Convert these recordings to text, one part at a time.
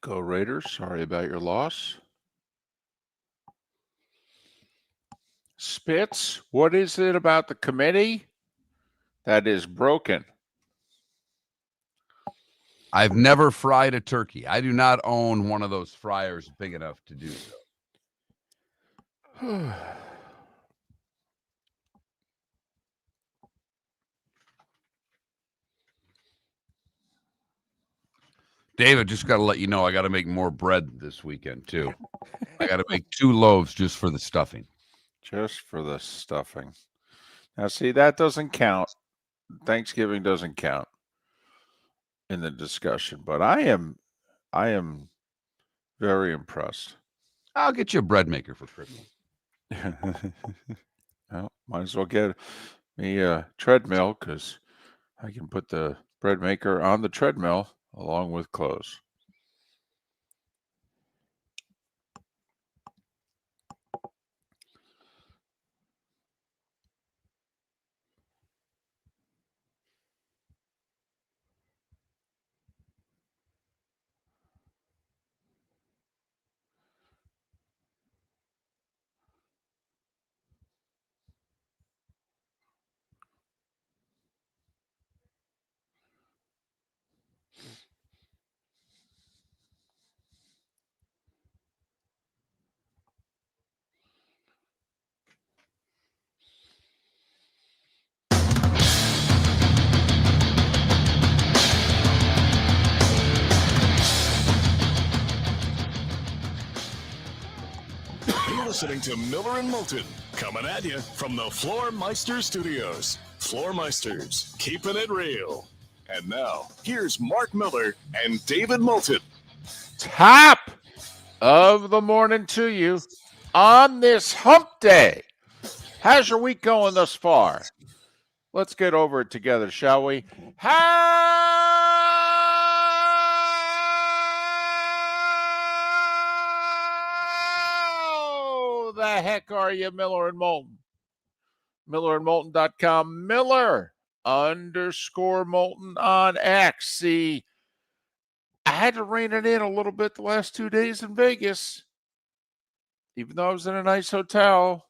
Go Raiders. Sorry about your loss. Spitz, what is it about the committee that is broken? I've never fried a turkey. I do not own one of those fryers big enough to do so. David, just got to let you know, I got to make more bread this weekend, too. I got to make 2 loaves just for the stuffing. Just for the stuffing. Now, see, that doesn't count. Thanksgiving doesn't count in the discussion, but I am very impressed. I'll get you a bread maker for Christmas. Well, might as well get me a treadmill because I can put the bread maker on the treadmill along with clothes. You're listening to Miller and Moulton, coming at you from the Floormeister Studios. Floormeisters, keeping it real. And now, here's Mark Miller and David Moulton. Top of the morning to you on this hump day. How's your week going thus far? Let's get over it together, shall we? How the heck are you, Miller and Moulton? MillerandMoulton.com. Miller_Moulton on X. See, I had to rein it in a little bit the last 2 days in Vegas. Even though I was in a nice hotel,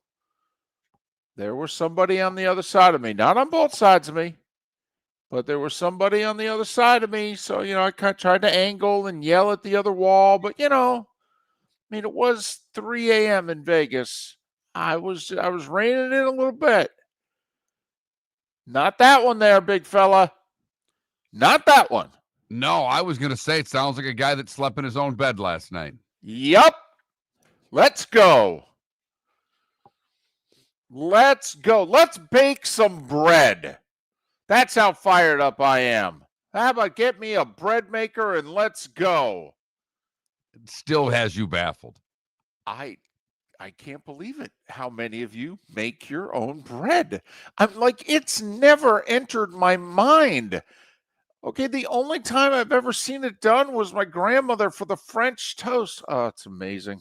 there was somebody on the other side of me. Not on both sides of me, but there was somebody on the other side of me. So, I kind of tried to angle and yell at the other wall. But, it was 3 a.m. in Vegas. I was reining in a little bit. Not that one there, big fella. Not that one. No, I was going to say it sounds like a guy that slept in his own bed last night. Yup. Let's go. Let's go. Let's bake some bread. That's how fired up I am. How about get me a bread maker and let's go. It still has you baffled. I can't believe it. How many of you make your own bread? I'm like, it's never entered my mind. Okay, the only time I've ever seen it done was my grandmother for the French toast. Oh, it's amazing.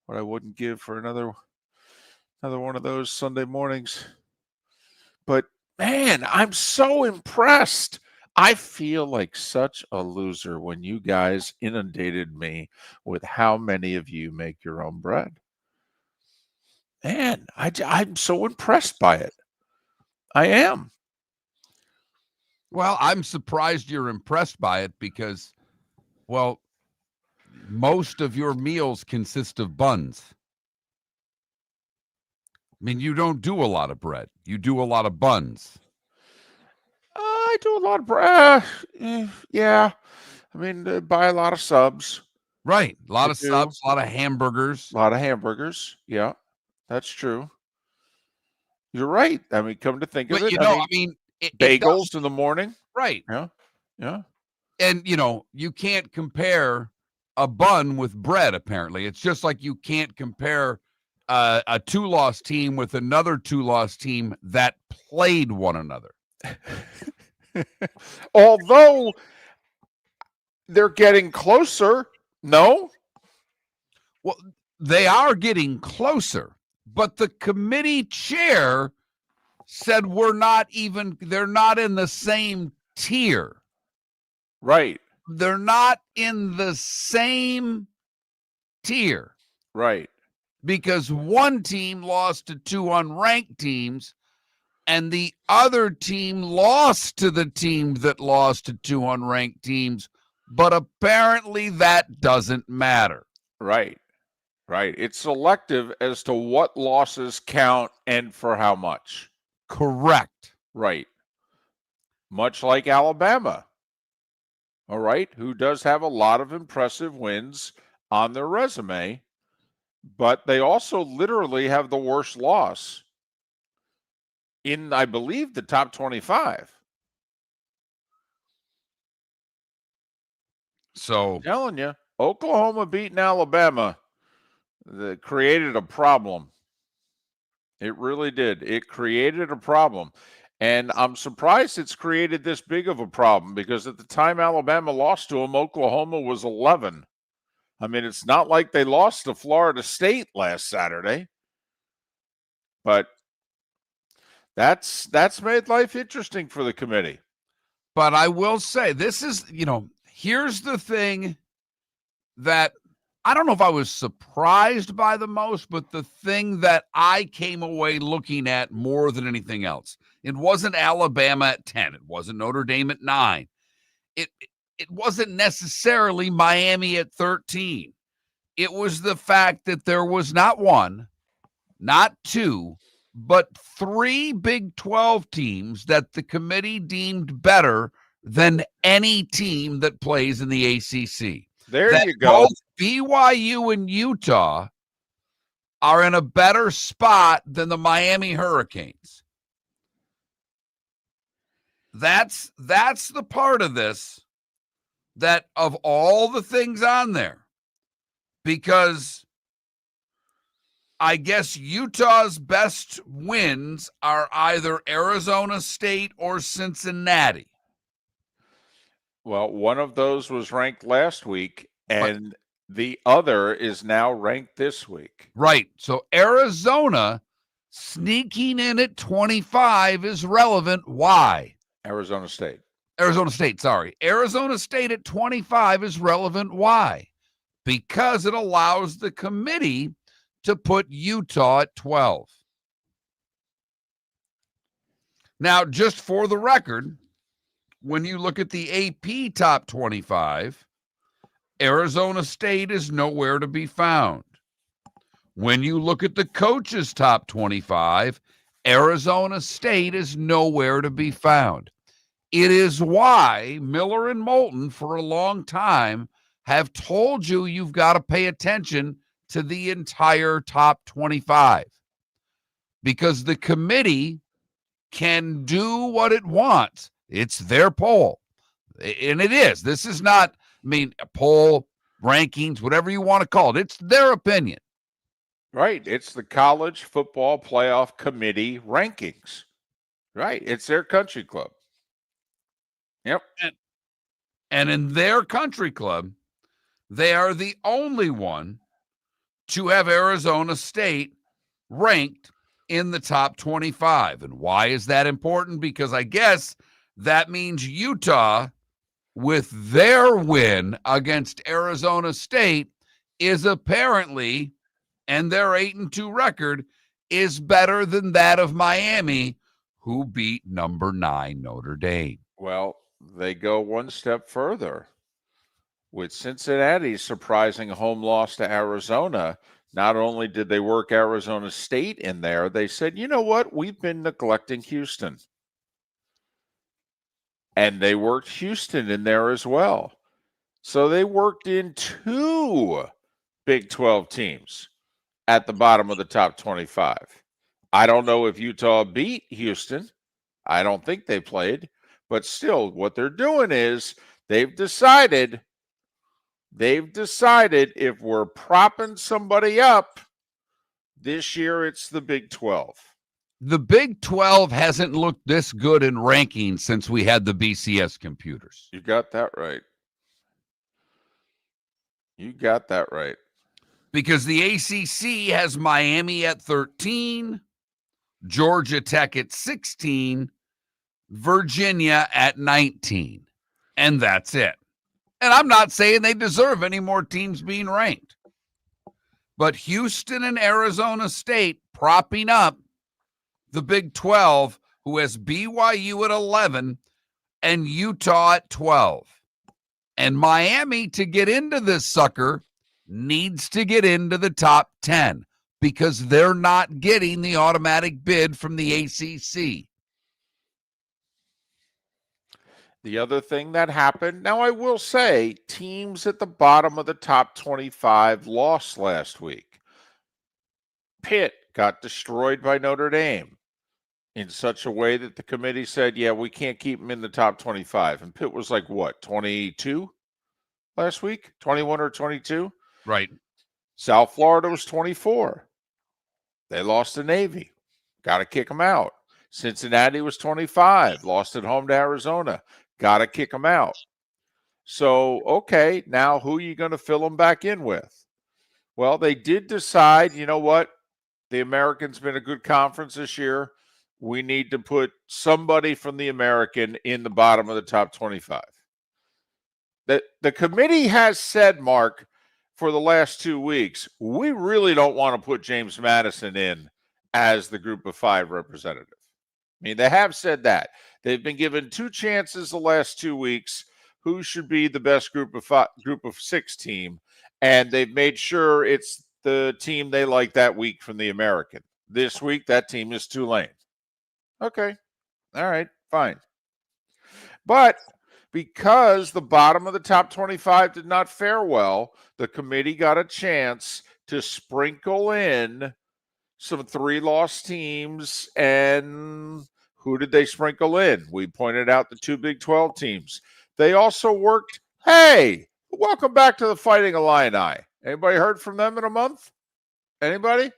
What I wouldn't give for another one of those Sunday mornings. But man, I'm so impressed. I feel like such a loser when you guys inundated me with how many of you make your own bread. Man, I'm so impressed by it. I am. Well, I'm surprised you're impressed by it because, well, most of your meals consist of buns. I mean, you don't do a lot of bread. You do a lot of buns. I do a lot of bread. Yeah. I mean, buy a lot of subs. Right. A lot of subs, a lot of hamburgers. A lot of hamburgers. Yeah, that's true. You're right. I mean, come to think of it. Bagels in the morning. Right. Yeah. And, you can't compare a bun with bread, apparently. It's just like you can't compare a 2-loss team with another 2-loss team that played one another. Although they're getting closer. No? Well, they are getting closer, but the committee chair said they're not in the same tier. Right. they're not in the same tier Right. because one team lost to two unranked teams and the other team lost to the team that lost to two unranked teams, but apparently that doesn't matter. Right. Right. It's selective as to what losses count and for how much. Correct. Right. Much like Alabama. All right. Who does have a lot of impressive wins on their resume, but they also literally have the worst loss in, I believe, the top 25. So I'm telling you, Oklahoma beating Alabama that created a problem. It really did. It created a problem. And I'm surprised it's created this big of a problem because at the time Alabama lost to them, Oklahoma was 11. I mean, it's not like they lost to Florida State last Saturday. But that's made life interesting for the committee. but I will say this is, here's the thing that I don't know if I was surprised by the most, but the thing that I came away looking at more than anything else, it wasn't Alabama at 10. It wasn't Notre Dame at 9. It wasn't necessarily Miami at 13. It was the fact that there was not one, not two, but 3 Big 12 teams that the committee deemed better than any team that plays in the ACC. There That you go. both BYU and Utah are in a better spot than the Miami Hurricanes. That's the part of this that of all the things on there, because I guess Utah's best wins are either Arizona State or Cincinnati. Well, one of those was ranked last week, and the other is now ranked this week. Right. So Arizona sneaking in at 25 is relevant. Why? Arizona State. Arizona State at 25 is relevant. Why? Because it allows the committee to put Utah at 12. Now, just for the record, when you look at the AP top 25, Arizona State is nowhere to be found. When you look at the coaches top 25, Arizona State is nowhere to be found. It is why Miller and Moulton for a long time have told you you've got to pay attention to the entire top 25, because the committee can do what it wants. It's their poll. And it is. This is not, a poll, rankings, whatever you want to call it. It's their opinion. Right. It's the College Football Playoff Committee rankings. Right. It's their country club. Yep. And in their country club, they are the only one to have Arizona State ranked in the top 25. And why is that important? Because I guess that means Utah, with their win against Arizona State, is apparently, and their 8-2 record, is better than that of Miami, who beat number 9 Notre Dame. Well, they go one step further. With Cincinnati's surprising home loss to Arizona, not only did they work Arizona State in there, they said, you know what? We've been neglecting Houston. And they worked Houston in there as well. So they worked in 2 Big 12 teams at the bottom of the top 25. I don't know if Utah beat Houston. I don't think they played. But still, what they're doing is they've decided if we're propping somebody up, this year it's the Big 12. The Big 12 hasn't looked this good in rankings since we had the BCS computers. You got that right. You got that right. Because the ACC has Miami at 13, Georgia Tech at 16, Virginia at 19, and that's it. And I'm not saying they deserve any more teams being ranked. But Houston and Arizona State propping up the Big 12, who has BYU at 11 and Utah at 12. And Miami, to get into this sucker, needs to get into the top 10 because they're not getting the automatic bid from the ACC. The other thing that happened, now I will say, teams at the bottom of the top 25 lost last week. Pitt got destroyed by Notre Dame in such a way that the committee said, yeah, we can't keep them in the top 25. And Pitt was like, what, 22 last week? 21 or 22? Right. South Florida was 24. They lost to Navy. Got to kick them out. Cincinnati was 25. Lost at home to Arizona. Got to kick them out. So, okay, now who are you going to fill them back in with? Well, they did decide, you know what? The American's been a good conference this year. We need to put somebody from the American in the bottom of the top 25. The committee has said, Mark, for the last 2 weeks, we really don't want to put James Madison in as the group of 5 representative. I mean, they have said that. They've been given 2 chances the last 2 weeks who should be the best group of 6 team, and they've made sure it's the team they like that week from the American. This week, that team is Tulane. Okay. All right, fine. But because the bottom of the top 25 did not fare well, the committee got a chance to sprinkle in some 3-loss teams. And who did they sprinkle in? We pointed out the 2 Big 12 teams. They also worked, hey, welcome back to the Fighting Illini. Anybody heard from them in a month? Anybody?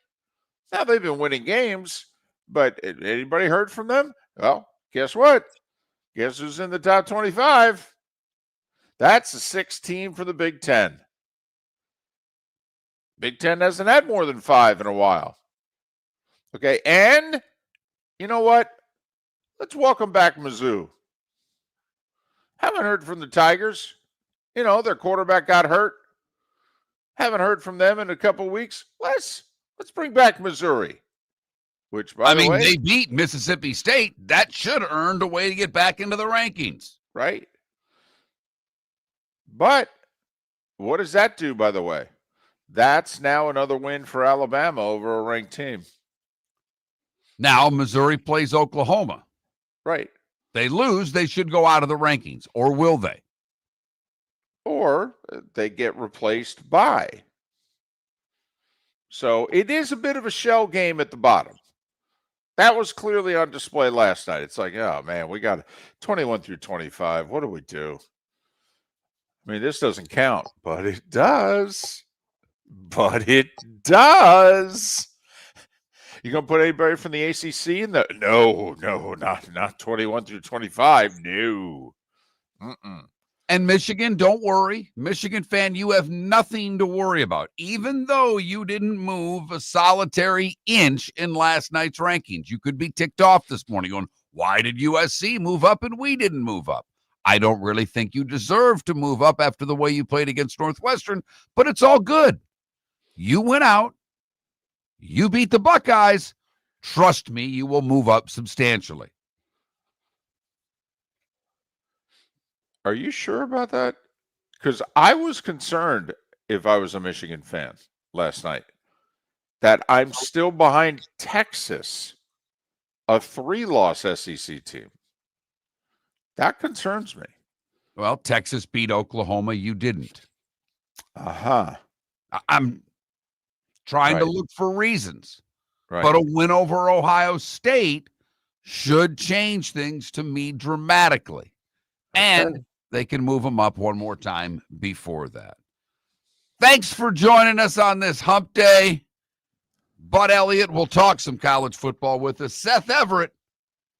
Now, they've been winning games, but anybody heard from them? Well, guess what? Guess who's in the top 25? That's the 6th team for the Big Ten. Big Ten hasn't had more than 5 in a while. Okay, and you know what? Let's welcome back Mizzou. Haven't heard from the Tigers. You know, their quarterback got hurt. Haven't heard from them in a couple weeks. Let's bring back Missouri. Which, by the way, they beat Mississippi State. That should have earned a way to get back into the rankings. Right. But what does that do, by the way? That's now another win for Alabama over a ranked team. Now Missouri plays Oklahoma. Right. They lose, they should go out of the rankings. Or will they? Or they get replaced by. So it is a bit of a shell game at the bottom. That was clearly on display last night. It's like, oh, man, we got 21 through 25. What do we do? I mean, this doesn't count, but it does. But it does. You going to put anybody from the ACC in the? No, not 21 through 25. No. Mm-mm. And Michigan, don't worry. Michigan fan, you have nothing to worry about. Even though you didn't move a solitary inch in last night's rankings, you could be ticked off this morning going, why did USC move up and we didn't move up? I don't really think you deserve to move up after the way you played against Northwestern, but it's all good. You went out. You beat the Buckeyes. Trust me, you will move up substantially. Are you sure about that? Because I was concerned, if I was a Michigan fan last night, that I'm still behind Texas, a 3-loss SEC team. That concerns me. Well, Texas beat Oklahoma. You didn't. Uh-huh. I'm trying to Right. look for reasons. Right. But a win over Ohio State should change things to me dramatically. And they can move them up one more time before that. Thanks for joining us on this hump day. Bud Elliott will talk some college football with us. Seth Everett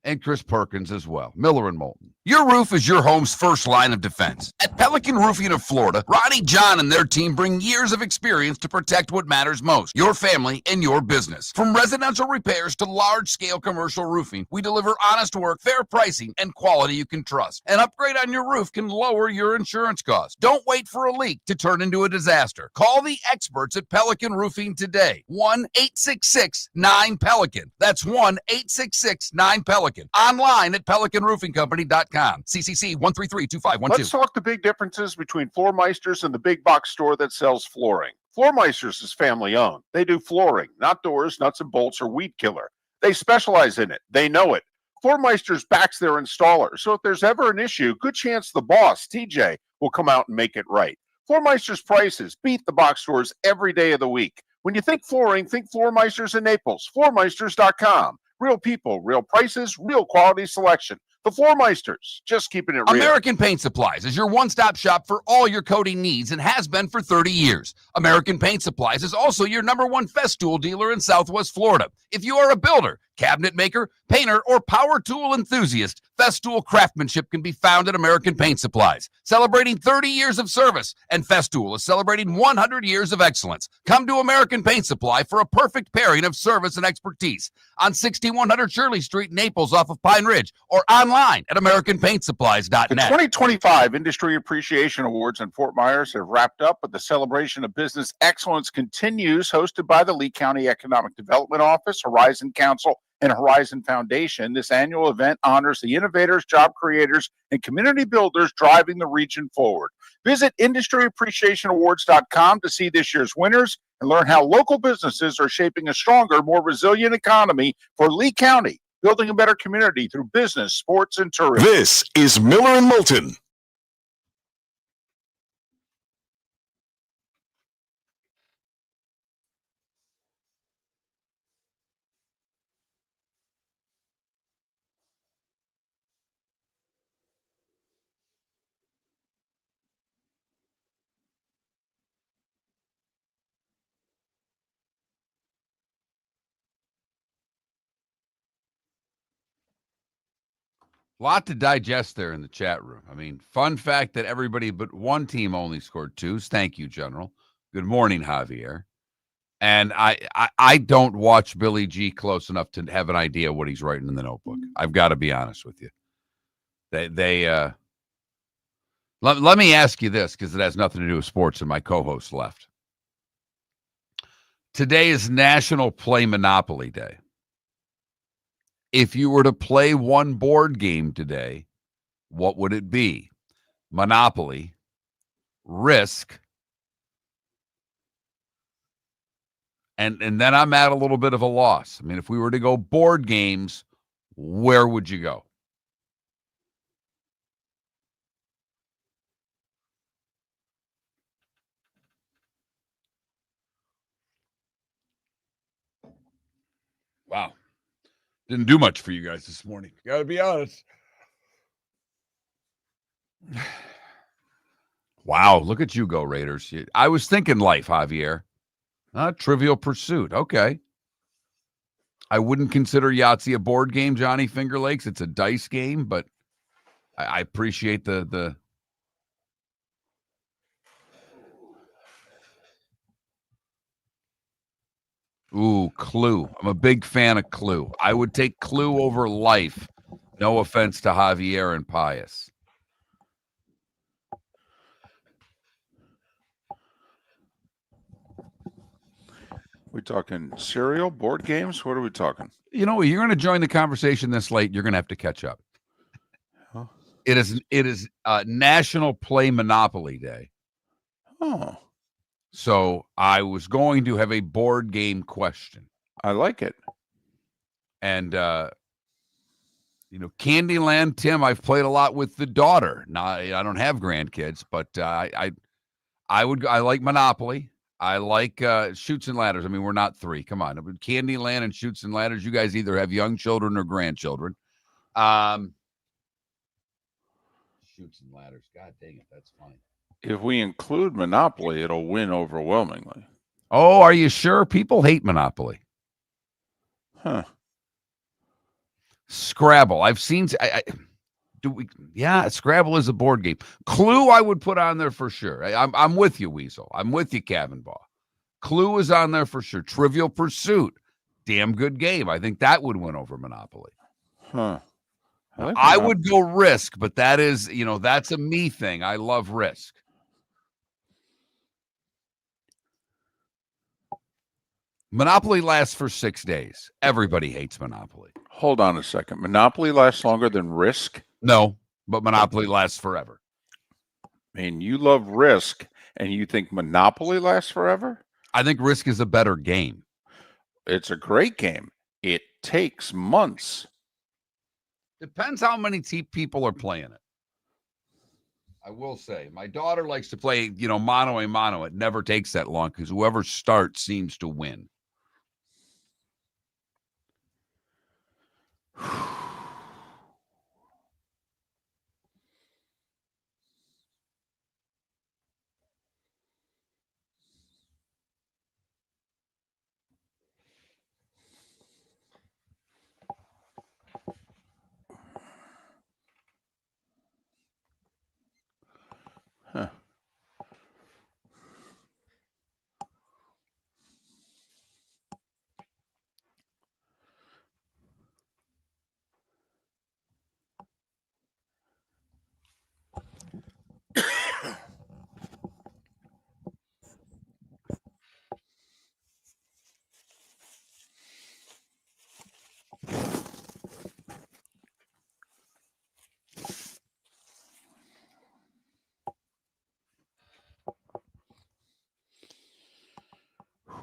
and Chris Perkins as well. Miller and Moulton. Your roof is your home's first line of defense. At Pelican Roofing of Florida, Ronnie, John, and their team bring years of experience to protect what matters most, your family and your business. From residential repairs to large-scale commercial roofing, we deliver honest work, fair pricing, and quality you can trust. An upgrade on your roof can lower your insurance costs. Don't wait for a leak to turn into a disaster. Call the experts at Pelican Roofing today. 1-866-9-PELICAN. That's 1-866-9-PELICAN. Online at pelicanroofingcompany.com. CCC 1332512. Let's talk the big differences between Floor Meisters and the big box store that sells flooring. Floor Meisters is family owned. They do flooring, not doors, nuts and bolts, or weed killer. They specialize in it. They know it. Floor Meisters backs their installer, so if there's ever an issue, good chance the boss, TJ, will come out and make it right. Floor Meisters prices beat the box stores every day of the week. When you think flooring, think Floor Meisters in Naples. Floormeisters.com. Real people, real prices, real quality selection. The Floor Meisters, just keeping it real. American Paint Supplies is your one-stop shop for all your coating needs and has been for 30 years. American Paint Supplies is also your #1 Festool dealer in Southwest Florida. If you are a builder, cabinet maker, painter, or power tool enthusiast, Festool craftsmanship can be found at American Paint Supplies. Celebrating 30 years of service, and Festool is celebrating 100 years of excellence. Come to American Paint Supply for a perfect pairing of service and expertise on 6100 Shirley Street, Naples, off of Pine Ridge, or online at AmericanPaintSupplies.net. The 2025 Industry Appreciation Awards in Fort Myers have wrapped up, but the celebration of business excellence continues, hosted by the Lee County Economic Development Office, Horizon Council, and Horizon Foundation. This annual event honors the innovators, job creators, and community builders driving the region forward. Visit industryappreciationawards.com to see this year's winners and learn how local businesses are shaping a stronger, more resilient economy for Lee County, building a better community through business, sports, and tourism. This is Miller and Moulton. Lot to digest there in the chat room. I mean, fun fact that everybody but one team only scored 2s. Thank you, General. Good morning, Javier. And I don't watch Billy G close enough to have an idea what he's writing in the notebook. I've got to be honest with you. Let me ask you this, because it has nothing to do with sports and my co-host left. Today is National Play Monopoly Day. If you were to play one board game today, what would it be? Monopoly, Risk, and then I'm at a little bit of a loss. I mean, if we were to go board games, where would you go? Wow. Didn't do much for you guys this morning. Gotta be honest. Wow, look at you go, Raiders. I was thinking life, Javier. Trivial Pursuit. Okay. I wouldn't consider Yahtzee a board game, Johnny Finger Lakes. It's a dice game, but I appreciate the Ooh, Clue. I'm a big fan of Clue. I would take Clue over Life. No offense to Javier and Pius. We talking cereal, board games? What are we talking? You know, you're going to join the conversation this late. You're going to have to catch up. Huh? It is National Play Monopoly Day. Oh. So I was going to have a board game question. I like it. And, Candyland, Tim, I've played a lot with the daughter. Now, I don't have grandkids, but I like Monopoly. I like Chutes and Ladders. I mean, we're not 3. Come on. Candyland and Chutes and Ladders, you guys either have young children or grandchildren. Chutes and Ladders. God dang it. That's funny. If we include Monopoly, it'll win overwhelmingly. Oh, are you sure? People hate Monopoly. Huh. Scrabble. I've seen Yeah, Scrabble is a board game. Clue I would put on there for sure. I'm with you, Weasel. I'm with you, Cavanbaugh. Clue is on there for sure. Trivial Pursuit, damn good game. I think that would win over Monopoly. Huh. I would go Risk, but that is, that's a me thing. I love Risk. Monopoly lasts for 6 days. Everybody hates Monopoly. Hold on a second. Monopoly lasts longer than Risk? No, but Monopoly lasts forever. I mean, you love Risk, and you think Monopoly lasts forever? I think Risk is a better game. It's a great game. It takes months. Depends how many people are playing it. I will say, my daughter likes to play, mano a mano. It never takes that long because whoever starts seems to win. Huh.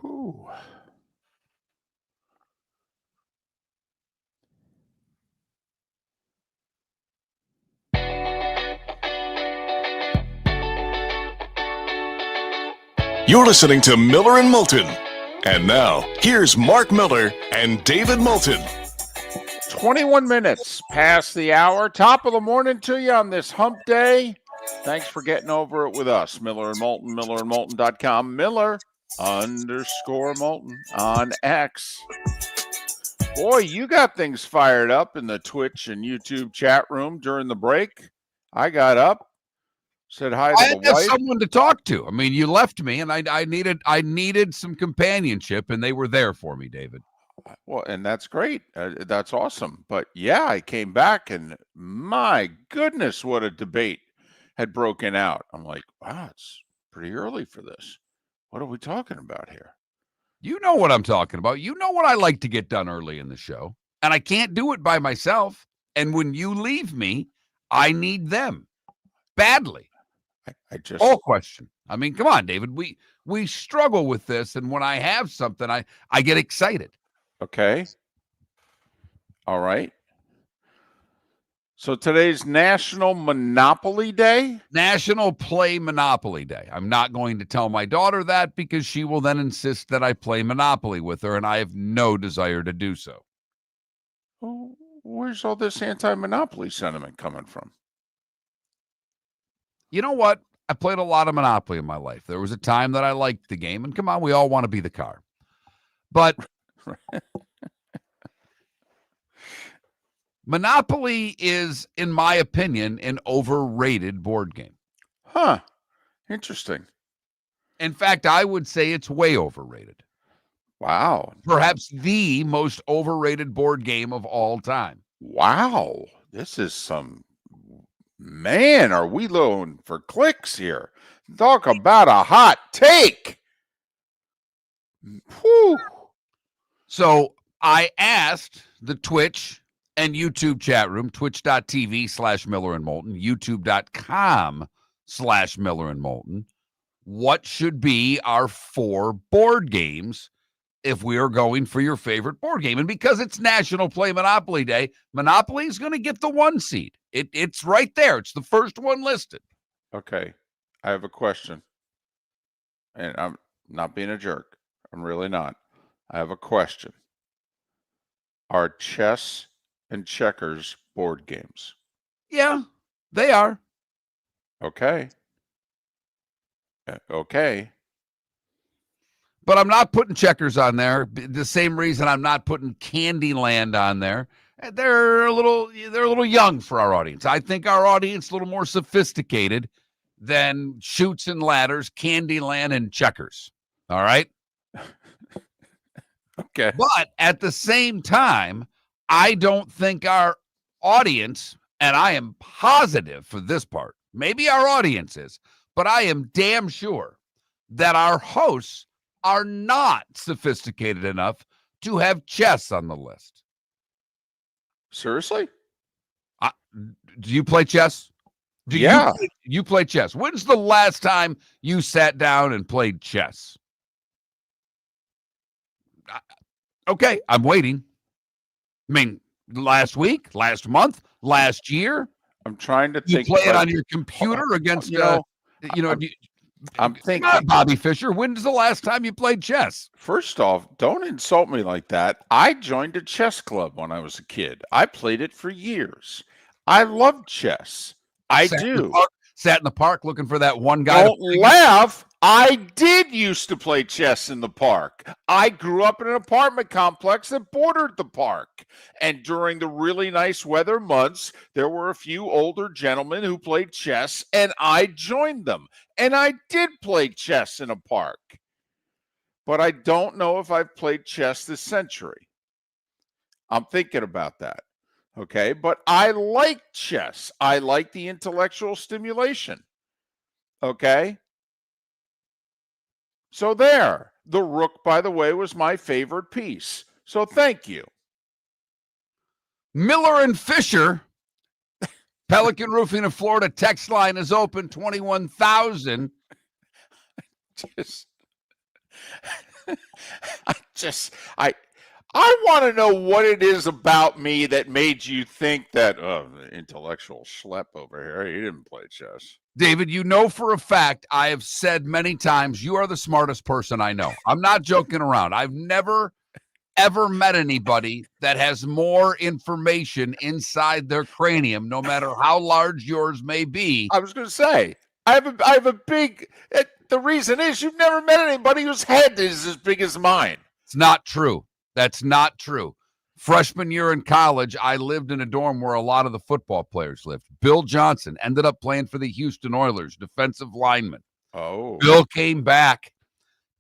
Whew. You're listening to Miller and Moulton. And now, here's Mark Miller and David Moulton. 21 minutes past the hour. Top of the morning to you on this hump day. Thanks for getting over it with us. Miller and Moulton, millerandmoulton.com. Miller_Moulton on X. Boy, you got things fired up in the Twitch and YouTube chat room during the break. I got up, said hi to I the had to have wife. someone to talk to. I mean, you left me, and I needed some companionship, and they were there for me, David. Well, and that's great. That's awesome. But yeah, I came back, and my goodness, what a debate had broken out. I'm like, wow, it's pretty early for this. What are we talking about here? You know what I'm talking about. You know what I like to get done early in the show, and I can't do it by myself. And when you leave me, I need them badly. I just All question. I mean, come on, David. We struggle with this, and when I have something, I get excited. okay. All right. So today's National Monopoly Day. National Play Monopoly Day. I'm not going to tell my daughter that because she will then insist that I play Monopoly with her, and I have no desire to do so. Oh, where's all this anti-monopoly sentiment coming from? You know what? I played a lot of Monopoly in my life. There was a time that I liked the game, and come on, we all want to be the car. But Monopoly is, in my opinion, an overrated board game. Huh. Interesting. In fact, I would say it's way overrated. Wow. Perhaps the most overrated board game of all time. Wow. This is some, man, are we low for clicks here? Talk about a hot take. Whew. So I asked the Twitch and YouTube chat room, twitch.tv/Miller and Moulton, youtube.com/Miller and Moulton, what should be our 4 board games if we are going for your favorite board game. And because it's National Play Monopoly Day, Monopoly is going to get the 1 seed. It's right there. It's the first one listed. Okay. I have a question. And I'm not being a jerk. I'm really not. I have a question. Are chess and checkers board games? Yeah, they are. Okay. Okay. But I'm not putting checkers on there. The same reason I'm not putting Candyland on there. They're a little young for our audience. I think our audience is a little more sophisticated than Chutes and Ladders, Candyland, and Checkers. All right. Okay. But at the same time, I don't think our audience, and I am positive for this part, maybe our audience is, but I am damn sure that our hosts are not sophisticated enough to have chess on the list. Seriously? Do you play chess? Yeah. You play chess. When's the last time you sat down and played chess? Okay, I'm waiting. I mean, last week, last month, last year. I'm trying to You think. play it on your computer against, I'm thinking. Not Bobby Fischer. When's the last time you played chess? First off, don't insult me like that. I joined a chess club when I was a kid. I played it for years. I love chess. Sat in the park looking for that one guy. Don't laugh. I did used to play chess in the park. I grew up in an apartment complex that bordered the park. And during the really nice weather months, there were a few older gentlemen who played chess, and I joined them. And I did play chess in a park. But I don't know if I've played chess this century. I'm thinking about that. Okay, but I like chess. I like the intellectual stimulation. Okay. So there. The rook, by the way, was my favorite piece. So thank you. Miller and Fisher, Pelican Roofing of Florida text line is open, 21,000. I want to know what it is about me that made you think that, the intellectual schlep over here, he didn't play chess. David, you know for a fact, I have said many times, you are the smartest person I know. I'm not joking around. I've never, ever met anybody that has more information inside their cranium, no matter how large yours may be. I was going to say, I have a big, the reason is you've never met anybody whose head is as big as mine. It's not true. That's not true. Freshman year in college, I lived in a dorm where a lot of the football players lived. Bill Johnson ended up playing for the Houston Oilers, defensive lineman. Oh. Bill came back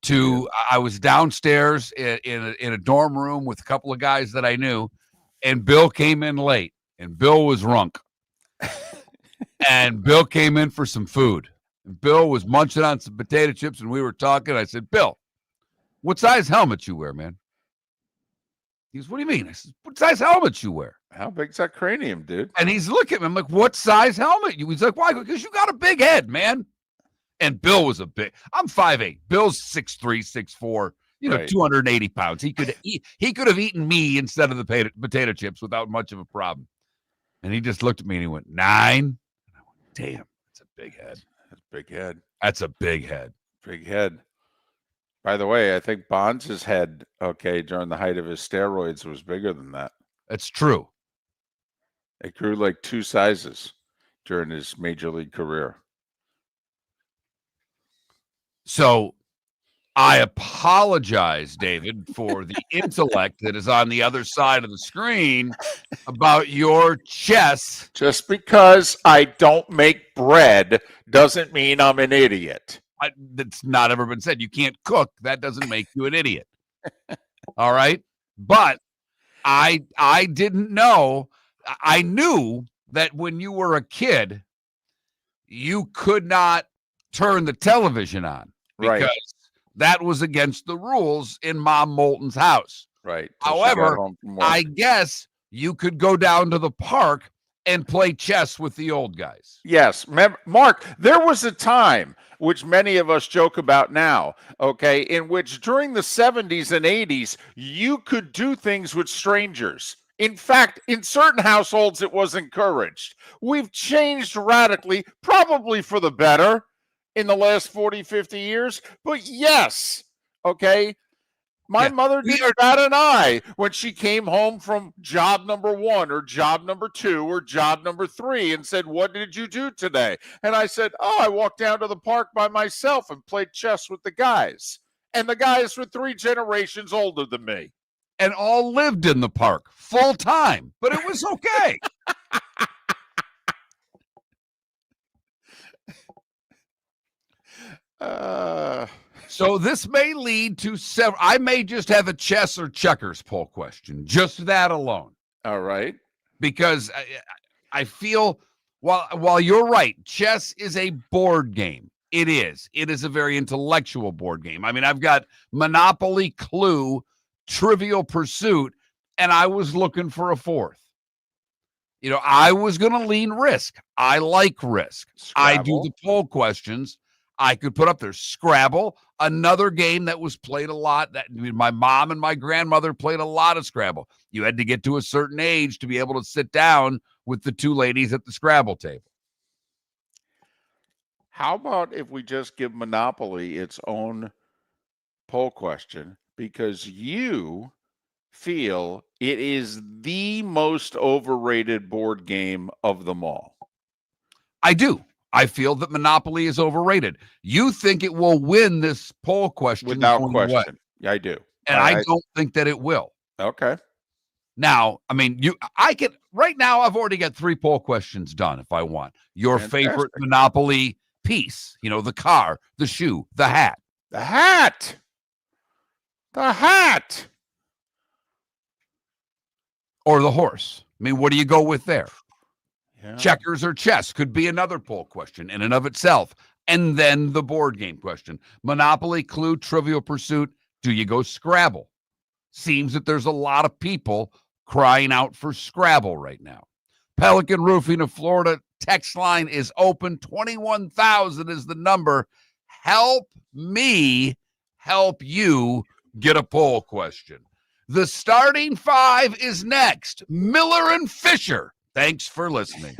to, I was downstairs in a dorm room with a couple of guys that I knew, and Bill came in late, and Bill was drunk. And Bill came in for some food. And Bill was munching on some potato chips, and we were talking. I said, Bill, what size helmet you wear, man? He goes, what do you mean? I said, what size helmet you wear? How big's that cranium, dude? And he's looking at me. I'm like, what size helmet? He's like, why? Because you got a big head, man. And Bill was I'm 5'8". Bill's 6'3", 6'4", right. 280 pounds. He could have eaten me instead of the potato chips without much of a problem. And he just looked at me and he went, 9. And I went, damn, that's a big head. That's a big head. That's a big head. Big head. By the way, I think Bonds' head, during the height of his steroids was bigger than that. That's true. It grew like 2 sizes during his major league career. So I apologize, David, for the intellect that is on the other side of the screen about your chess. Just because I don't make bread doesn't mean I'm an idiot. That's not ever been said. You can't cook. That doesn't make you an idiot. All right. But I didn't know. I knew that when you were a kid, you could not turn the television on because that was against the rules in Mom Moulton's house. Right. However, I guess you could go down to the park and play chess with the old guys. Yes. Mark, there was a time, which many of us joke about now, in which during the 70s and 80s, you could do things with strangers. In fact, in certain households, it was encouraged. We've changed radically, probably for the better in the last 40, 50 years. But yes, my mother did bat an eye when she came home from job number 1 or job number 2 or job number 3 and said, what did you do today? And I said, I walked down to the park by myself and played chess with the guys. And the guys were 3 generations older than me. and all lived in the park full time, but it was okay. So this may lead to several. I may just have a chess or checkers poll question, just that alone. All right. Because I feel while you're right, chess is a board game. It is. It is a very intellectual board game. I mean, I've got Monopoly, Clue, Trivial Pursuit, and I was looking for a fourth. You know, I was going to lean Risk. I like Risk. Scrabble. I do the poll questions. I could put up there Scrabble, another game that was played a lot. That my mom and my grandmother played a lot of Scrabble. You had to get to a certain age to be able to sit down with the two ladies at the Scrabble table. How about if we just give Monopoly its own poll question, because you feel it is the most overrated board game of them all? I do. I feel that Monopoly is overrated. You think it will win this poll question Without going away. question. Yeah, I do. And I don't think that it will. Okay. Now, I mean, I can right now. I've already got 3 poll questions done. If I want your Fantastic. favorite Monopoly piece, you know, the car, the shoe, the hat, The hat. The hat. or the horse. I mean, what do you go with there? Yeah. Checkers or chess could be another poll question in and of itself. And then the board game question. Monopoly, Clue, Trivial Pursuit. Do you go Scrabble? Seems that there's a lot of people crying out for Scrabble right now. Pelican Roofing of Florida text line is open. 21,000 is the number. Help me help you get a poll question. The starting 5 is next. Miller and Fisher. Thanks for listening.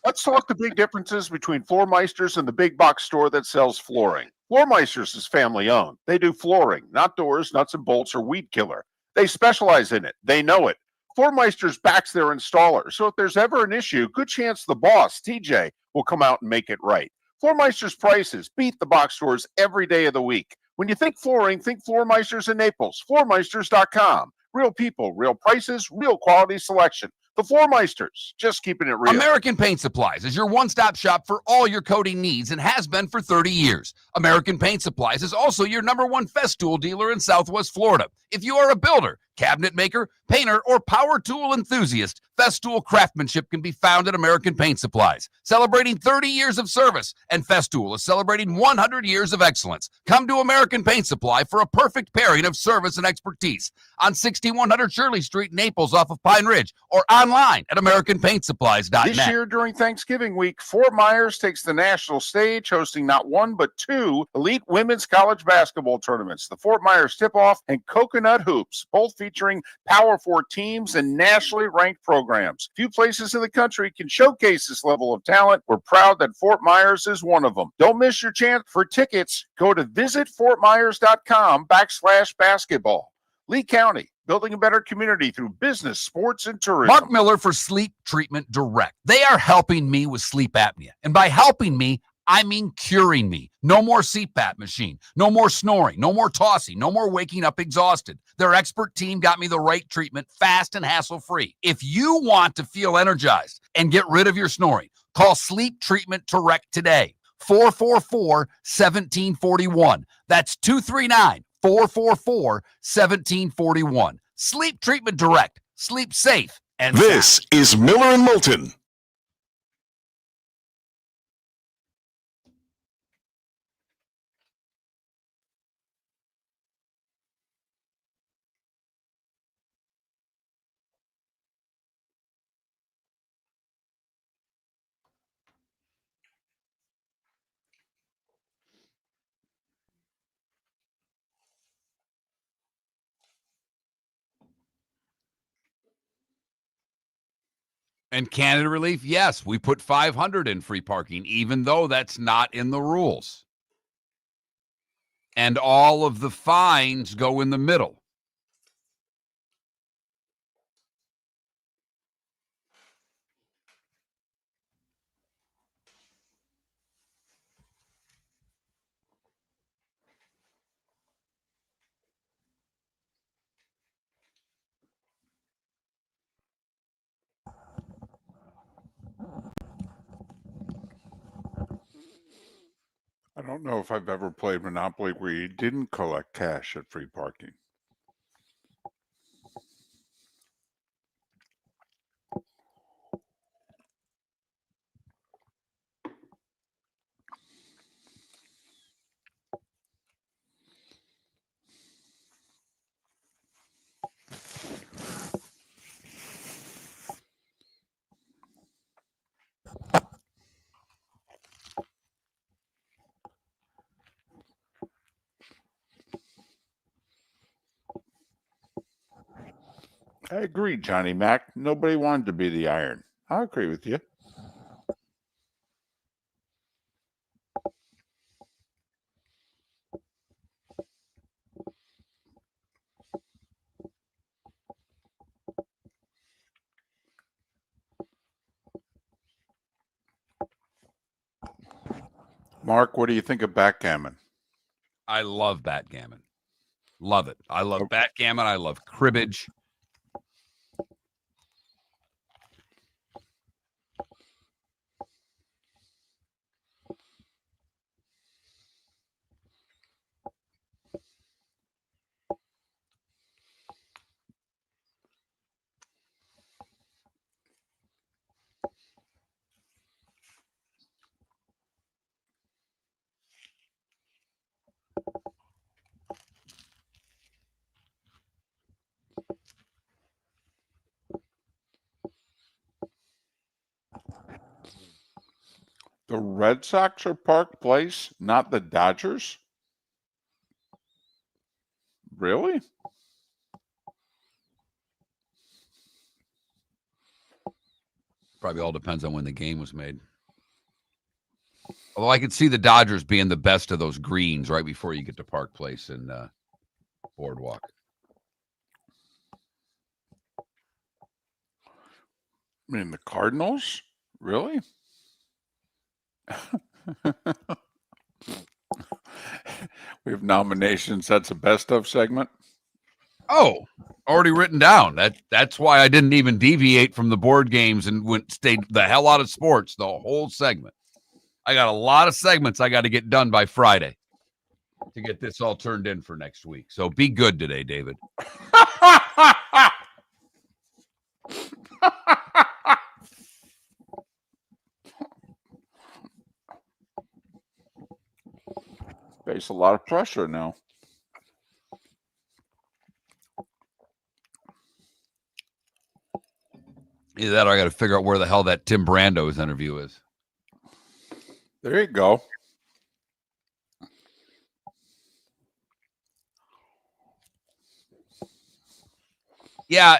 Let's talk the big differences between Floormeisters and the big box store that sells flooring. Floormeisters is family owned. They do flooring, not doors, nuts and bolts, or weed killer. They specialize in it. They know it. Floormeisters backs their installer, so if there's ever an issue, good chance the boss, TJ, will come out and make it right. Floormeister's prices beat the box stores every day of the week. When you think flooring, think Floormeisters in Naples. Floormeisters.com. Real people, real prices, real quality selection. The Floormeisters, just keeping it real. American Paint Supplies is your one-stop shop for all your coating needs and has been for 30 years. American Paint Supplies is also your #1 Festool dealer in Southwest Florida. If you are a builder, cabinet maker, painter, or power tool enthusiast, Festool craftsmanship can be found at American Paint Supplies. Celebrating 30 years of service, and Festool is celebrating 100 years of excellence. Come to American Paint Supply for a perfect pairing of service and expertise on 6100 Shirley Street, Naples, off of Pine Ridge, or online at AmericanPaintSupplies.net. This year during Thanksgiving week, Fort Myers takes the national stage, hosting not one but 2 elite women's college basketball tournaments, the Fort Myers Tip-Off and Coconut Hoops, both featuring Power 4 teams and nationally ranked programs. Few places in the country can showcase this level of talent. We're proud that Fort Myers is one of them. Don't miss your chance. For tickets, go to visitfortmyers.com/basketball. Lee County, building a better community through business, sports, and tourism. Mark Miller for Sleep Treatment Direct. They are helping me with sleep apnea. And by helping me, I mean curing me. No more CPAP machine. No more snoring. No more tossing. No more waking up exhausted. Their expert team got me the right treatment, fast and hassle-free. If you want to feel energized and get rid of your snoring, call Sleep Treatment Direct today. 444-1741. That's 239-444-1741. Sleep Treatment Direct. Sleep safe and This is Miller and Moulton. And Canada Relief, yes, we put 500 in free parking, even though that's not in the rules. And all of the fines go in the middle. I don't know if I've ever played Monopoly where you didn't collect cash at free parking. I agree, Johnny Mac. Nobody wanted to be the iron. I agree with you. Mark, what do you think of backgammon? I love backgammon. Love it. I love backgammon. I love cribbage. The Red Sox are Park Place, not the Dodgers? Really? Probably all depends on when the game was made. Although I could see the Dodgers being the best of those greens right before you get to Park Place and Boardwalk. I mean, the Cardinals? Really? We have nominations. That's a best of segment. Oh, already written down. That's why I didn't even deviate from the board games and stayed the hell out of sports the whole segment. I got a lot of segments I got to get done by Friday to get this all turned in for next week. So be good today, David. Face a lot of pressure now. Either that or I got to figure out where the hell that Tim Brando's interview is. There you go. Yeah,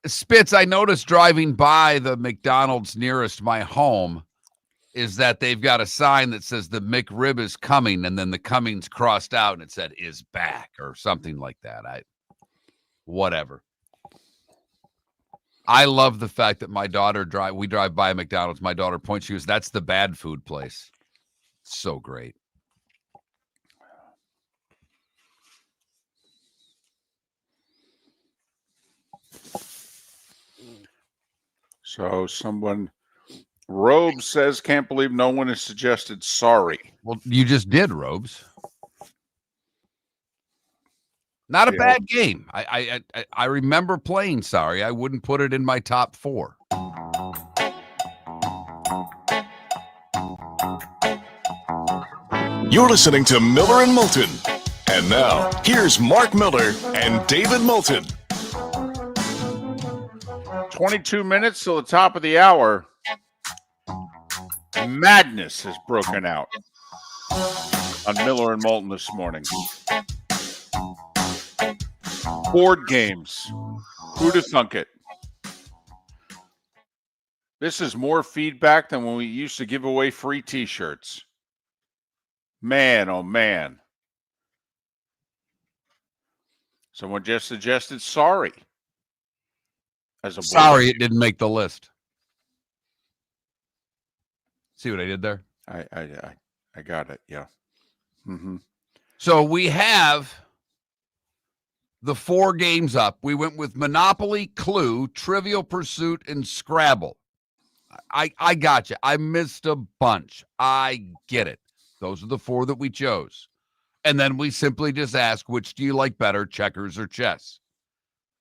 Spitz, I noticed driving by the McDonald's nearest my home is that they've got a sign that says the McRib is coming, and then the coming's crossed out, and it said is back or something like that. Whatever. I love the fact that my daughter we drive by McDonald's. My daughter points, she goes, that's the bad food place. So great. So someone, Robe says, can't believe no one has suggested sorry. Well, you just did, Robes. Not a bad game. I remember playing sorry. I wouldn't put it in my top 4. You're listening to Miller and Moulton. And now, here's Mark Miller and David Moulton. 22 minutes till the top of the hour. Madness has broken out on Miller and Moulton this morning. Board games. Who'd have thunk it? This is more feedback than when we used to give away free t-shirts. Man, oh man. Someone just suggested sorry. As a Sorry it didn't make the list. See what I did there? I got it, yeah. Mm-hmm. So we have the 4 games up. We went with Monopoly, Clue, Trivial Pursuit, and Scrabble. I got you. I missed a bunch. I get it. Those are the 4 that we chose. And then we simply just ask, which do you like better, checkers or chess?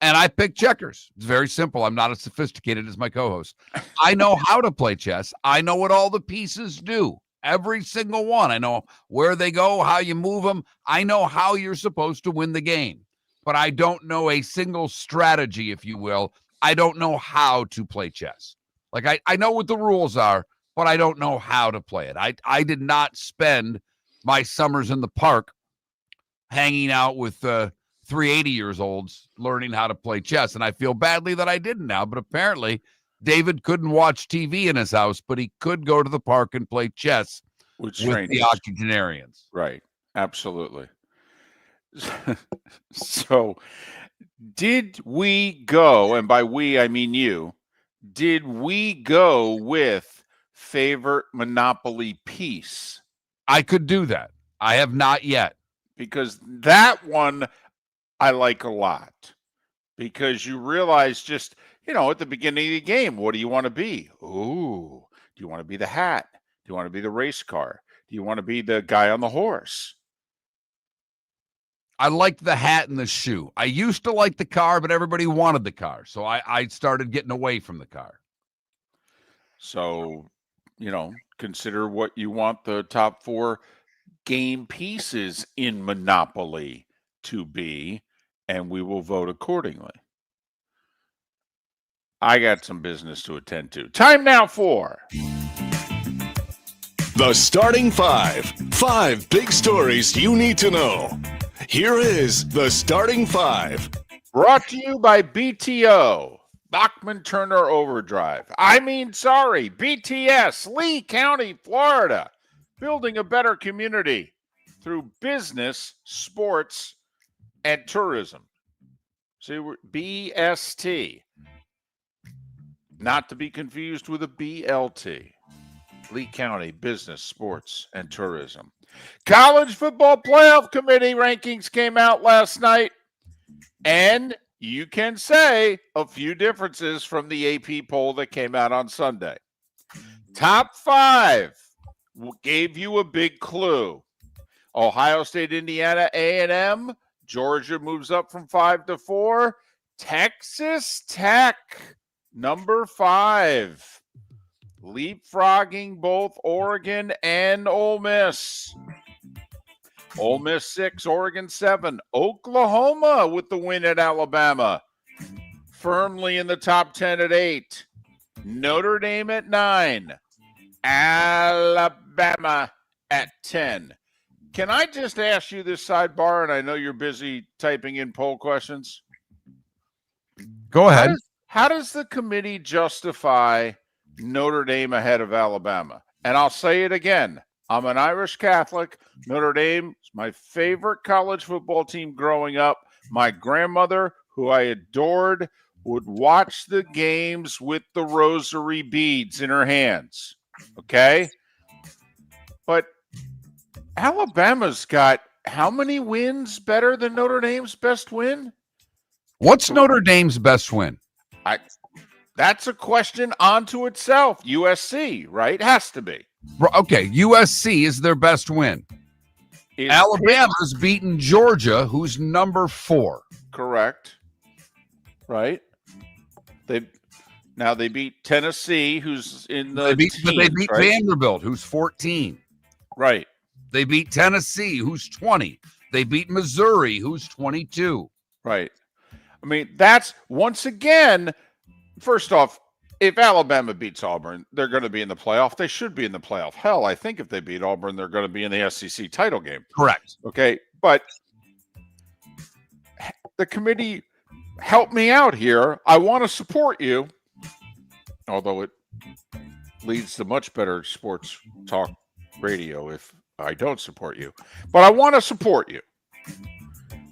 And I picked checkers. It's very simple. I'm not as sophisticated as my co-host. I know how to play chess. I know what all the pieces do. Every single one. I know where they go, how you move them. I know how you're supposed to win the game. But I don't know a single strategy, if you will. I don't know how to play chess. Like, I know what the rules are, but I don't know how to play it. I did not spend my summers in the park hanging out with 380 years olds learning how to play chess. And I feel badly that I didn't now, but apparently David couldn't watch TV in his house, but he could go to the park and play chess with the octogenarians. Right. Absolutely. So did we go, and by we, I mean you, did we go with favorite Monopoly piece? I could do that. I have not yet. Because that one I like a lot. Because you realize just, at the beginning of the game, what do you want to be? Ooh, do you want to be the hat? Do you want to be the race car? Do you want to be the guy on the horse? I liked the hat and the shoe. I used to like the car, but everybody wanted the car. So I started getting away from the car. So, consider what you want the top 4 game pieces in Monopoly to be, and we will vote accordingly. I got some business to attend to. Time now for The starting 5. 5 big stories you need to know. Here is the starting 5. brought to you by BTO, Bachman Turner Overdrive. BTS, Lee County, Florida. Building a better community through business, sports, and tourism. See, BST. Not to be confused with a BLT. Lee County Business, Sports, and Tourism. College Football Playoff Committee rankings came out last night, and you can say a few differences from the AP poll that came out on Sunday. Top 5 gave you a big clue. Ohio State, Indiana, A&M. Georgia moves up from 5 to 4. Texas Tech, number 5. Leapfrogging both Oregon and Ole Miss. Ole Miss 6, Oregon 7. Oklahoma with the win at Alabama. Firmly in the top 10 at 8. Notre Dame at 9. Alabama at 10. Can I just ask you this sidebar, and I know you're busy typing in poll questions? Go ahead. How does the committee justify Notre Dame ahead of Alabama? And I'll say it again. I'm an Irish Catholic. Notre Dame is my favorite college football team growing up. My grandmother, who I adored, would watch the games with the rosary beads in her hands. Okay? But Alabama's got how many wins better than Notre Dame's best win? What's Notre Dame's best win? That's a question onto itself. USC, right? Has to be. Okay, USC is their best win. Alabama's beaten Georgia, who's number 4. Correct. Right? They beat Tennessee, who's in the They beat right? Vanderbilt, who's 14. Right. They beat Tennessee, who's 20. They beat Missouri, who's 22. Right. I mean, that's, once again, first off, if Alabama beats Auburn, they're going to be in the playoff. They should be in the playoff. Hell, I think if they beat Auburn, they're going to be in the SEC title game. Correct. Okay, but the committee helped me out here. I want to support you, although it leads to much better sports talk radio if I don't support you. But I want to support you.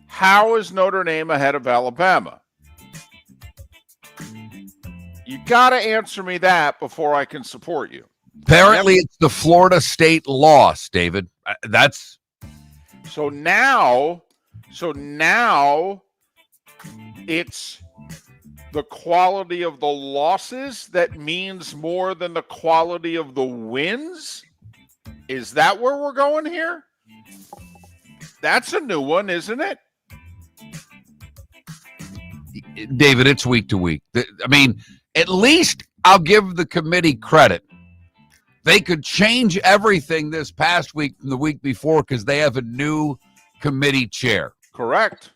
How is Notre Dame ahead of Alabama? You got to answer me that before I can support you. Apparently, it's the Florida State loss, David. That's so now it's the quality of the losses that means more than the quality of the wins. Is that where we're going here? That's a new one, isn't it? David, it's week to week. I mean, at least I'll give the committee credit. They could change everything this past week from the week before because they have a new committee chair. Correct.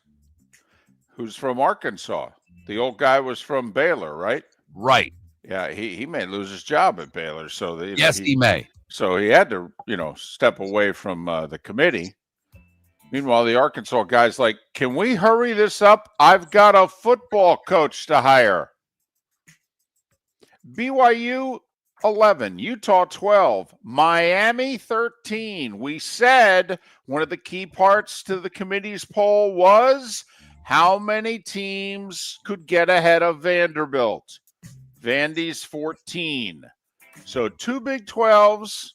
Who's from Arkansas. The old guy was from Baylor, right? Right. Yeah, he may lose his job at Baylor. So Yes, he may. So he had to, step away from the committee. Meanwhile, the Arkansas guy's like, can we hurry this up? I've got a football coach to hire. BYU 11, Utah 12, Miami 13. We said one of the key parts to the committee's poll was how many teams could get ahead of Vanderbilt. Vandy's 14. So 2 Big 12s,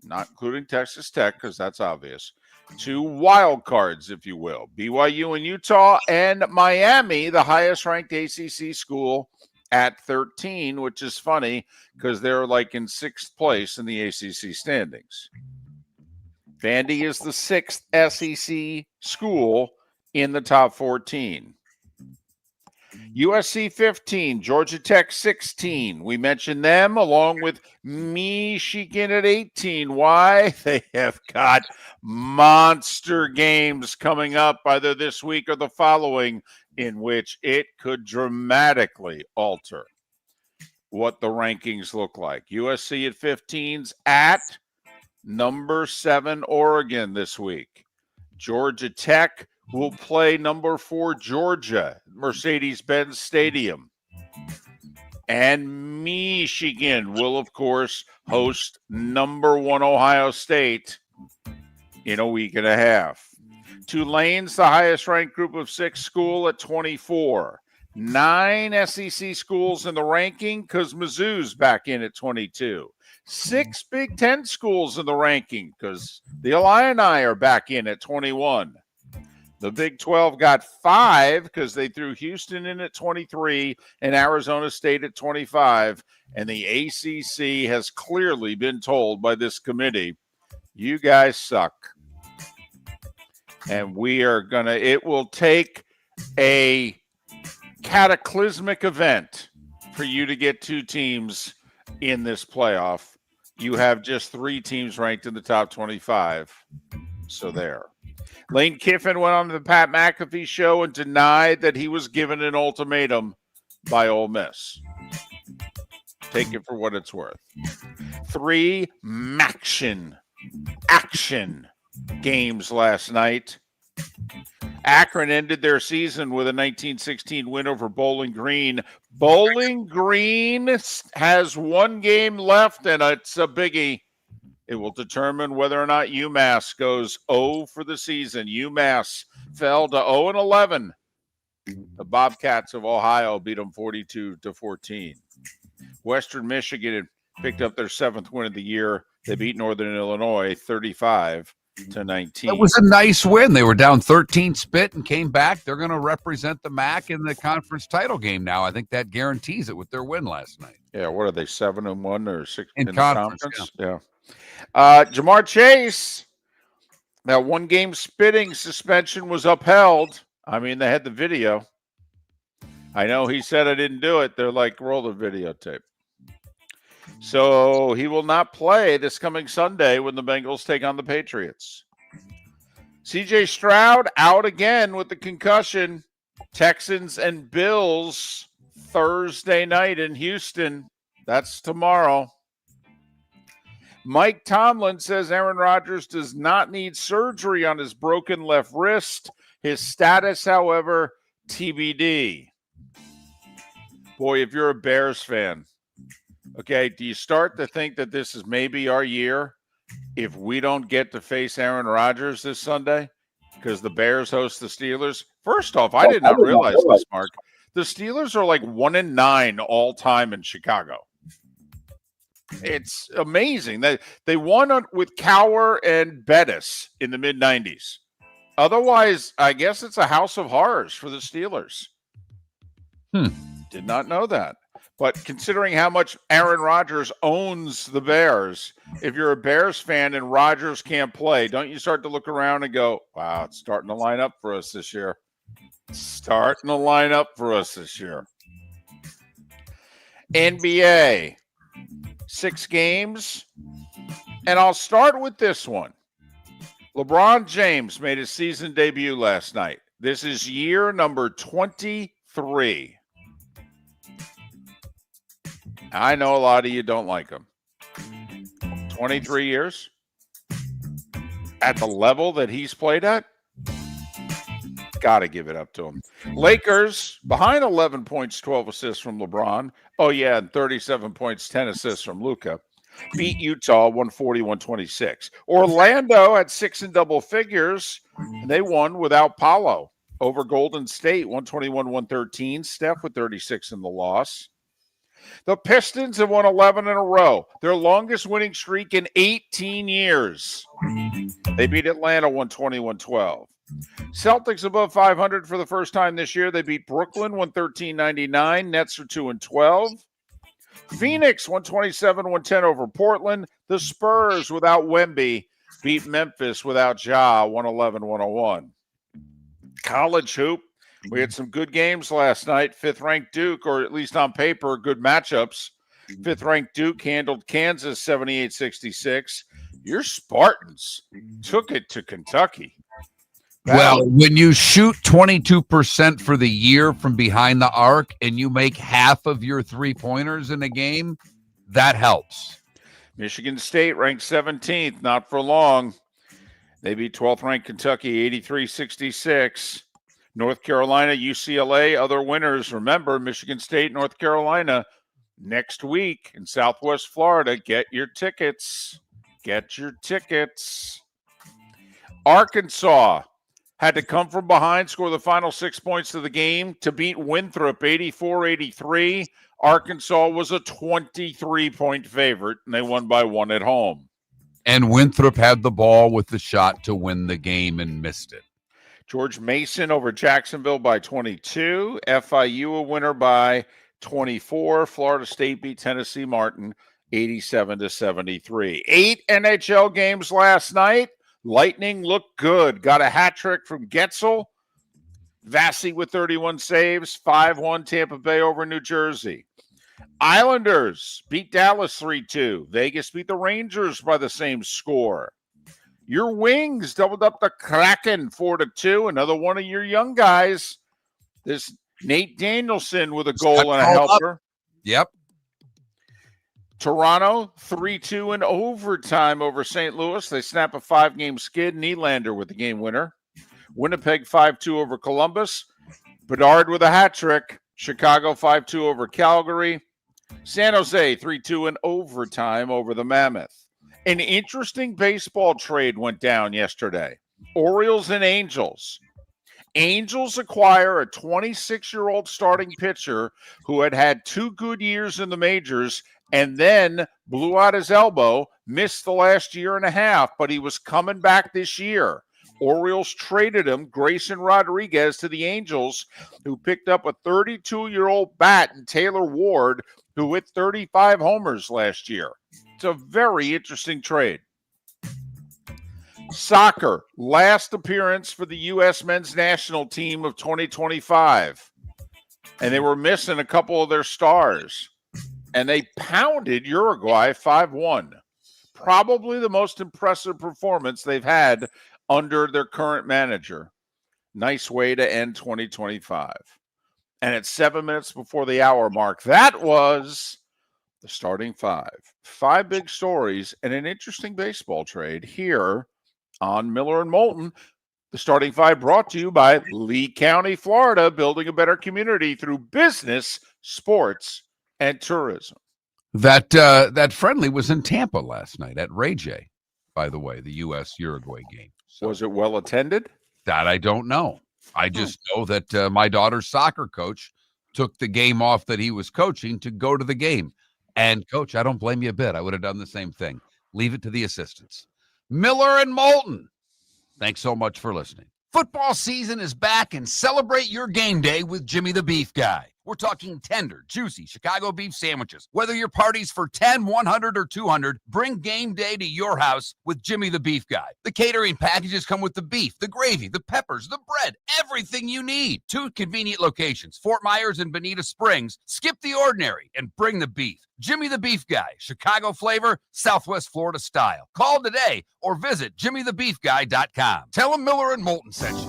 not including Texas Tech because that's obvious. 2 wild cards, if you will. BYU and Utah, and Miami, the highest ranked ACC school at 13, which is funny because they're like in 6th place in the ACC standings. Vandy is the 6th SEC school in the top 14. USC 15, Georgia Tech 16. We mentioned them along with Michigan at 18. Why? They have got monster games coming up either this week or the following in which it could dramatically alter what the rankings look like. USC at 15's at number 7 Oregon this week. Georgia Tech will play number 4 Georgia, Mercedes-Benz Stadium. And Michigan will, of course, host number 1 Ohio State in a week and a half. Tulane's the highest-ranked group of 6 school at 24. 9 SEC schools in the ranking because Mizzou's back in at 22. 6 Big Ten schools in the ranking because the Illini are back in at 21. The Big 12 got 5 because they threw Houston in at 23 and Arizona State at 25. And the ACC has clearly been told by this committee, you guys suck. And it will take a cataclysmic event for you to get 2 teams in this playoff. You have just 3 teams ranked in the top 25. So there. Lane Kiffin went on the Pat McAfee show and denied that he was given an ultimatum by Ole Miss. Take it for what it's worth. 3 action games last night. Akron ended their season with a 1916 win over Bowling Green. Bowling Green has 1 game left, and it's a biggie. It will determine whether or not UMass goes 0 for the season. UMass fell to 0-11. The Bobcats of Ohio beat them 42-14. Western Michigan picked up their 7th win of the year. They beat Northern Illinois 35-19. It was a nice win. They were down 13 spit and came back. They're going to represent the MAC in the conference title game now. I think that guarantees it with their win last night. Yeah, what are they, 7-1 or 6 in the conference? Yeah. Jamar Chase, that 1 game spitting suspension was upheld. I mean, they had the video. I know he said I didn't do it. They're like, roll the videotape. So he will not play this coming Sunday when the Bengals take on the Patriots. CJ Stroud out again with the concussion. Texans and Bills Thursday night in Houston. That's tomorrow. Mike Tomlin says Aaron Rodgers does not need surgery on his broken left wrist. His status, however, TBD. Boy, if you're a Bears fan, okay, do you start to think that this is maybe our year if we don't get to face Aaron Rodgers this Sunday because the Bears host the Steelers? First off, I did not realize this, Mark. The Steelers are like 1-9 all time in Chicago. It's amazing. They won with Cowher and Bettis in the mid-90s. Otherwise, I guess it's a house of horrors for the Steelers. Did not know that. But considering how much Aaron Rodgers owns the Bears, if you're a Bears fan and Rodgers can't play, don't you start to look around and go, wow, it's starting to line up for us this year. Starting to line up for us this year. NBA, 6 games. And I'll start with this one. LeBron James made his season debut last night. This is year number 23. I know a lot of you don't like him. 23 years at the level that he's played at. Got to give it up to him. Lakers behind 11 points, 12 assists from LeBron. Oh, yeah, and 37 points, 10 assists from Luka. Beat Utah 140-126. Orlando at 6 in double figures, and they won without Paolo over Golden State 121-113. Steph with 36 in the loss. The Pistons have won 11 in a row, their longest winning streak in 18 years. They beat Atlanta 120-112. Celtics above 500 for the first time this year. They beat Brooklyn 113-99. Nets are 2-12. Phoenix 127-110 over Portland. The Spurs without Wemby beat Memphis without Ja 111-101. College hoop. We had some good games last night. 5th-ranked Duke, or at least on paper, good matchups. 5th-ranked Duke handled Kansas 78-66. Your Spartans took it to Kentucky. Well, when you shoot 22% for the year from behind the arc and you make half of your three-pointers in a game, that helps. Michigan State ranked 17th, not for long. They beat 12th-ranked Kentucky 83-66. North Carolina, UCLA, other winners. Remember, Michigan State, North Carolina, next week in Southwest Florida. Get your tickets. Get your tickets. Arkansas had to come from behind, score the final 6 points of the game to beat Winthrop 84-83. Arkansas was a 23-point favorite, and they won by 1 at home. And Winthrop had the ball with the shot to win the game and missed it. George Mason over Jacksonville by 22. FIU a winner by 24. Florida State beat Tennessee Martin 87-73. 8 NHL games last night. Lightning looked good. Got a hat trick from Getzel. Vassie with 31 saves. 5-1 Tampa Bay over New Jersey. Islanders beat Dallas 3-2. Vegas beat the Rangers by the same score. Your Wings doubled up the Kraken 4-2. Another one of your young guys. This Nate Danielson with a goal and a helper. Yep. Toronto 3-2 in overtime over St. Louis. They snap a 5-game skid. Nylander with the game winner. Winnipeg 5-2 over Columbus. Bedard with a hat trick. Chicago 5-2 over Calgary. San Jose 3-2 in overtime over the Mammoth. An interesting baseball trade went down yesterday. Orioles and Angels. Angels acquire a 26-year-old starting pitcher who had had 2 good years in the majors and then blew out his elbow, missed the last year and a half, but he was coming back this year. Orioles traded him, Grayson Rodriguez, to the Angels, who picked up a 32-year-old bat in Taylor Ward, who hit 35 homers last year. It's a very interesting trade. Soccer, last appearance for the U.S. men's national team of 2025. And they were missing a couple of their stars. And they pounded Uruguay 5-1. Probably the most impressive performance they've had under their current manager. Nice way to end 2025. And it's 7 minutes before the hour mark. That was the starting 5. 5 big stories and an interesting baseball trade here on Miller and Moulton. The starting 5 brought to you by Lee County, Florida, building a better community through business, sports, and tourism. That friendly was in Tampa last night at Ray J, by the way, the U.S.-Uruguay game. So was it well attended? That I don't know. I just know that my daughter's soccer coach took the game off that he was coaching to go to the game. And, Coach, I don't blame you a bit. I would have done the same thing. Leave it to the assistants. Miller and Moulton, thanks so much for listening. Football season is back, and celebrate your game day with Jimmy the Beef Guy. We're talking tender, juicy Chicago beef sandwiches. Whether your party's for 10, 100, or 200, bring game day to your house with Jimmy the Beef Guy. The catering packages come with the beef, the gravy, the peppers, the bread, everything you need. 2 convenient locations, Fort Myers and Bonita Springs. Skip the ordinary and bring the beef. Jimmy the Beef Guy, Chicago flavor, Southwest Florida style. Call today or visit jimmythebeefguy.com. Tell him Miller and Moulton sent you.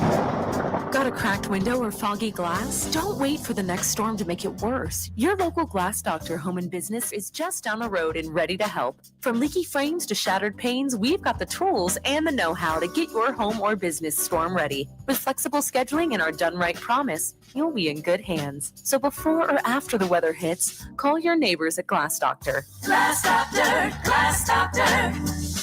Got a cracked window or foggy glass? Don't wait for the next storm to make it worse. Your local Glass Doctor Home and Business is just down the road and ready to help. From leaky frames to shattered panes, we've got the tools and the know-how to get your home or business storm ready. With flexible scheduling and our done right promise, you'll be in good hands. So before or after the weather hits, call your neighbors at Glass Doctor. Glass Doctor, Glass Doctor.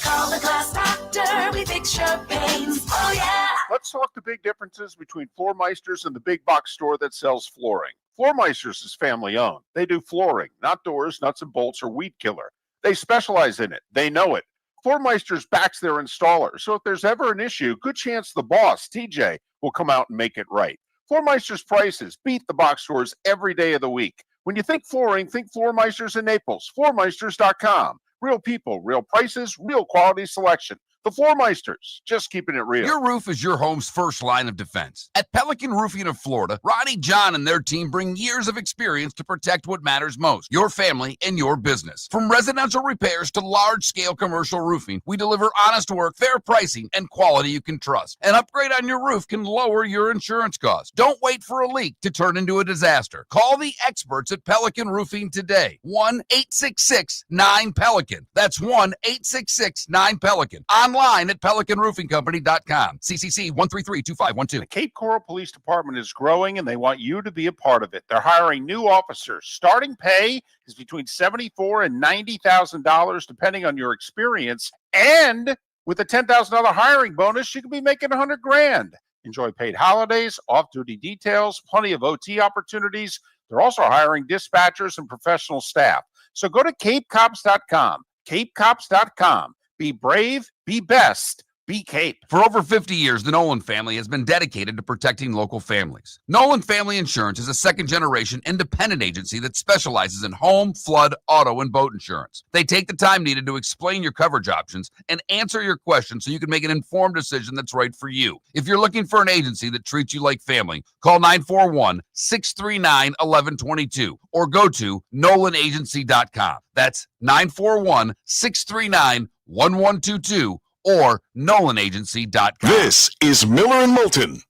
Call the Glass Doctor, we fix your pains. Oh yeah. Let's talk the big differences between Floormeisters and the big box store that sells flooring. Floormeisters is family owned. They do flooring, not doors, nuts and bolts, or weed killer. They specialize in it. They know it. Floormeisters backs their installer, so if there's ever an issue, good chance the boss, TJ, will come out and make it right. Floormeisters prices beat the box stores every day of the week. When you think flooring, think Floormeisters in Naples. Floormeisters.com. Real people, real prices, real quality selection. The Floormeisters, just keeping it real. Your roof is your home's first line of defense. At Pelican Roofing of Florida, Ronnie, John, and their team bring years of experience to protect what matters most, your family and your business. From residential repairs to large-scale commercial roofing, we deliver honest work, fair pricing, and quality you can trust. An upgrade on your roof can lower your insurance costs. Don't wait for a leak to turn into a disaster. Call the experts at Pelican Roofing today. 1-866-9-PELICAN. That's 1-866-9-PELICAN. Online at PelicanRoofingCompany.com. CCC 1332512. The Cape Coral Police Department is growing, and they want you to be a part of it. They're hiring new officers. Starting pay is between $74,000 and $90,000, depending on your experience. And with a $10,000 hiring bonus, you could be making $100,000. Enjoy paid holidays, off-duty details, plenty of OT opportunities. They're also hiring dispatchers and professional staff. So go to CapeCops.com. CapeCops.com. Be brave, be best, be Cape. For over 50 years, the Nolan family has been dedicated to protecting local families. Nolan Family Insurance is a second-generation independent agency that specializes in home, flood, auto, and boat insurance. They take the time needed to explain your coverage options and answer your questions so you can make an informed decision that's right for you. If you're looking for an agency that treats you like family, call 941-639-1122 or go to NolanAgency.com. That's 941-639-1122 or NolanAgency.com. This is Miller and Moulton.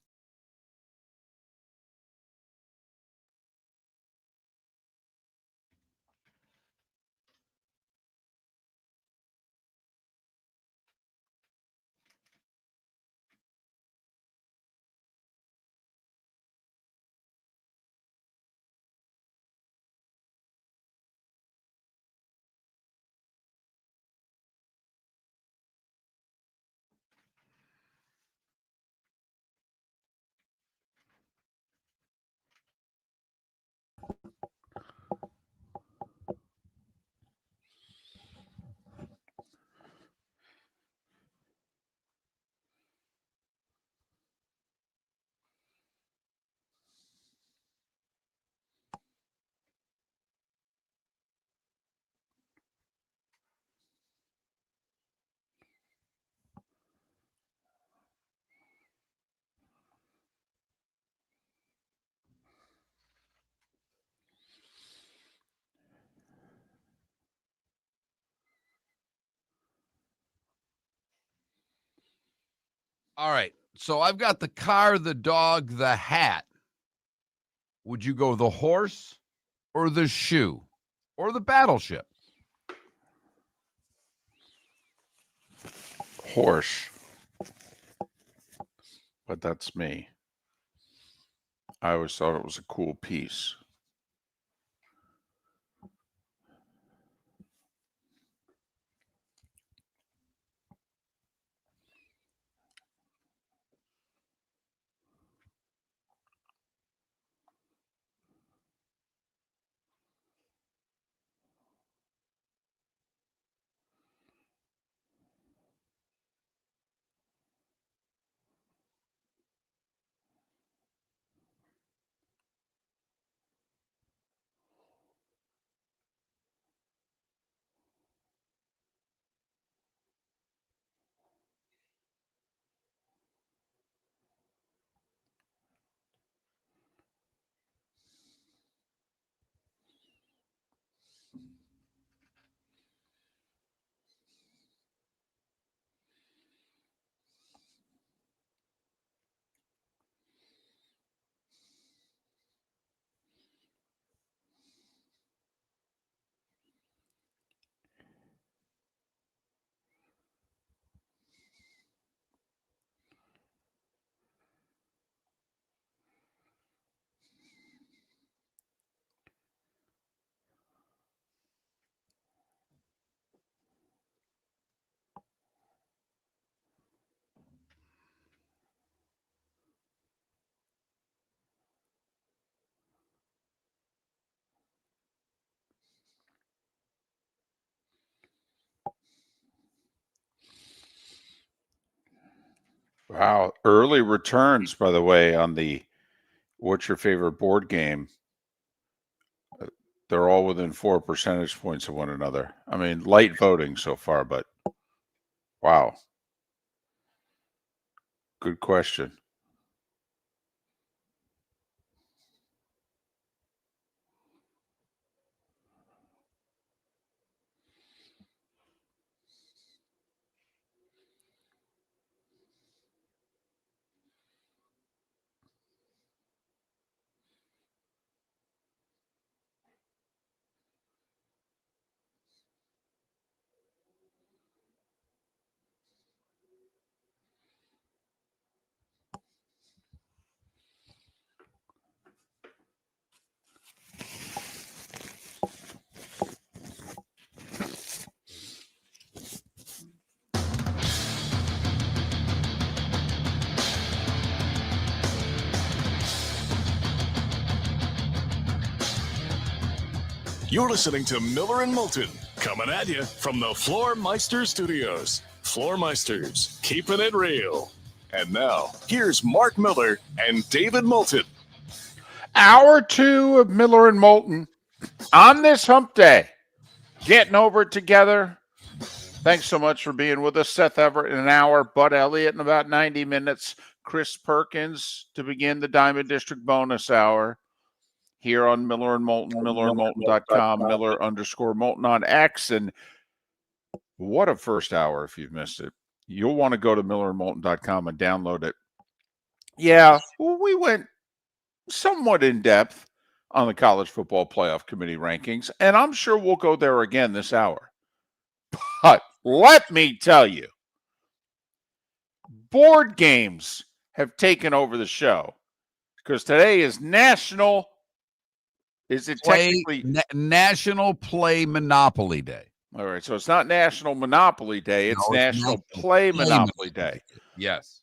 All right. So I've got the car, the dog, the hat. Would you go the horse or the shoe or the battleship? Horse. But that's me. I always thought it was a cool piece. Wow. Early returns, by the way, on the what's your favorite board game? They're all within 4 percentage points of one another. I mean, light voting so far, but wow. Good question. You're listening to Miller and Moulton, coming at you from the Floor Meister Studios. Floor Meisters, keeping it real. And now, here's Mark Miller and David Moulton. Hour 2 of Miller and Moulton on this hump day. Getting over it together. Thanks so much for being with us. Seth Everett in an hour, Bud Elliott in about 90 minutes, Chris Perkins to begin the Diamond District bonus hour here on Miller and Moulton, millerandmoulton.com, Miller_Moulton on X. And what a first hour if you've missed it. You'll want to go to millerandmoulton.com and download it. Yeah, well, we went somewhat in depth on the College Football Playoff Committee rankings, and I'm sure we'll go there again this hour. But let me tell you, board games have taken over the show because today is National. Is it technically National Play Monopoly Day? All right, so it's not National Monopoly Day. It's National Play Monopoly Day. Yes.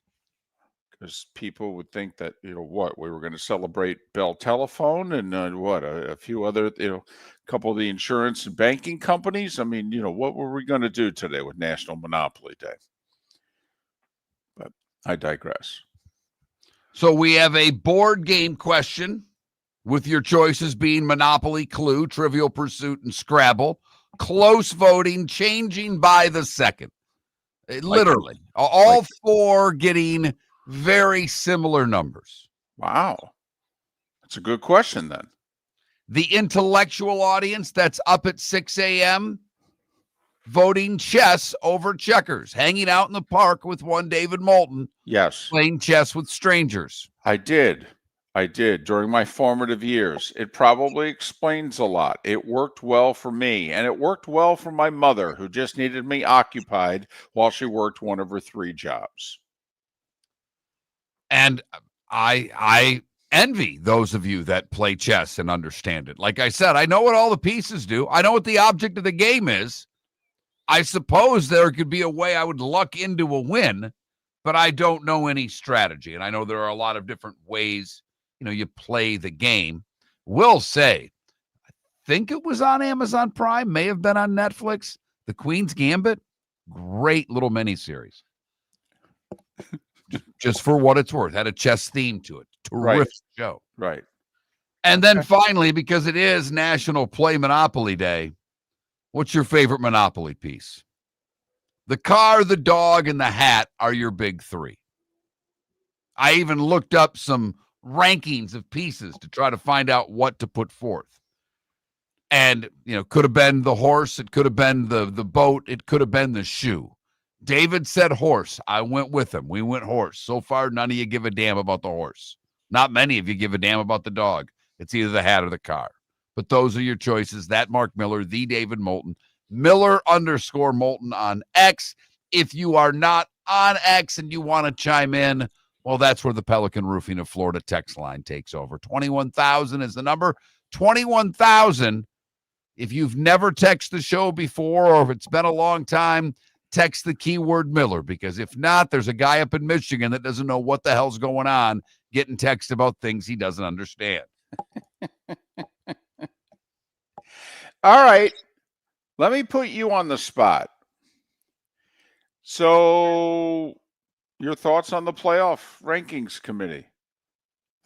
Because people would think that, we were going to celebrate Bell Telephone and a few other, a couple of the insurance and banking companies. I mean, what were we going to do today with National Monopoly Day? But I digress. So we have a board game question with your choices being Monopoly, Clue, Trivial Pursuit, and Scrabble. Close voting, changing by the second. Literally. All four getting very similar numbers. Wow. That's a good question then. The intellectual audience that's up at 6 a.m. voting chess over checkers, hanging out in the park with one David Moulton. Yes. Playing chess with strangers. I did during my formative years. It probably explains a lot. It worked well for me, and it worked well for my mother, who just needed me occupied while she worked one of her 3 jobs. And I envy those of you that play chess and understand it. Like I said, I know what all the pieces do. I know what the object of the game is. I suppose there could be a way I would luck into a win, but I don't know any strategy. And I know there are a lot of different ways, you play the game. Will say, I think it was on Amazon Prime, may have been on Netflix, The Queen's Gambit. Great little miniseries. Just for what it's worth. Had a chess theme to it. Terrific show. Right. And then finally, because it is National Play Monopoly Day, what's your favorite Monopoly piece? The car, the dog, and the hat are your big 3. I even looked up some rankings of pieces to try to find out what to put forth. And, could have been the horse. It could have been the boat. It could have been the shoe. David said horse. I went with him. We went horse. So far, none of you give a damn about the horse. Not many of you give a damn about the dog. It's either the hat or the car. But those are your choices. That Mark Miller, the David Moulton, Miller_Moulton on X. If you are not on X and you want to chime in, well, that's where the Pelican Roofing of Florida text line takes over. 21,000 is the number. 21,000. If you've never texted the show before, or if it's been a long time, text the keyword Miller, because if not, there's a guy up in Michigan that doesn't know what the hell's going on getting text about things he doesn't understand. All right. Let me put you on the spot. So your thoughts on the playoff rankings committee?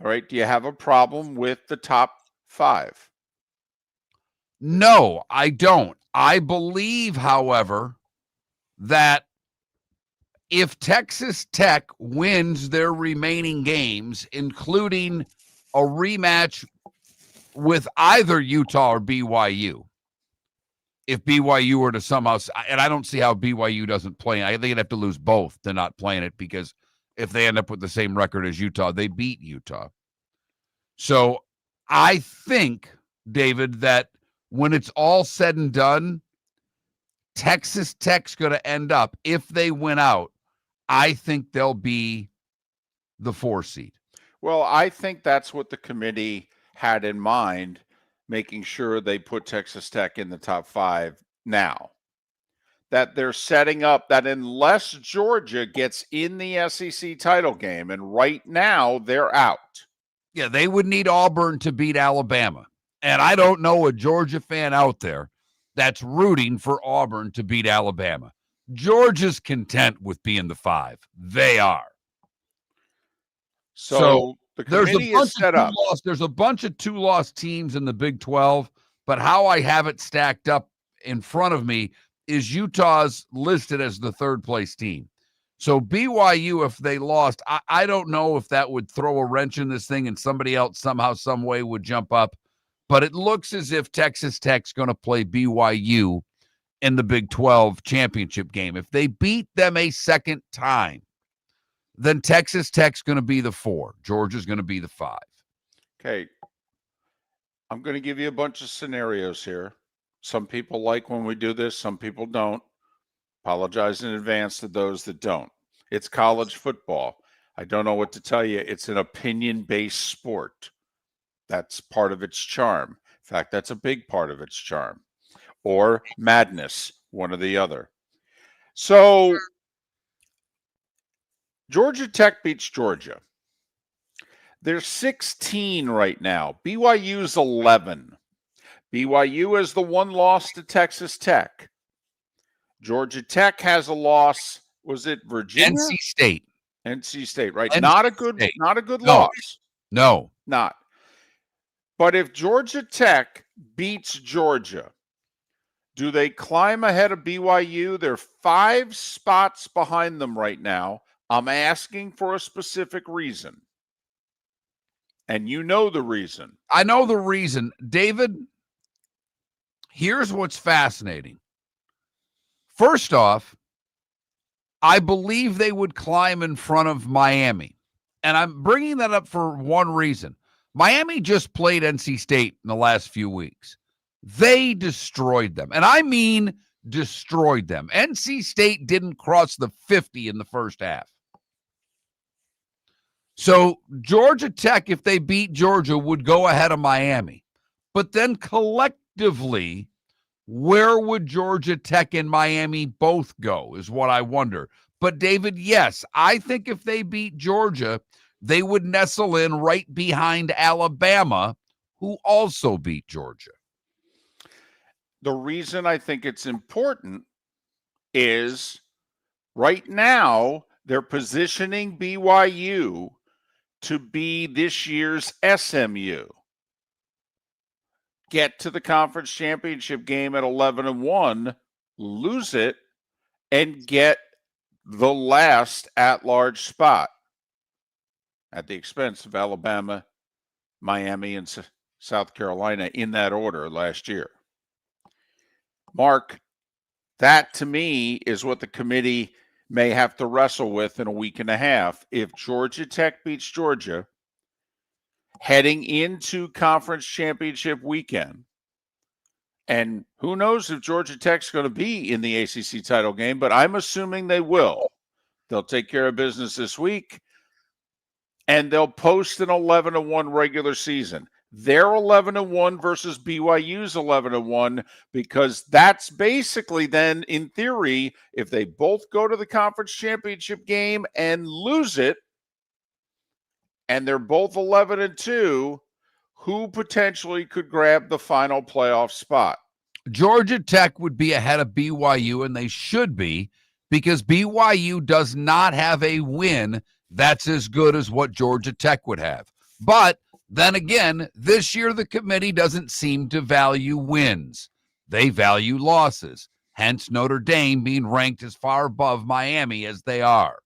All right. Do you have a problem with the top 5? No, I don't. I believe, however, that if Texas Tech wins their remaining games, including a rematch with either Utah or BYU, if BYU were to somehow, and I don't see how BYU doesn't play, I think they'd have to lose both to not play in it, because if they end up with the same record as Utah, they beat Utah. So I think, David, that when it's all said and done, Texas Tech's going to end up, if they win out, I think they'll be the 4 seed. Well, I think that's what the committee had in mind, making sure they put Texas Tech in the top 5 now. That they're setting up that unless Georgia gets in the SEC title game, and right now they're out. Yeah, they would need Auburn to beat Alabama. And I don't know a Georgia fan out there that's rooting for Auburn to beat Alabama. Georgia's content with being the 5. They are. So the committee is set up. There's a bunch of 2-loss teams in the Big 12, but how I have it stacked up in front of me is Utah's listed as the 3rd place team. So BYU, if they lost, I don't know if that would throw a wrench in this thing and somebody else somehow, some way would jump up. But it looks as if Texas Tech's going to play BYU in the Big 12 championship game. If they beat them a second time, then Texas Tech's going to be the 4. Georgia's going to be the 5. Okay. I'm going to give you a bunch of scenarios here. Some people like when we do this. Some people don't. Apologize in advance to those that don't. It's college football. I don't know what to tell you. It's an opinion-based sport. That's part of its charm. In fact, that's a big part of its charm. Or madness, one or the other. So Georgia Tech beats Georgia. They're 16 right now. BYU's 11. BYU has the 1 loss to Texas Tech. Georgia Tech has a loss. Was it Virginia? NC State. NC State, right? NC not a good loss. No. Not. But if Georgia Tech beats Georgia, do they climb ahead of BYU? They're 5 spots behind them right now. I'm asking for a specific reason. And you know the reason. I know the reason. David, here's what's fascinating. First off, I believe they would climb in front of Miami. And I'm bringing that up for one reason. Miami just played NC State in the last few weeks. They destroyed them. And I mean destroyed them. NC State didn't cross the 50 in the first half. So Georgia Tech, if they beat Georgia, would go ahead of Miami. But then collectively, where would Georgia Tech and Miami both go is what I wonder. But David, yes, I think if they beat Georgia, they would nestle in right behind Alabama, who also beat Georgia. The reason I think it's important is right now they're positioning BYU to be this year's SMU. Get to the conference championship game at 11-1, lose it, and get the last at-large spot at the expense of Alabama, Miami, and South Carolina in that order last year. Mark, that to me is what the committee may have to wrestle with in a week and a half. If Georgia Tech beats Georgia, heading into conference championship weekend, and who knows if Georgia Tech's going to be in the ACC title game, but I'm assuming they will. They'll take care of business this week, and they'll post an 11-1 regular season. They're 11-1 versus BYU's 11-1, because that's basically then, in theory, if they both go to the conference championship game and lose it, and they're both 11-2, who potentially could grab the final playoff spot? Georgia Tech would be ahead of BYU, and they should be, because BYU does not have a win that's as good as what Georgia Tech would have. But then again, this year the committee doesn't seem to value wins. They value losses, hence Notre Dame being ranked as far above Miami as they are.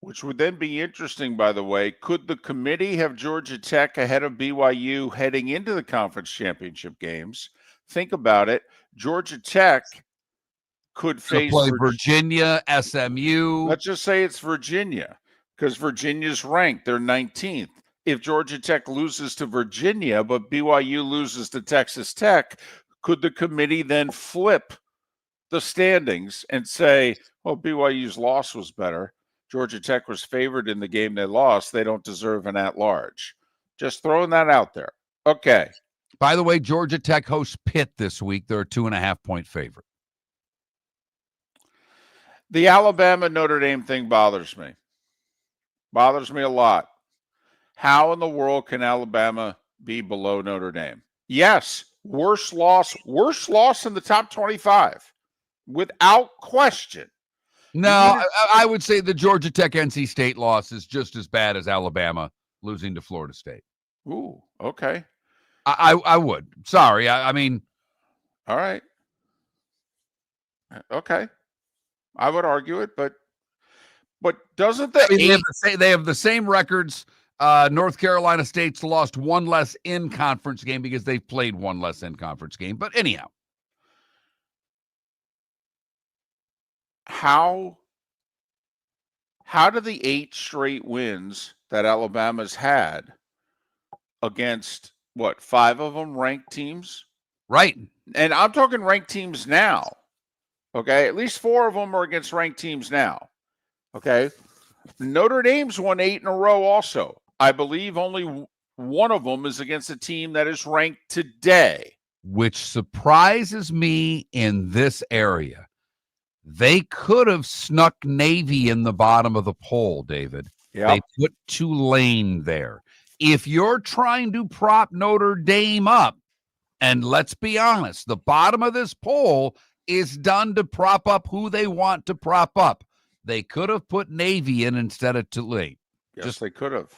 Which would then be interesting, by the way. Could the committee have Georgia Tech ahead of BYU heading into the conference championship games? Think about it. Georgia Tech could face Play Virginia, SMU. Let's just say it's Virginia, because Virginia's ranked. They're 19th. If Georgia Tech loses to Virginia, but BYU loses to Texas Tech, could the committee then flip the standings and say, well, BYU's loss was better. Georgia Tech was favored in the game they lost. They don't deserve an at-large. Just throwing that out there. Okay. By the way, Georgia Tech hosts Pitt this week. They're a 2.5-point favorite. The Alabama-Notre Dame thing bothers me. Bothers me a lot. How in the world can Alabama be below Notre Dame? Yes, worst loss in the top 25, without question. No, I would say the Georgia Tech NC State loss is just as bad as Alabama losing to Florida State. Ooh, okay. I would. Sorry. I mean. All right. Okay. I would argue it, but doesn't the they have the same records. North Carolina State's lost one less in-conference game because they've played one less in-conference game. But anyhow. How do the 8 straight wins that Alabama's had against, 5 of them ranked teams? Right. And I'm talking ranked teams now. Okay? At least 4 of them are against ranked teams now. Okay? Notre Dame's won 8 in a row also. I believe only one of them is against a team that is ranked today. Which surprises me in this area. They could have snuck Navy in the bottom of the poll, David. Yep. They put Tulane there. If you're trying to prop Notre Dame up, and let's be honest, the bottom of this poll is done to prop up who they want to prop up. They could have put Navy in instead of Tulane. Yes, they could have.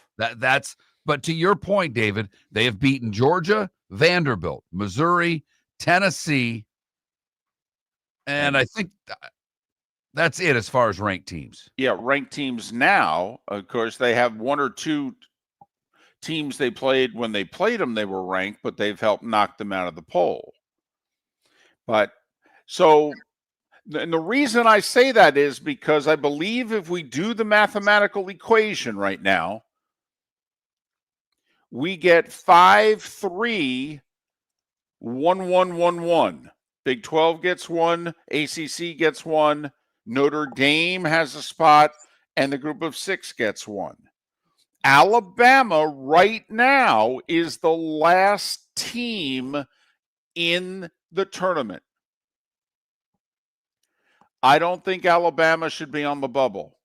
But to your point, David, they have beaten Georgia, Vanderbilt, Missouri, Tennessee, and I think that's it as far as ranked teams. Yeah, ranked teams now. Of course, they have 1 or 2 teams they played when they played them. They were ranked, but they've helped knock them out of the poll. But so, and the reason I say that is because I believe if we do the mathematical equation right now, we get 5-3, 1-1-1-1. Big 12 gets 1, ACC gets 1, Notre Dame has a spot, and the group of 6 gets 1. Alabama right now is the last team in the tournament. I don't think Alabama should be on the bubble.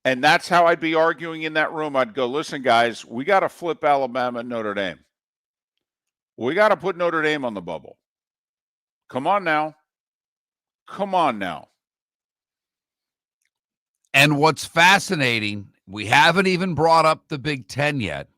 And that's how I'd be arguing in that room. I'd go, listen, guys, we got to flip Alabama and Notre Dame. We got to put Notre Dame on the bubble. Come on now. Come on now. And what's fascinating, we haven't even brought up the Big Ten yet,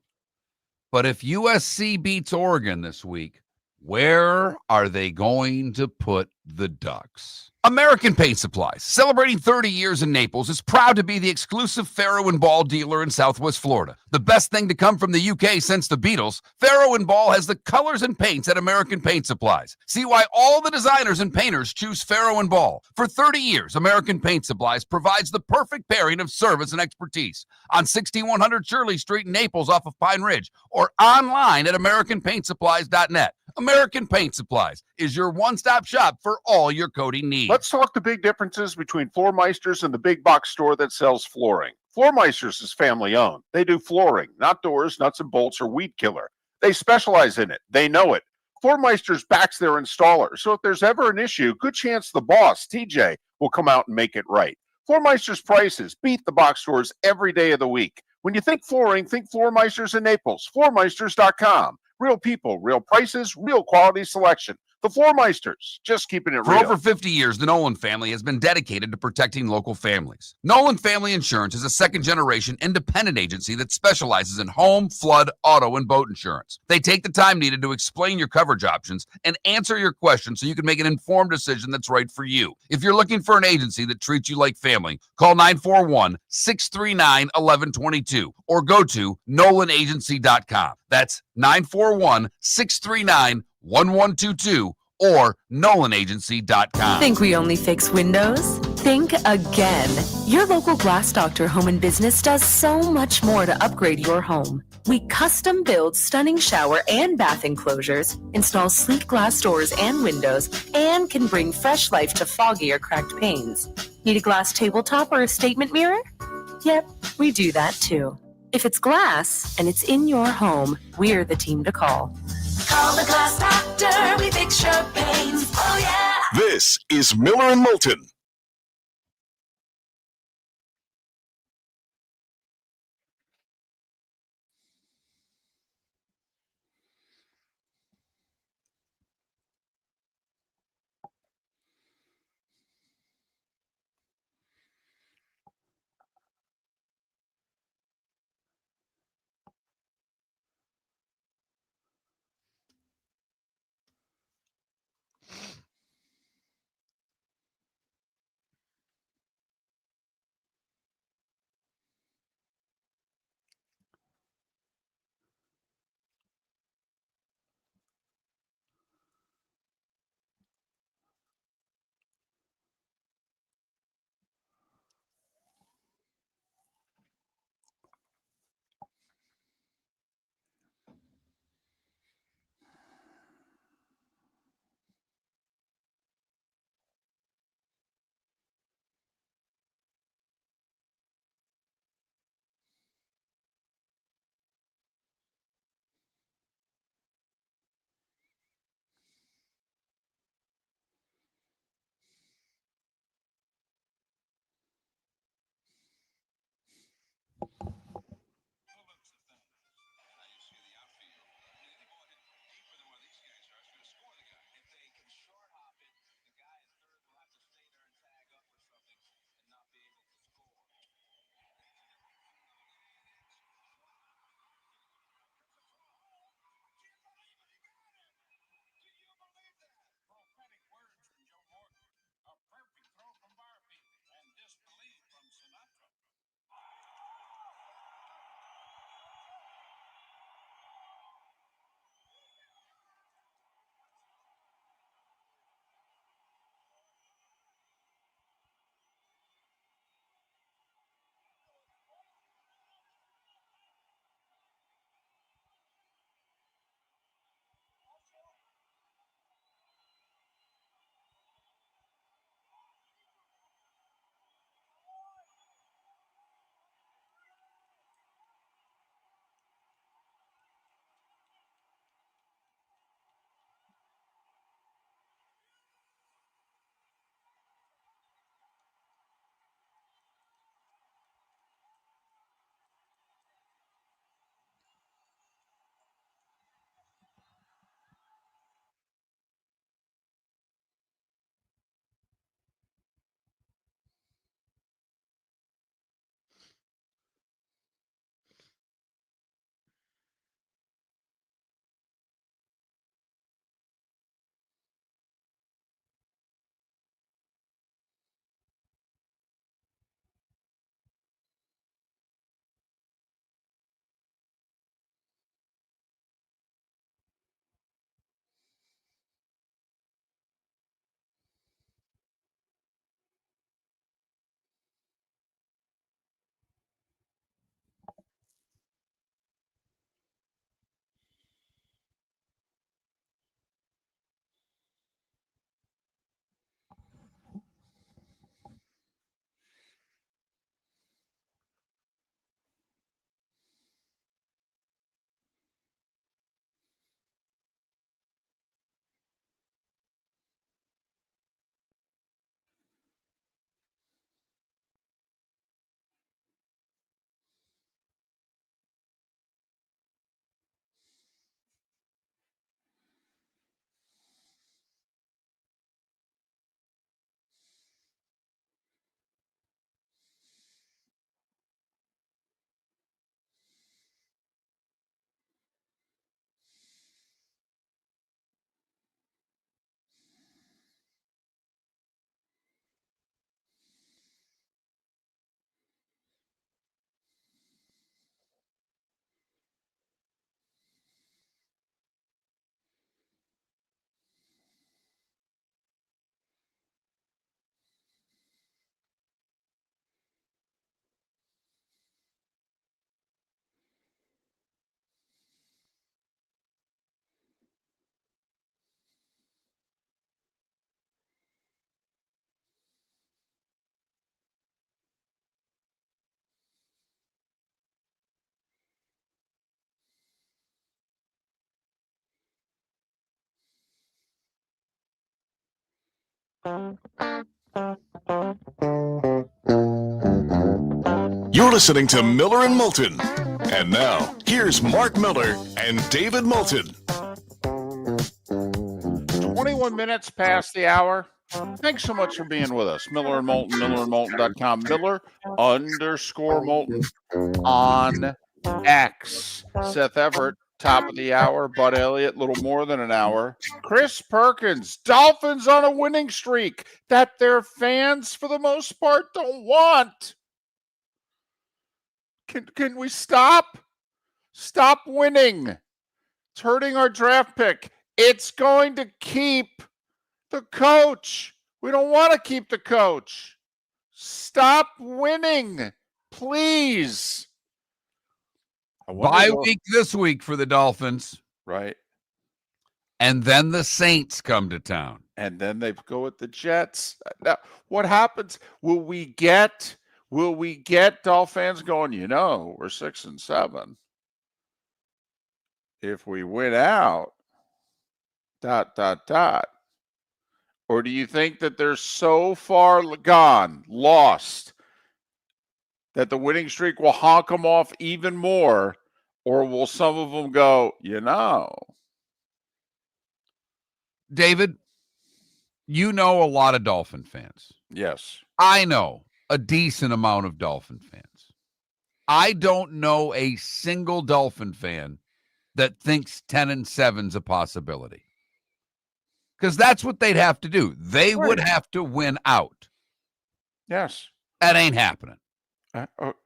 but if USC beats Oregon this week, where are they going to put the Ducks? American Paint Supplies, celebrating 30 years in Naples, is proud to be the exclusive Farrow & Ball dealer in Southwest Florida. The best thing to come from the UK since the Beatles, Farrow & Ball has the colors and paints at American Paint Supplies. See why all the designers and painters choose Farrow & Ball. For 30 years, American Paint Supplies provides the perfect pairing of service and expertise. On 6100 Shirley Street in Naples off of Pine Ridge, or online at AmericanPaintSupplies.net. American Paint Supplies is your one-stop shop for all your coating needs. Let's talk the big differences between Floormeisters and the big box store that sells flooring. Floormeisters is family owned. They do flooring, not doors, nuts and bolts, or weed killer. They specialize in it. They know it. Floormeisters backs their installer. So if there's ever an issue, good chance the boss, TJ, will come out and make it right. Floormeisters prices beat the box stores every day of the week. When you think flooring, think Floormeisters in Naples. Floormeisters.com. Real people, real prices, real quality selection. The Floormeisters, just keeping it For real. over 50 years, the Nolan family has been dedicated to protecting local families. Nolan Family Insurance is a second-generation independent agency that specializes in home, flood, auto, and boat insurance. They take the time needed to explain your coverage options and answer your questions so you can make an informed decision that's right for you. If you're looking for an agency that treats you like family, call 941-639-1122 or go to nolanagency.com. That's 941-639-1122 or nolanagency.com. Think we only fix windows? Think again. Your local Glass Doctor Home and Business does so much more to upgrade your home. We custom build stunning shower and bath enclosures, install sleek glass doors and windows, and can bring fresh life to foggy or cracked panes. Need a glass tabletop or a statement mirror? Yep, we do that too. If it's glass and it's in your home, we're the team to call. Call the Glass Doctor, we fix your pains. Oh, yeah. This is Miller and Moulton. You're listening to Miller and Moulton. And now, here's Mark Miller and David Moulton. 21 minutes past the hour. Thanks so much for being with us. Miller and Moulton, millerandmoulton.com. Miller_Moulton on X. Seth Everett, top of the hour. Bud Elliott, little more than an hour. Chris Perkins, Dolphins on a winning streak that their fans, for the most part, don't want. Can we stop? Stop winning. It's hurting our draft pick. It's going to keep the coach. We don't want to keep the coach. Stop winning, please. Bye week this week for the Dolphins. Right. And then the Saints come to town. And then they go with the Jets. Now, what happens? Will we get Dolphins going, we're 6-7. If we win out, ... Or do you think that they're so far gone, lost, that the winning streak will honk them off even more? Or will some of them go, David, you know a lot of Dolphin fans. Yes. I know a decent amount of Dolphin fans. I don't know a single Dolphin fan that thinks 10-7's a possibility. Because that's what they'd have to do. They would have to win out. Yes. That ain't happening.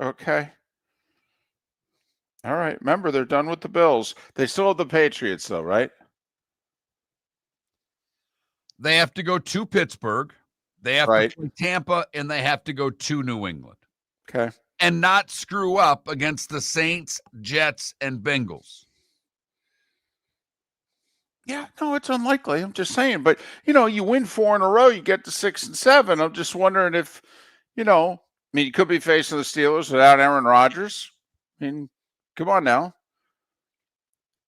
Okay. All right. Remember, they're done with the Bills. They still have the Patriots, though, right? They have to go to Pittsburgh. They have Right. to play Tampa, and they have to go to New England. Okay. And not screw up against the Saints, Jets, and Bengals. Yeah, no, it's unlikely. I'm just saying. But, you win 4 in a row, you get to 6-7. I'm just wondering if, you could be facing the Steelers without Aaron Rodgers. Come on now.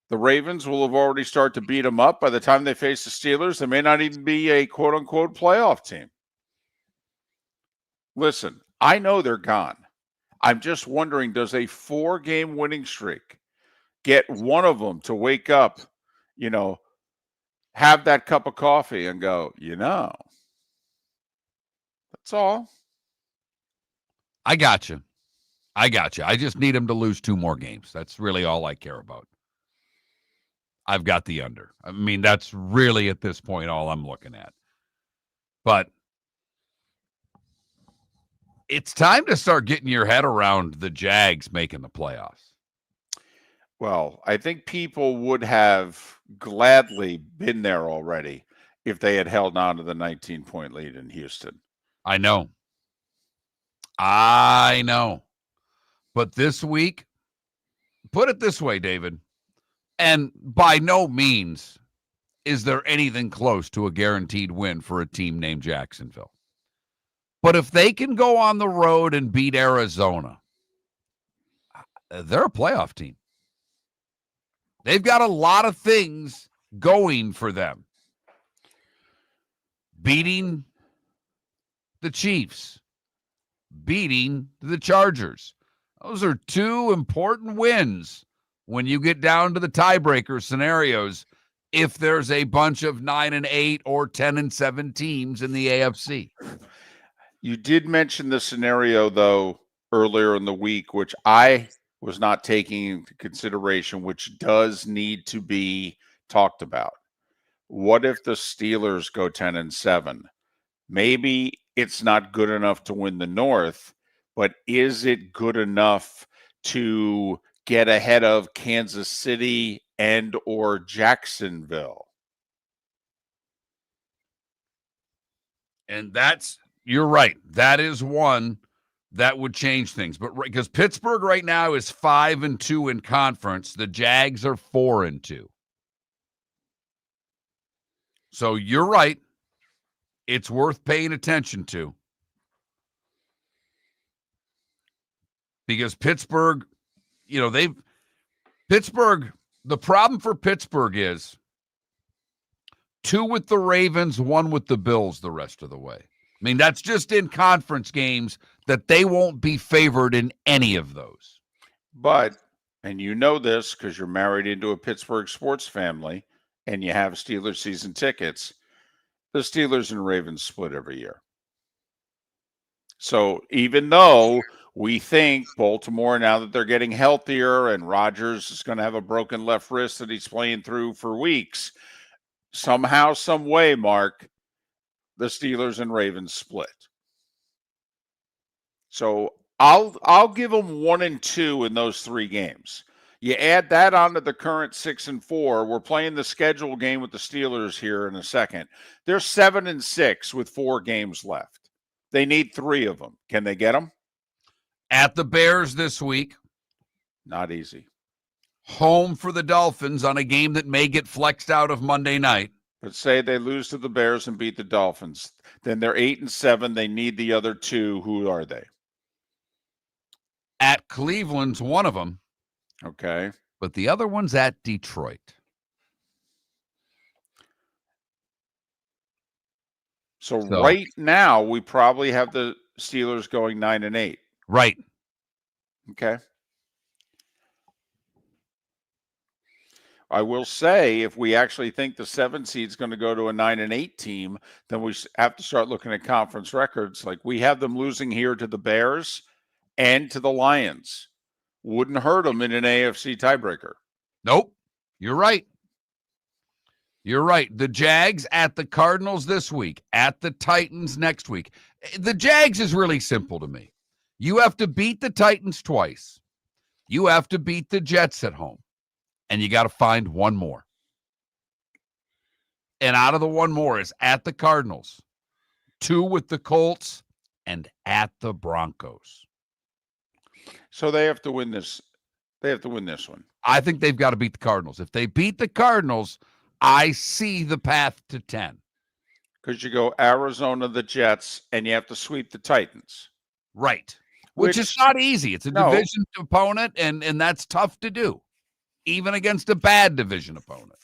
The Ravens will have already started to beat them up. By the time they face the Steelers, they may not even be a quote-unquote playoff team. Listen, I know they're gone. I'm just wondering, does a 4-game winning streak get one of them to wake up, have that cup of coffee and go, that's all. I got you. I just need them to lose 2 more games. That's really all I care about. I've got the under. That's really at this point all I'm looking at. But it's time to start getting your head around the Jags making the playoffs. Well, I think people would have gladly been there already if they had held on to the 19-point lead in Houston. I know. But this week, put it this way, David, and by no means is there anything close to a guaranteed win for a team named Jacksonville. But if they can go on the road and beat Arizona, they're a playoff team. They've got a lot of things going for them. Beating the Chiefs, beating the Chargers. Those are 2 important wins when you get down to the tiebreaker scenarios if there's a bunch of 9-8 or 10-7 teams in the AFC. You did mention the scenario, though, earlier in the week, which I was not taking into consideration, which does need to be talked about. What if the Steelers go 10-7? Maybe it's not good enough to win the North, but is it good enough to get ahead of Kansas City and or Jacksonville? And you're right. That is one that would change things. But because Pittsburgh right now is 5-2 in conference, the Jags are 4-2. So you're right. It's worth paying attention to. Because Pittsburgh, the problem for Pittsburgh is 2 with the Ravens, 1 with the Bills the rest of the way. I mean, that's just in conference games that they won't be favored in any of those. But, and you know this because you're married into a Pittsburgh sports family and you have Steelers season tickets, the Steelers and Ravens split every year. So even though we think Baltimore, now that they're getting healthier and Rodgers is going to have a broken left wrist that he's playing through for weeks, somehow, some way, Mark, the Steelers and Ravens split. So I'll give them 1 and 2 in those 3 games. You add that onto the current 6 and 4. We're playing the schedule game with the Steelers here in a second. They're 7 and 6 with 4 games left. They need 3 of them. Can they get them? At the Bears this week. Not easy. Home for the Dolphins on a game that may get flexed out of Monday night. But say they lose to the Bears and beat the Dolphins. Then they're 8 and 7. They need the other 2. Who are they? At Cleveland's one of them. Okay. But the other one's at Detroit. So right now, we probably have the Steelers going 9 and 8. Right. Okay. I will say, if we actually think the 7 seed is going to go to a 9 and 8 team, then we have to start looking at conference records. Like we have them losing here to the Bears and to the Lions. Wouldn't hurt them in an AFC tiebreaker. Nope. You're right. You're right. The Jags at the Cardinals this week, at the Titans next week. The Jags is really simple to me. You have to beat the Titans twice. You have to beat the Jets at home. And you got to find one more. And out of the one more is at the Cardinals, 2 with the Colts, and at the Broncos. So they have to win this. They have to win this one. I think they've got to beat the Cardinals. If they beat the Cardinals, I see the path to 10. Because you go Arizona, the Jets, and you have to sweep the Titans. Right. Which is not easy. It's a division opponent, and that's tough to do, even against a bad division opponent.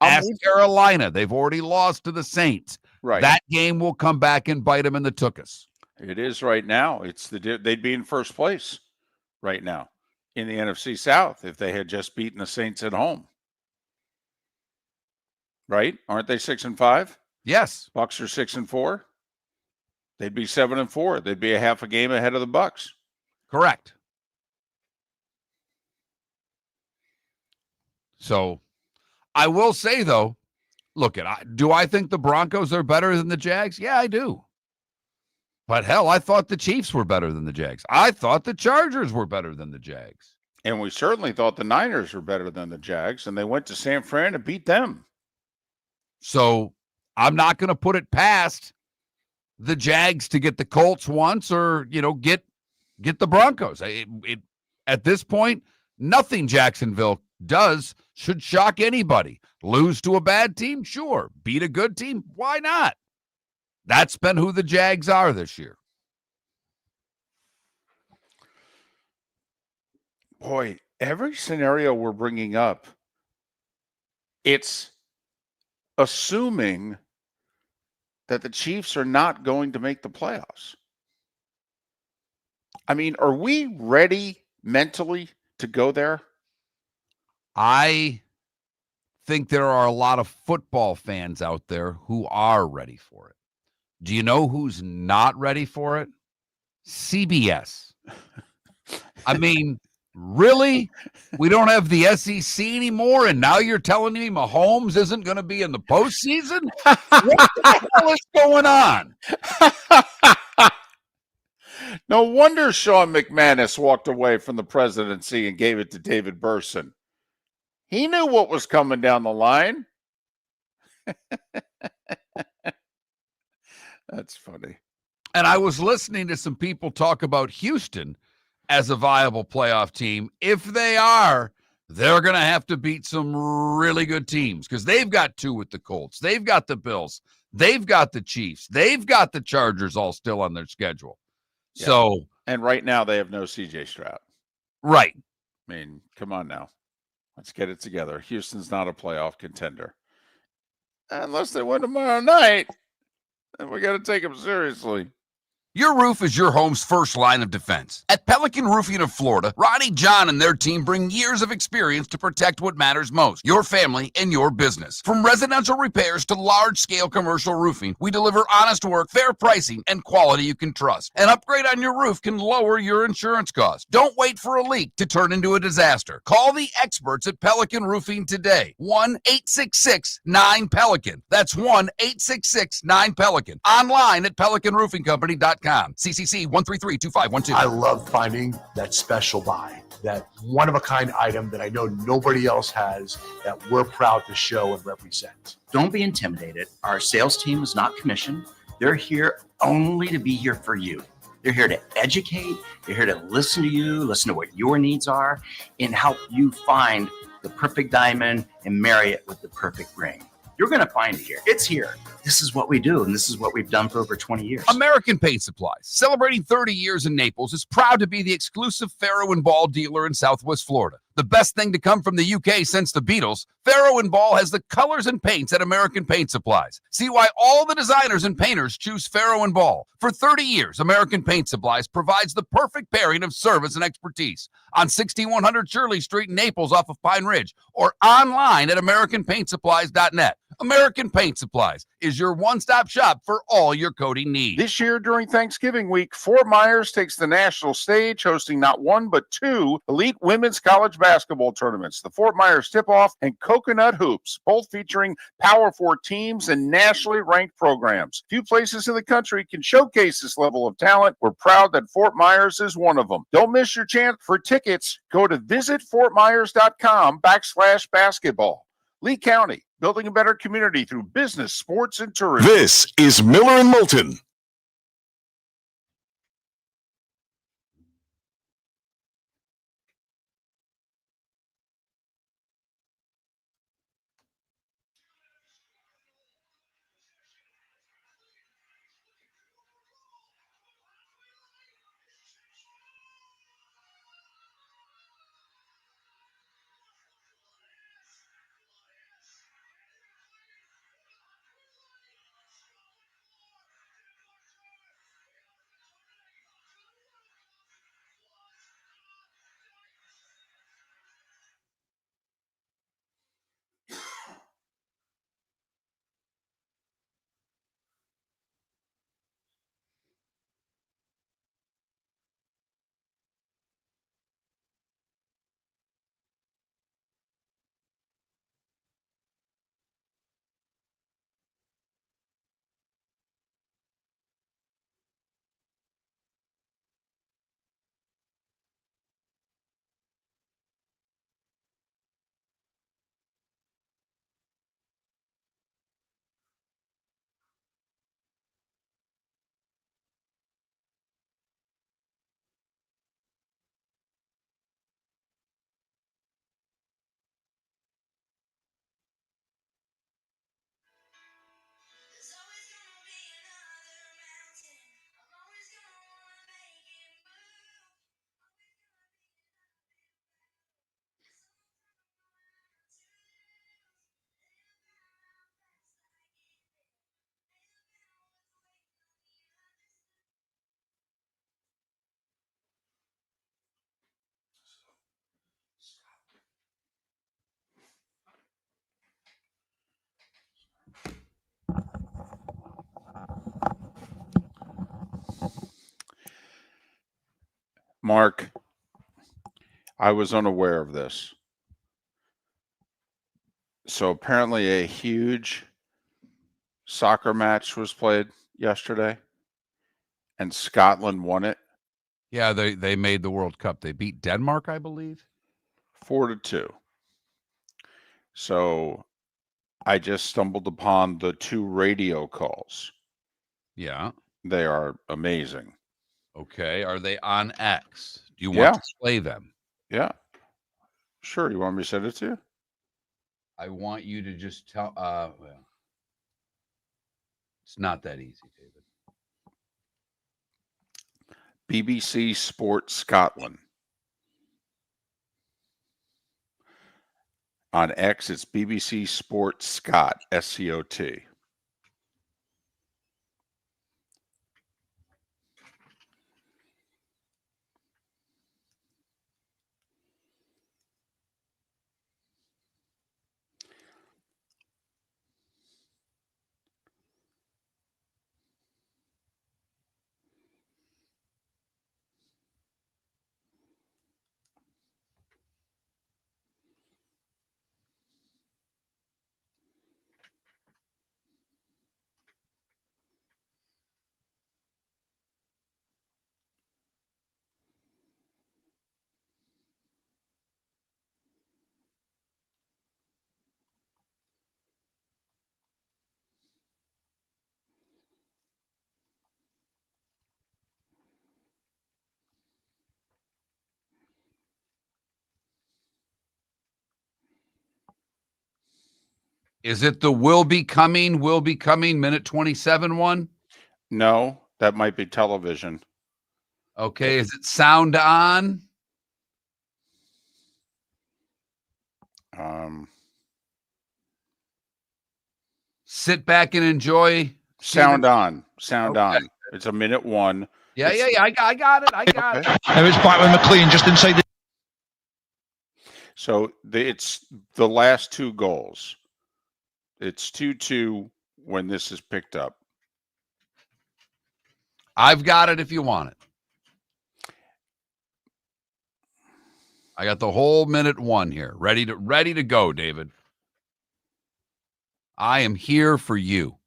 Ask Carolina. They've already lost to the Saints. Right. That game will come back and bite them in the tuchus. It is right now. They'd be in first place right now in the NFC South if they had just beaten the Saints at home. Right? Aren't they 6 and 5? Yes. Bucks are 6 and 4. They'd be 7 and 4. They'd be a half a game ahead of the Bucks. Correct. So I will say, though, look, do I think the Broncos are better than the Jags? Yeah, I do. But hell, I thought the Chiefs were better than the Jags. I thought the Chargers were better than the Jags. And we certainly thought the Niners were better than the Jags, and they went to San Fran and beat them. So I'm not going to put it past the Jags to get the Colts once or, get the Broncos. At this point, nothing Jacksonville does should shock anybody. Lose to a bad team? Sure. Beat a good team? Why not? That's been who the Jags are this year. Boy, every scenario we're bringing up, it's assuming that the Chiefs are not going to make the playoffs. I mean, are we ready mentally to go there? I think there are a lot of football fans out there who are ready for it. Do you know who's not ready for it? CBS. I mean, really? We don't have the SEC anymore, and now you're telling me Mahomes isn't going to be in the postseason? What the hell is going on? No wonder Sean McManus walked away from the presidency and gave it to David Burson. He knew what was coming down the line. That's funny. And I was listening to some people talk about Houston as a viable playoff team. If they are, they're going to have to beat some really good teams because they've got 2 with the Colts. They've got the Bills. They've got the Chiefs. They've got the Chargers all still on their schedule. Yeah. So, and right now they have no CJ Stroud. Right. I mean, come on now. Let's get it together. Houston's not a playoff contender. Unless they win tomorrow night, then we got to take them seriously. Your roof is your home's first line of defense. At Pelican Roofing of Florida, Ronnie, John, and their team bring years of experience to protect what matters most, your family and your business. From residential repairs to large-scale commercial roofing, we deliver honest work, fair pricing, and quality you can trust. An upgrade on your roof can lower your insurance costs. Don't wait for a leak to turn into a disaster. Call the experts at Pelican Roofing today. 1-866-9-PELICAN. That's 1-866-9-PELICAN. Online at pelicanroofingcompany.com. CCC 1332512. I love finding that special buy, that one-of-a-kind item that I know nobody else has, that we're proud to show and represent. Don't be intimidated. Our sales team is not commissioned. They're here only to be here for you. They're here to educate. They're here to listen to you, listen to what your needs are, and help you find the perfect diamond and marry it with the perfect ring. You're going to find it here. It's here. This is what we do, and this is what we've done for over 20 years. American Paint Supplies, celebrating 30 years in Naples, is proud to be the exclusive Faro and Ball dealer in Southwest Florida. The best thing to come from the UK since the Beatles, Faro and Ball has the colors and paints at American Paint Supplies. See why all the designers and painters choose Faro and Ball. For 30 years, American Paint Supplies provides the perfect pairing of service and expertise on 6100 Shirley Street in Naples off of Pine Ridge or online at AmericanPaintSupplies.net. American Paint Supplies is your one-stop shop for all your coating needs. This year during Thanksgiving week, Fort Myers takes the national stage, hosting not one but two elite women's college basketball tournaments, the Fort Myers Tip-Off and Coconut Hoops, both featuring Power 4 teams and nationally ranked programs. Few places in the country can showcase this level of talent. We're proud that Fort Myers is one of them. Don't miss your chance for tickets. Go to visitfortmyers.com/basketball. Lee County, building a better community through business, sports, and tourism. This is Miller and Moulton. Mark, I was unaware of this. So apparently a huge soccer match was played yesterday and Scotland won it Yeah, they made the World Cup. They beat Denmark, I believe. 4-2. So I just stumbled upon the two radio calls. Yeah. They are amazing. Okay. Are they on X? Do you want Yeah. to play them? Yeah. Sure. You want me to send it to you? I want you to just tell. Well, it's not that easy, David. BBC Sports Scotland. On X, it's BBC Sports Scott, SCOT. Is it the will be coming minute 27 one? No, that might be television. Okay. Is it sound on? Sit back and enjoy. Sound on. Sound Okay. on. It's a minute one. Yeah. I got it. I got it. There is Brightman McLean just inside the. So it's the last two goals. It's 2-2 when this is picked up. I've got it if you want it. I got the whole minute one here. Ready to go, David. I am here for you.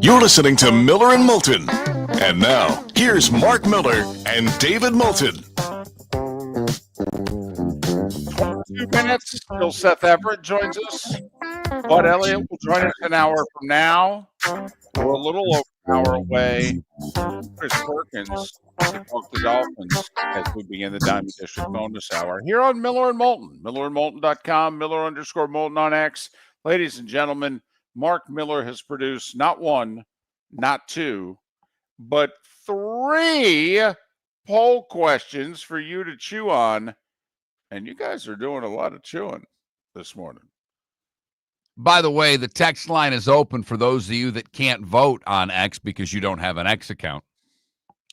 You're listening to Miller and Moulton. And now, here's Mark Miller and David Moulton. 2 minutes till Seth Everett joins us. Bud Elliott will join us an hour from now. We're a little over an hour away. Chris Perkins to talk the Dolphins as we begin the Diamond District bonus hour here on Miller and Moulton. MillerandMoulton.com, Miller_Moulton on X. Ladies and gentlemen, Mark Miller has produced not one, not two, but 3 poll questions for you to chew on. And you guys are doing a lot of chewing this morning. By the way, the text line is open for those of you that can't vote on X because you don't have an X account.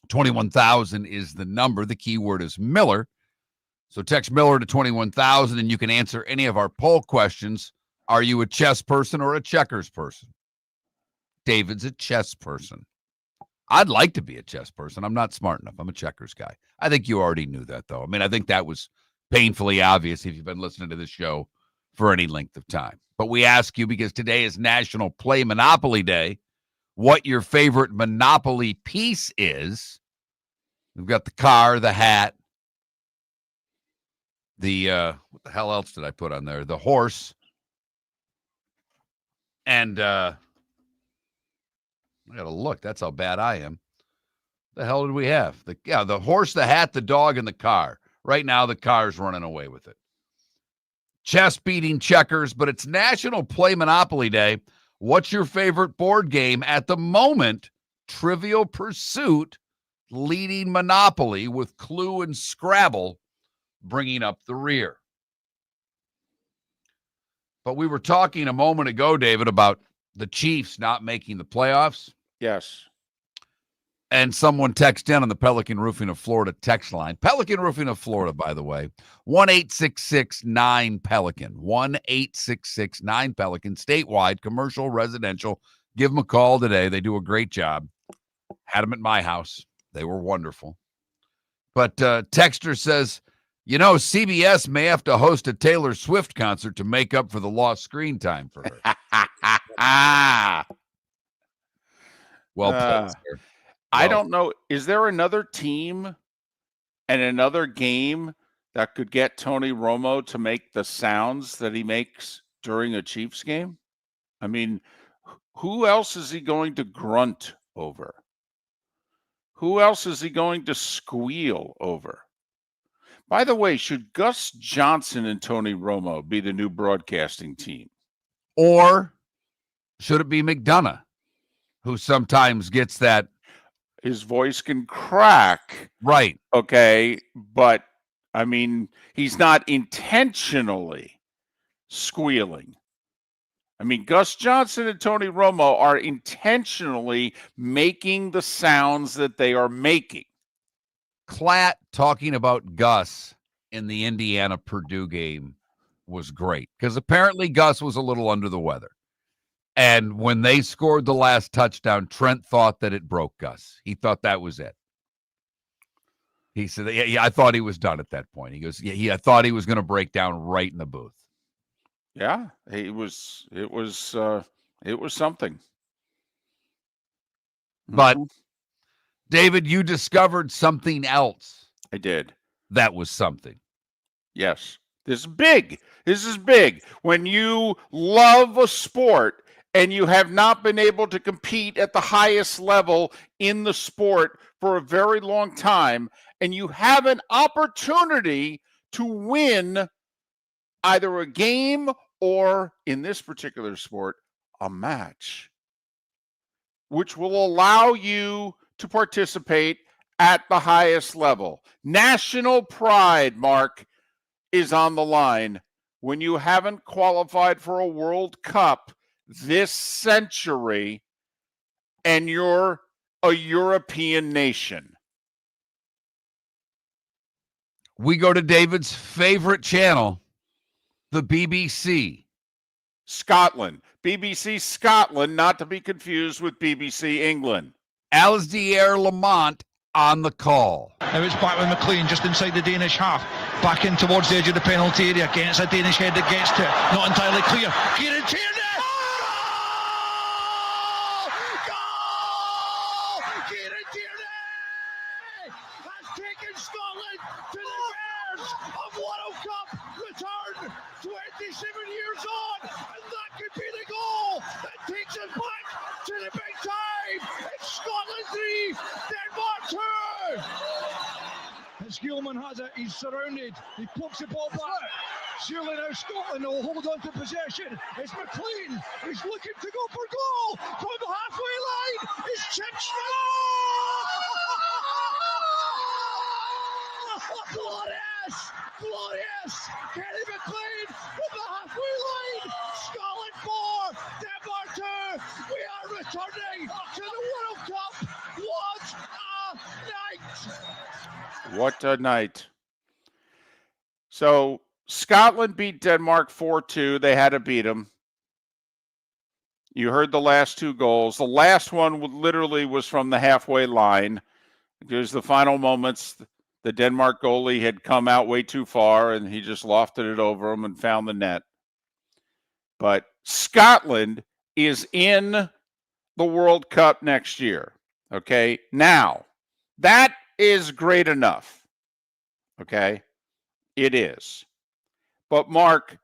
21,000 is the number. The keyword is Miller. So text Miller to 21,000 and you can answer any of our poll questions. Are you a chess person or a checkers person? David's a chess person. I'd like to be a chess person. I'm not smart enough. I'm a checkers guy. I think you already knew that, though. I mean, I think that was painfully obvious if you've been listening to this show for any length of time. But we ask you, because today is National Play Monopoly Day, what your favorite Monopoly piece is. We've got the car, the hat, the, what the hell else did I put on there? The horse. And, I got to look. That's how bad I am. The hell did we have? The horse, the hat, the dog, and the car. Right now, the car's running away with it. Chess beating checkers, but it's National Play Monopoly Day. What's your favorite board game at the moment? Trivial Pursuit leading Monopoly with Clue and Scrabble bringing up the rear. But we were talking a moment ago, David, about the Chiefs not making the playoffs. Yes. And someone texted in on the Pelican Roofing of Florida text line. Pelican Roofing of Florida, by the way, 1-866-9-PELICAN. 1-866-9-PELICAN. Statewide, commercial, residential. Give them a call today. They do a great job. Had them at my house. They were wonderful. But Texter says, you know, CBS may have to host a Taylor Swift concert to make up for the lost screen time for her. Well played, sir. I don't know. Is there another team and another game that could get Tony Romo to make the sounds that he makes during a Chiefs game? I mean, who else is he going to grunt over? Who else is he going to squeal over? By the way, should Gus Johnson and Tony Romo be the new broadcasting team? Or should it be McDonough, who sometimes gets that? His voice can crack. Right. Okay. But, I mean, he's not intentionally squealing. I mean, Gus Johnson and Tony Romo are intentionally making the sounds that they are making. Klatt talking about Gus in the Indiana-Purdue game was great because apparently Gus was a little under the weather. And when they scored the last touchdown, Trent thought that it broke Gus. He thought that was it. He said, yeah, I thought he was done at that point. He goes, I thought he was going to break down right in the booth. Yeah, it was something. But David, you discovered something else. I did. That was something. Yes. This is big. This is big. When you love a sport and you have not been able to compete at the highest level in the sport for a very long time, and you have an opportunity to win either a game or, in this particular sport, a match, which will allow you to participate at the highest level. National pride, Mark, is on the line when you haven't qualified for a World Cup this century and you're a European nation. We go to David's favorite channel, the BBC. Scotland. BBC Scotland, not to be confused with BBC England. Alasdair Lamont on the call. Now it's back with McLean just inside the Danish half. Back in towards the edge of the penalty area. Gets a Danish head that gets to it. Not entirely clear. Kieran Tierney! Goal! Kieran Tierney has taken Scotland to the verge of World Cup return. 27 years on, and that could be the goal that takes us back to the big time. It's Scotland 3, Denmark 2. As Gilman has it, he's surrounded. He pokes the ball back. Surely now Scotland will hold on to possession. It's McLean. He's looking to go for goal from the halfway line. It's chipped glorious! Glorious! Kenny McLean from the halfway line. Scotland 4, Denmark 2. We are returning to the World Cup. What a night! What a night. So Scotland beat Denmark 4-2. They had to beat them. You heard the last two goals. The last one literally was from the halfway line because the final moments, the Denmark goalie had come out way too far and he just lofted it over him and found the net. But Scotland is in the World Cup next year. Okay. Now, that is great enough. Okay. It is. But Mark,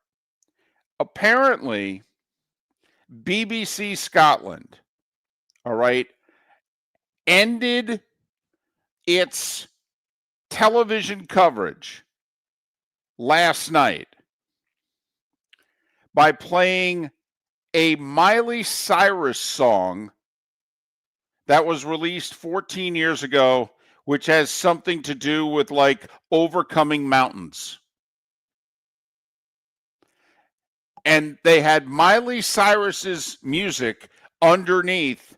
apparently BBC Scotland, all right, ended its television coverage last night by playing a Miley Cyrus song that was released 14 years ago, which has something to do with like overcoming mountains. And they had Miley Cyrus's music underneath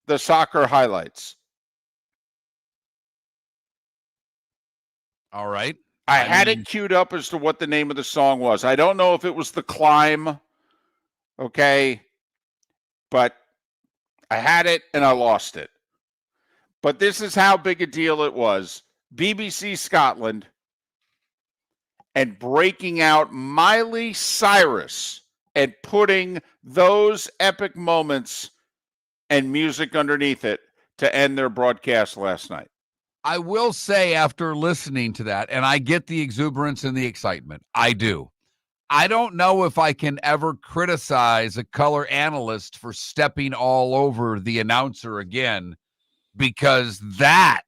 the soccer highlights. All right. I had it queued up as to what the name of the song was. I don't know if it was The Climb, okay, but I had it and I lost it. But this is how big a deal it was. BBC Scotland and breaking out Miley Cyrus and putting those epic moments and music underneath it to end their broadcast last night. I will say after listening to that, and I get the exuberance and the excitement. I do. I don't know if I can ever criticize a color analyst for stepping all over the announcer again because that's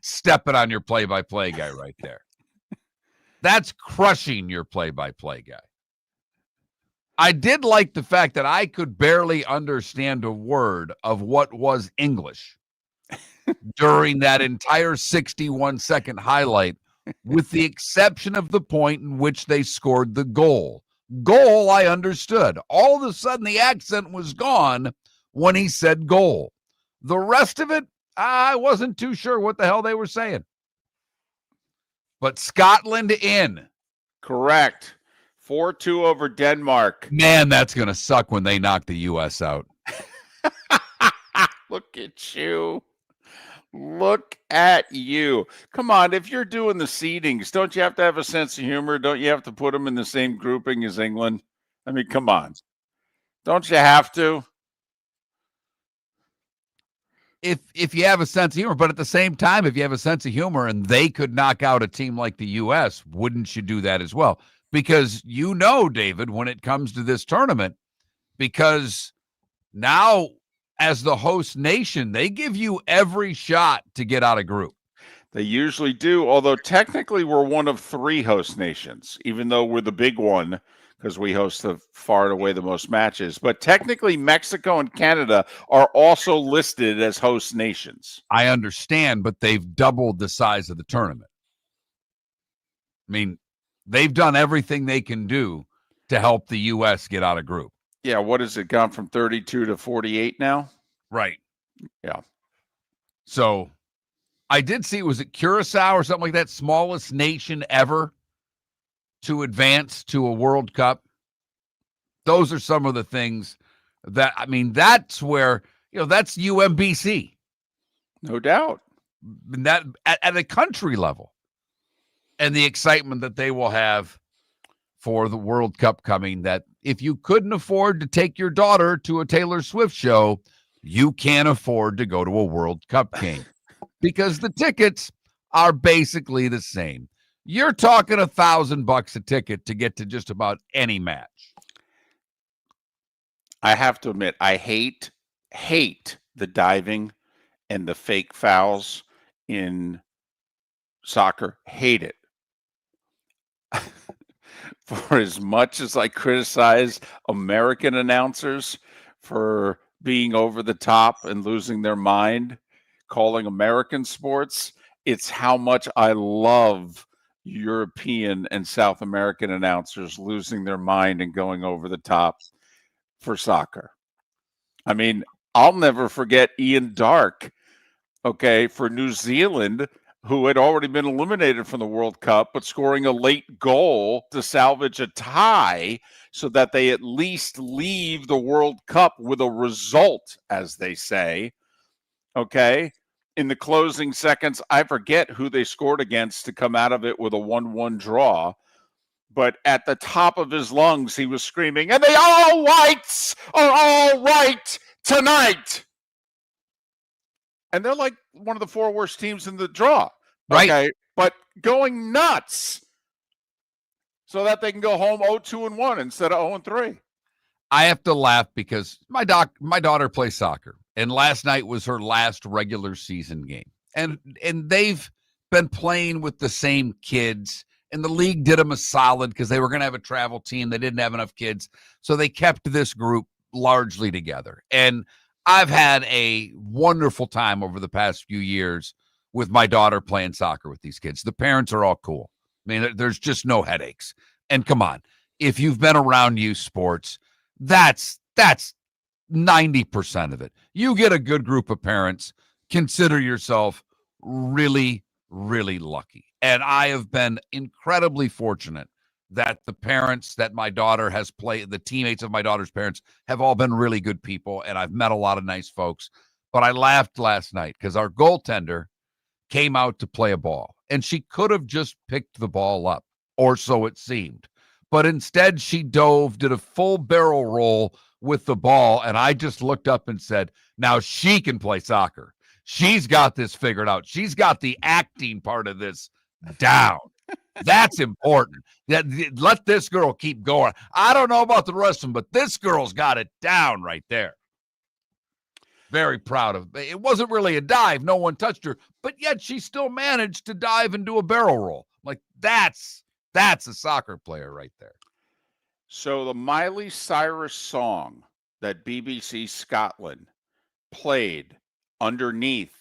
stepping on your play-by-play guy right there. That's crushing your play-by-play guy. I did like the fact that I could barely understand a word of what was English during that entire 61-second highlight, with the exception of the point in which they scored the goal. Goal, I understood. All of a sudden, the accent was gone when he said goal. The rest of it, I wasn't too sure what the hell they were saying. But Scotland in. Correct. 4-2 over Denmark. Man, that's going to suck when they knock the U.S. out. Look at you. Look at you. Come on, if you're doing the seedings, don't you have to have a sense of humor? Don't you have to put them in the same grouping as England? I mean, come on. Don't you have to? If you have a sense of humor, but at the same time, if you have a sense of humor and they could knock out a team like the U.S., wouldn't you do that as well? Because David, when it comes to this tournament, because now as the host nation, they give you every shot to get out of group. They usually do, although technically we're one of 3 host nations, even though we're the big one because we host the far and away the most matches. But technically Mexico and Canada are also listed as host nations. I understand, but they've doubled the size of the tournament. I mean, they've done everything they can do to help the U.S. get out of group. Yeah, what has it gone from 32 to 48 now? Right. Yeah. So I did see, was it Curacao or something like that, smallest nation ever to advance to a World Cup? Those are some of the things that, I mean, that's where, that's UMBC. No doubt. And that at a country level. And the excitement that they will have for the World Cup coming, that if you couldn't afford to take your daughter to a Taylor Swift show, you can't afford to go to a World Cup game because the tickets are basically the same. You're talking $1,000 a ticket to get to just about any match. I have to admit, I hate the diving and the fake fouls in soccer. Hate it. For as much as I criticize American announcers for being over the top and losing their mind, calling American sports, it's how much I love European and South American announcers losing their mind and going over the top for soccer. I mean, I'll never forget Ian Darke, for New Zealand, who had already been eliminated from the World Cup, but scoring a late goal to salvage a tie so that they at least leave the World Cup with a result, as they say. In the closing seconds, I forget who they scored against to come out of it with a 1-1 draw. But at the top of his lungs, he was screaming, "And the All Whites are all right tonight." And they're like one of the 4 worst teams in the draw. Right. Okay. But going nuts so that they can go home 0-2-1 instead of 0-3. I have to laugh because my daughter plays soccer, and last night was her last regular season game. And they've been playing with the same kids, and the league did them a solid because they were going to have a travel team. They didn't have enough kids, so they kept this group largely together. And I've had a wonderful time over the past few years with my daughter playing soccer with these kids. The parents are all cool. I mean, there's just no headaches. And come on, if you've been around youth sports, that's 90% of it. You get a good group of parents, consider yourself really, really lucky. And I have been incredibly fortunate that the parents that my daughter has played, the teammates of my daughter's parents, have all been really good people, and I've met a lot of nice folks. But I laughed last night because our goaltender came out to play a ball, and she could have just picked the ball up, or so it seemed. But instead, she dove, did a full barrel roll with the ball, and I just looked up and said, now she can play soccer. She's got this figured out. She's got the acting part of this down. That's important. Let this girl keep going. I don't know about the rest of them, but this girl's got it down right there. Very proud of it. It wasn't really a dive. No one touched her, but yet she still managed to dive and do a barrel roll. Like, that's a soccer player right there. So the Miley Cyrus song that BBC Scotland played underneath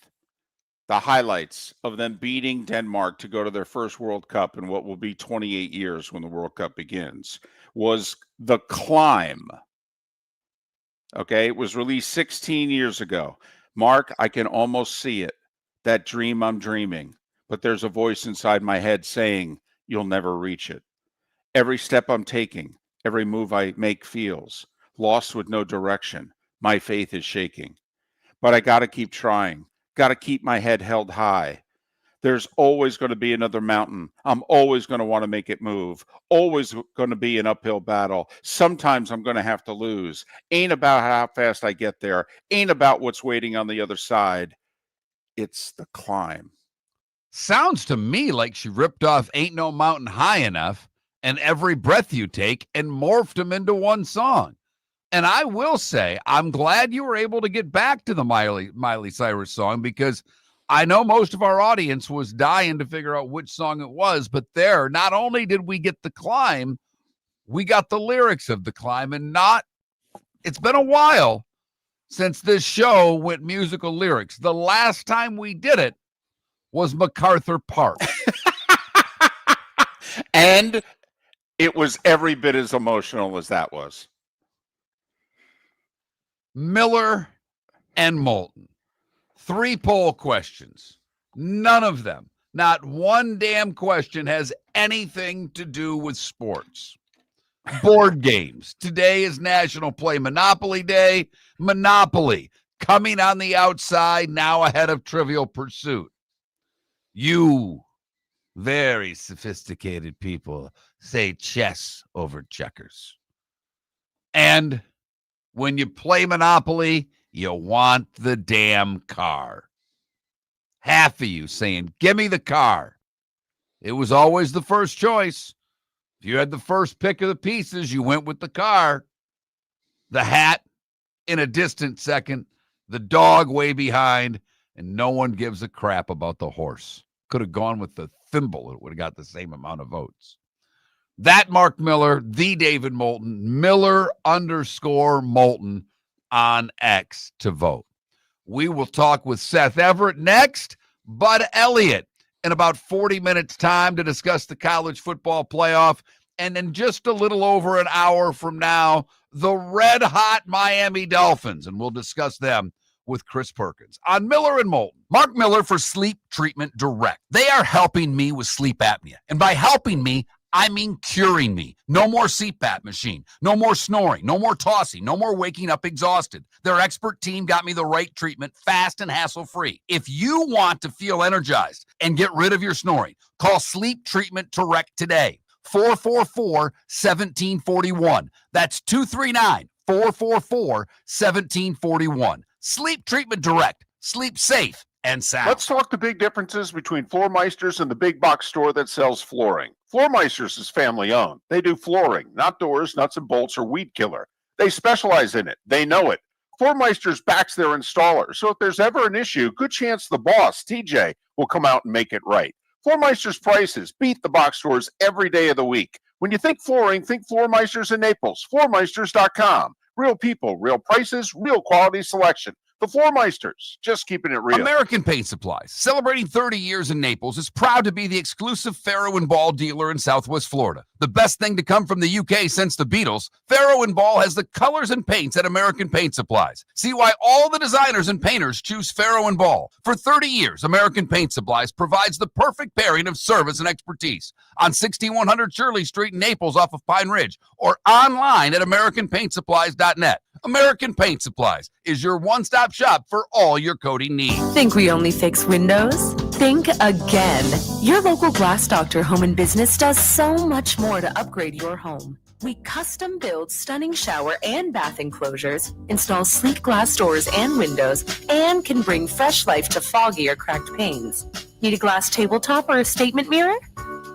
the highlights of them beating Denmark to go to their first World Cup in what will be 28 years when the World Cup begins was The Climb. Okay, it was released 16 years ago. Mark, I can almost see it. That dream I'm dreaming. But there's a voice inside my head saying, you'll never reach it. Every step I'm taking, every move I make feels lost with no direction. My faith is shaking. But I got to keep trying. Got to keep my head held high. There's always going to be another mountain. I'm always going to want to make it move. Always going to be an uphill battle. Sometimes I'm going to have to lose. Ain't about how fast I get there. Ain't about what's waiting on the other side. It's the climb. Sounds to me like she ripped off Ain't No Mountain High Enough and Every Breath You Take and morphed them into one song. And I will say, I'm glad you were able to get back to the Miley Cyrus song, because I know most of our audience was dying to figure out which song it was. But there, not only did we get The Climb, we got the lyrics of The Climb. And it's been a while since this show went musical lyrics. The last time we did it was MacArthur Park. And it was every bit as emotional as that was. Miller and Moulton. 3 poll questions. None of them, not one damn question, has anything to do with sports. Board games. Today is National Play Monopoly Day. Monopoly coming on the outside, now ahead of Trivial Pursuit. You very sophisticated people say chess over checkers. And when you play Monopoly, you want the damn car. Half of you saying, give me the car. It was always the first choice. If you had the first pick of the pieces, you went with the car. The hat in a distant second, the dog way behind, and no one gives a crap about the horse. Could have gone with the thimble. It would have got the same amount of votes. That Mark Miller, the David Moulton, Miller_Moulton on X to vote. We will talk with Seth Everett next, Bud Elliott in about 40 minutes time to discuss the college football playoff. And in just a little over an hour from now, the red-hot Miami Dolphins. And we'll discuss them with Chris Perkins on Miller and Moulton. Mark Miller for Sleep Treatment Direct. They are helping me with sleep apnea. And by helping me, I mean curing me. No more CPAP machine. No more snoring. No more tossing. No more waking up exhausted. Their expert team got me the right treatment, fast and hassle-free. If you want to feel energized and get rid of your snoring, call Sleep Treatment Direct today. 444-1741. That's 239-444-1741. Sleep Treatment Direct. Sleep safe and sound. Let's talk the big differences between Floor Meisters and the big box store that sells flooring. Floor Meisters is family owned. They do flooring, not doors, nuts and bolts, or weed killer. They specialize in it. They know it. Floor Meisters backs their installer, so if there's ever an issue, good chance the boss, TJ, will come out and make it right. Floor Meisters prices beat the box stores every day of the week. When you think flooring, think Floor Meisters in Naples. FloorMeisters.com. Real people, real prices, real quality selection. The Floor Meisters, just keeping it real. American Paint Supplies, celebrating 30 years in Naples, is proud to be the exclusive Farrow & Ball dealer in Southwest Florida. The best thing to come from the UK since the Beatles, Farrow & Ball has the colors and paints at American Paint Supplies. See why all the designers and painters choose Farrow & Ball. For 30 years, American Paint Supplies provides the perfect pairing of service and expertise on 6100 Shirley Street in Naples off of Pine Ridge, or online at AmericanPaintSupplies.net. American Paint Supplies is your one-stop shop for all your coating needs. Think we only fix windows? Think again. Your local Glass Doctor Home and Business does so much more to upgrade your home. We custom build stunning shower and bath enclosures, install sleek glass doors and windows, and can bring fresh life to foggy or cracked panes. Need a glass tabletop or a statement mirror?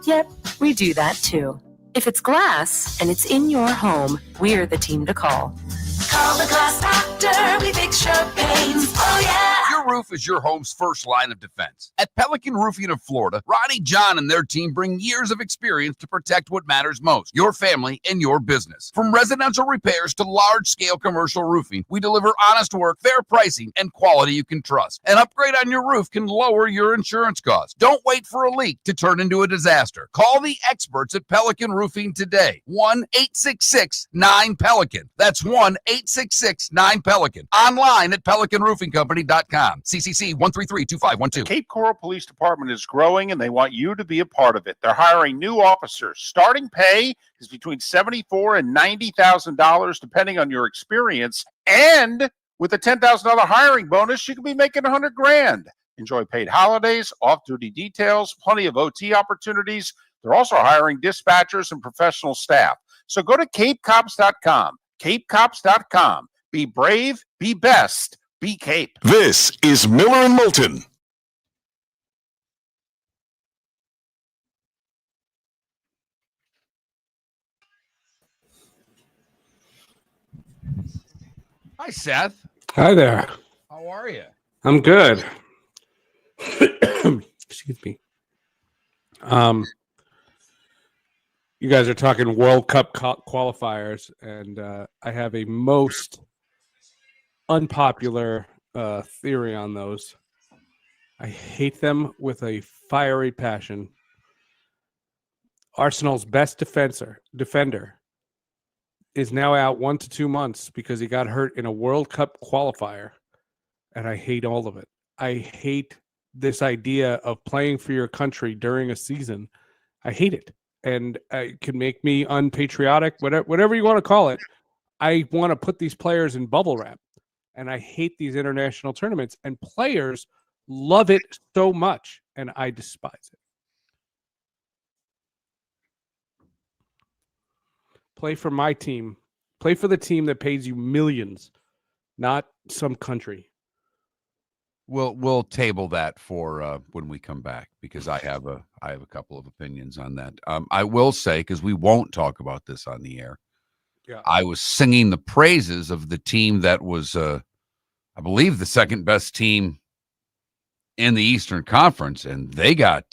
Yep, we do that too. If it's glass and it's in your home, we're the team to call. Call the Glass Doctor, we fix your pains. Oh, yeah. Your roof is your home's first line of defense. At Pelican Roofing of Florida, Ronnie, John, and their team bring years of experience to protect what matters most, your family and your business. From residential repairs to large-scale commercial roofing, we deliver honest work, fair pricing, and quality you can trust. An upgrade on your roof can lower your insurance costs. Don't wait for a leak to turn into a disaster. Call the experts at Pelican Roofing today. 1-866-9-PELICAN. That's 1-866-9-PELICAN. Online at PelicanRoofingCompany.com. CCC 1332512. Cape Coral Police Department is growing and they want you to be a part of it. They're hiring new officers. Starting pay is between $74,000 and $90,000 depending on your experience. And with a $10,000 hiring bonus, you could be making $100,000. Enjoy paid holidays, off-duty details, plenty of OT opportunities. They're also hiring dispatchers and professional staff. So go to capecops.com. capecops.com. Be brave, be best, be Cape. This is Miller and Moulton. Hi, Seth. Hi there. How are you? I'm good. Excuse me. You guys are talking World Cup qualifiers, and I have a most unpopular theory on those. I hate them with a fiery passion. Arsenal's best defender is now out 1 to 2 months because he got hurt in a World Cup qualifier, and I hate all of it. I hate this idea of playing for your country during a season. I hate it, and it can make me unpatriotic, whatever you want to call it. I want to put these players in bubble wrap, and I hate these international tournaments, and players love it so much, and I despise it. Play for my team. Play for the team that pays you millions, not some country. We'll table that for when we come back because I have a couple of opinions on that. I will say, because we won't talk about this on the air. Yeah. I was singing the praises of the team that was, I believe, the second best team in the Eastern Conference, and they got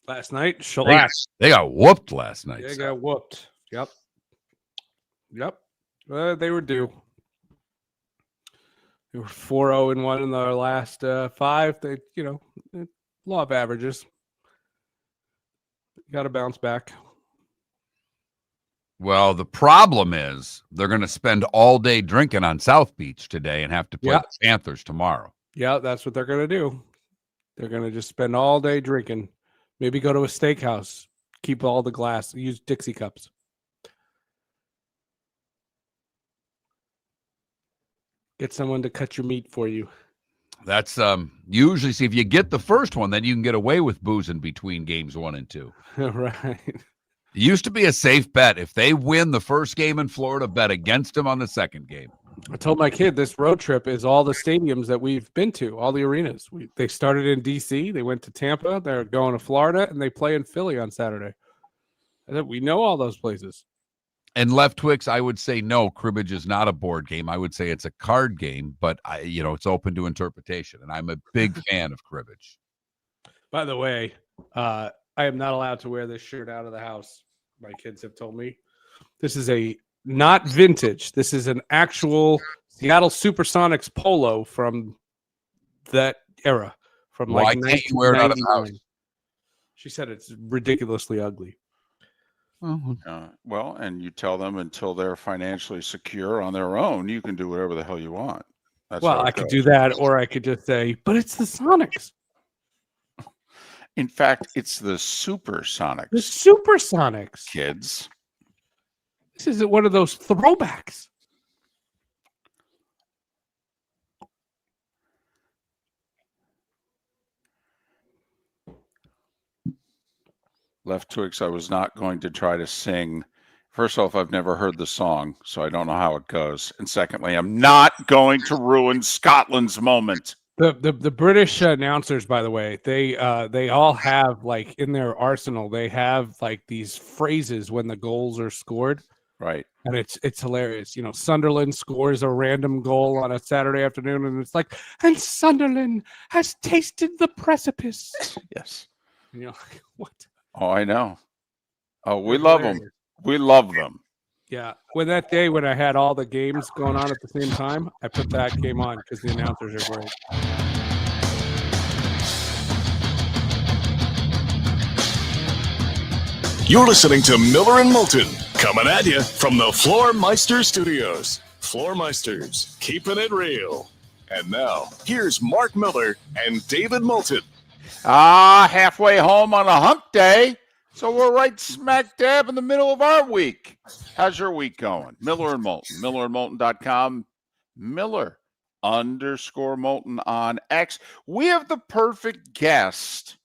Last night, shellacked. they got whooped last night. They got whooped. Yep. They were due. They were 4-0-1 in their last 5. They, law of averages. Got to bounce back. Well, the problem is they're going to spend all day drinking on South Beach today and have to play the Panthers tomorrow. Yeah, that's what they're going to do. They're going to just spend all day drinking. Maybe go to a steakhouse. Keep all the glass. Use Dixie cups. Get someone to cut your meat for you. That's usually, see, if you get the first one, then you can get away with boozing between games 1 and 2. Right. It used to be a safe bet. If they win the first game in Florida, bet against them on the second game. I told my kid this road trip is all the stadiums that we've been to, all the arenas. They started in D.C., they went to Tampa, they're going to Florida, and they play in Philly on Saturday. I said, we know all those places. And Left Twix, I would say no, cribbage is not a board game. I would say it's a card game, but it's open to interpretation, and I'm a big fan of cribbage. By the way, I am not allowed to wear this shirt out of the house. My kids have told me. This is not vintage. This is an actual Seattle Supersonics polo from that era. From Why can't you wear it out of the house? She said it's ridiculously ugly. Well, and you tell them until they're financially secure on their own, you can do whatever the hell you want. That's I could do that, or I could just say, but it's the Sonics. In fact, it's the Supersonics. The Supersonics. Kids. This isn't one of those throwbacks. Left Twix, I was not going to try to sing. First off, I've never heard the song, so I don't know how it goes. And secondly, I'm not going to ruin Scotland's moment. The British announcers, by the way, they all have, like, in their arsenal, they have like these phrases when the goals are scored. Right. And it's hilarious. Sunderland scores a random goal on a Saturday afternoon, and it's like, and Sunderland has tasted the precipice. Yes. And you're like, what? Oh, I know. Oh, we They're love them. hilarious. We love them. Yeah. When that day when I had all the games going on at the same time, I put that game on because the announcers are great. You're listening to Miller and Moulton, coming at you from the Floor Meister Studios. Floor Meisters, keeping it real. And now, here's Mark Miller and David Moulton. Halfway home on a hump day. So we're right smack dab in the middle of our week. How's your week going? Miller and Moulton, millerandmoulton.com, Miller_Moulton on X. We have the perfect guest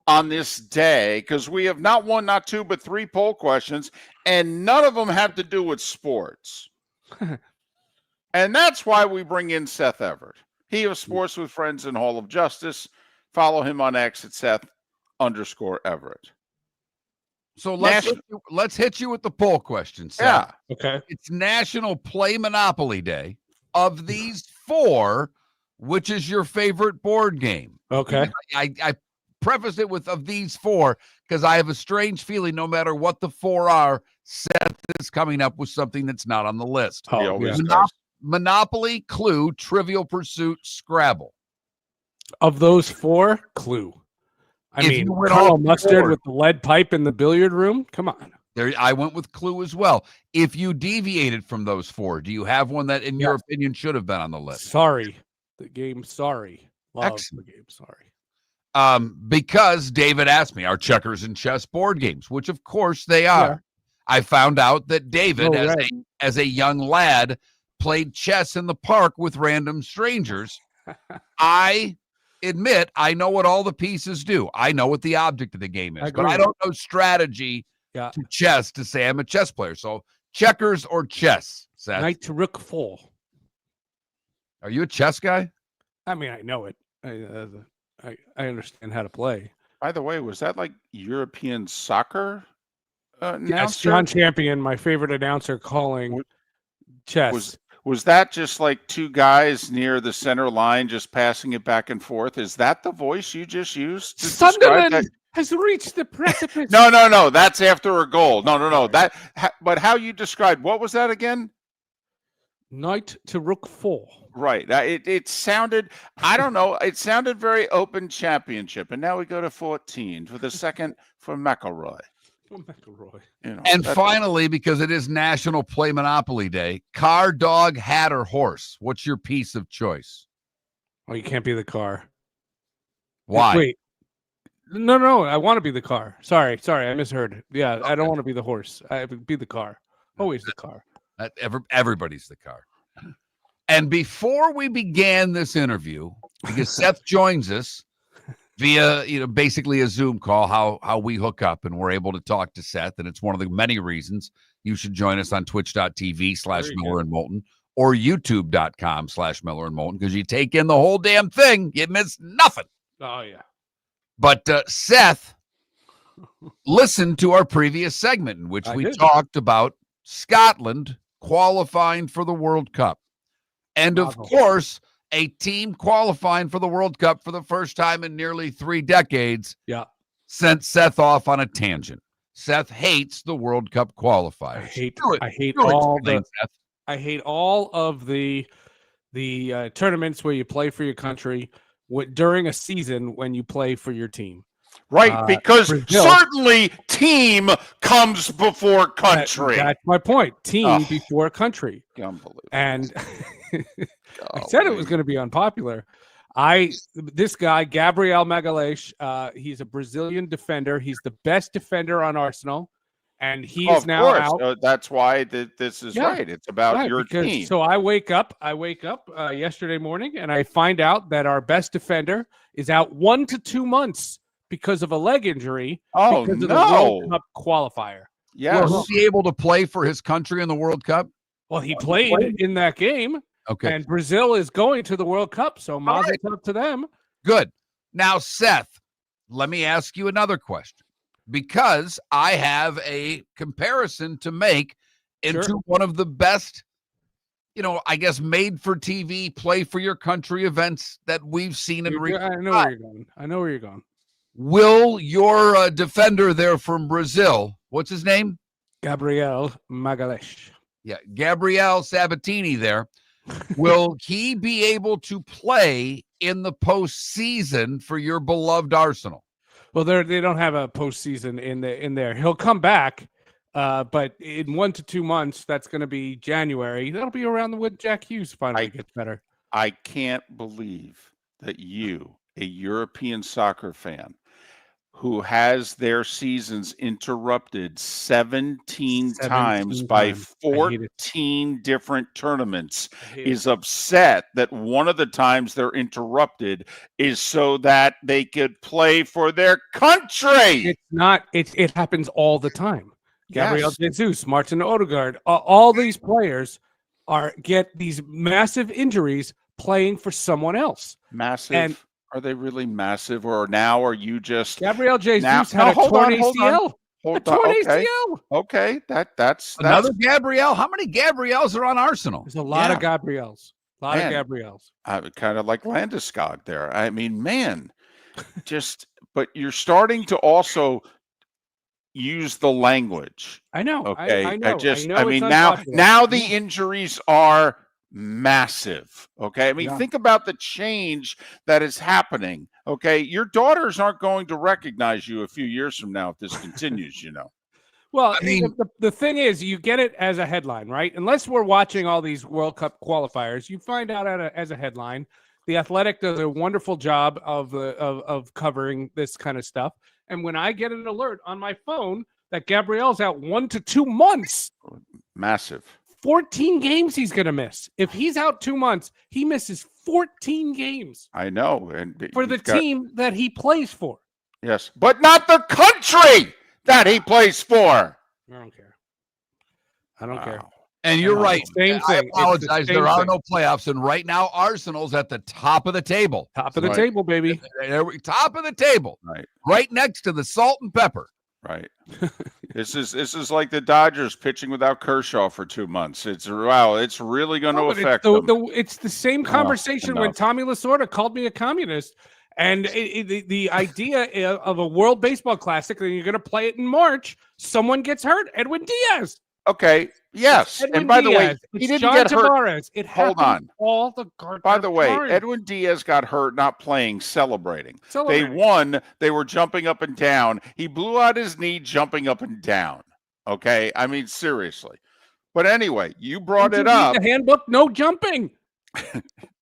on this day because we have not one, not two, but three poll questions, and none of them have to do with sports. And that's why we bring in Seth Everett. He of Sports with Friends and Hall of Justice. Follow him on X at Seth_Everett. So let's hit you with the poll question, Seth. Yeah. Okay. It's National Play Monopoly Day. Of these four, which is your favorite board game? Okay. I preface it with of these four because I have a strange feeling no matter what the four are, Seth is coming up with something that's not on the list. He always yeah. does. Monopoly, Clue, Trivial Pursuit, Scrabble. Of those four, Clue. I If mean, you went Colonel off the Mustard board- with the lead pipe in the billiard room? Come on. There, I went with Clue as well. If you deviated from those four, do you have one that, in your opinion, should have been on the list? Sorry. The game, sorry. Love Excellent. the game, sorry. Because David asked me, are checkers and chess board games? Which, of course, they are. Yeah. I found out that David, Oh, as a young lad, played chess in the park with random strangers. I admit I know what all the pieces do. I know what the object of the game is, but I don't know strategy to chess to say I'm a chess player. So checkers or chess, Seth? Knight to rook 4. Are you a chess guy? I mean, I know it. I understand how to play. By the way, was that like European soccer Yes, announcer? John Champion, my favorite announcer, calling chess. Was that just like two guys near the center line just passing it back and forth? Is that the voice you just used to describe that? Sunderland has reached the precipice. No. That's after a goal. No. But how you described, what was that again? Knight to rook 4. Right. It sounded, I don't know, it sounded very open championship. And now we go to 14 for the second for McElroy. McElroy. And finally, because it is National Play Monopoly Day, car, dog, hat, or horse. What's your piece of choice? Oh, you can't be the car. Why? Wait. No. I want to be the car. Sorry. I misheard. Yeah, I don't want to be the horse. I be the car. Always the car. Everybody's the car. And before we began this interview, because Seth joins us via, basically a Zoom call, how we hook up and we're able to talk to Seth. And it's one of the many reasons you should join us on twitch.tv/Miller and Moulton or youtube.com/Miller and Moulton, because you take in the whole damn thing. You miss nothing. Oh, yeah. But Seth listened to our previous segment in which we talked about Scotland qualifying for the World Cup. And of course, a team qualifying for the World Cup for the first time in nearly 3 decades sent Seth off on a tangent. Seth hates the World Cup qualifiers. I hate all of the tournaments where you play for your country during a season when you play for your team. Right, because Brazil, certainly team comes before country. That's my point. Team before country. Unbelievable. And I said it was going to be unpopular. This guy, Gabriel Magalhães, he's a Brazilian defender. He's the best defender on Arsenal. And he is now out. That's why this is right. It's about your team. So I wake up yesterday morning and I find out that our best defender is out 1 to 2 months because of a leg injury because of the World Cup qualifier. Yeah. Was he able to play for his country in the World Cup? Well, he played in that game. Okay. And Brazil is going to the World Cup, so mazel tov to them. Good. Now, Seth, let me ask you another question. because I have a comparison to make into Sure. one of the best, I guess, made for TV, play for your country events that we've seen in recent I know where you're going. I know where you're going. Will your defender there from Brazil, what's his name? Gabriel Magalhães. Yeah, Gabriel Sabatini there. Will he be able to play in the postseason for your beloved Arsenal? Well, they don't have a postseason in there. He'll come back, but in 1 to 2 months, that's going to be January. That'll be around when Jack Hughes finally gets better. I can't believe that you, a European soccer fan, who has their seasons interrupted 17 times by 14 different tournaments, is upset that one of the times they're interrupted is so that they could play for their country. It's not. It happens all the time. Gabriel Yes. Jesus, Martin Odegaard, all these players get these massive injuries playing for someone else. Massive. And are they really massive, or now are you just Gabriel Jesus now, had a torn hold on. ACL. Hold a on. torn Okay. ACL. Okay. That's Another Gabriel? How many Gabriels are on Arsenal? There's a lot of Gabriels. A lot of Gabriels. Kind of like Landeskog there. I mean, man, but you're starting to also use the language. I know. Okay. I know. I mean, now the injuries are massive. Okay. I mean, think about the change that is happening. Okay. Your daughters aren't going to recognize you a few years from now if this continues, Well, I mean, the thing is, you get it as a headline, right? Unless we're watching all these World Cup qualifiers, you find out as a headline. The Athletic does a wonderful job of covering this kind of stuff. And when I get an alert on my phone that Gabriel's out 1 to 2 months, massive. 14 games he's going to miss. If he's out 2 months, he misses 14 games. I know. And for the team that he plays for. Yes, but not the country that he plays for. I don't care. I don't care. And you're right. Same thing. I apologize. There are no playoffs, and right now Arsenal's at the top of the table. Top of the table, baby. Top of the table. Right next to the salt and pepper. Right. This is like the Dodgers pitching without Kershaw for 2 months. It's really going to affect them. It's the same conversation when Tommy Lasorda called me a communist. And the idea of a World Baseball Classic, and you're going to play it in March, someone gets hurt. Edwin Diaz. Okay. Yes. And by the way, he didn't get hurt. Hold on. All the guards. By the way, Edwin Diaz got hurt not playing, celebrating. They won. They were jumping up and down. He blew out his knee jumping up and down. Okay. I mean, seriously. But anyway, you brought it up. The handbook, no jumping.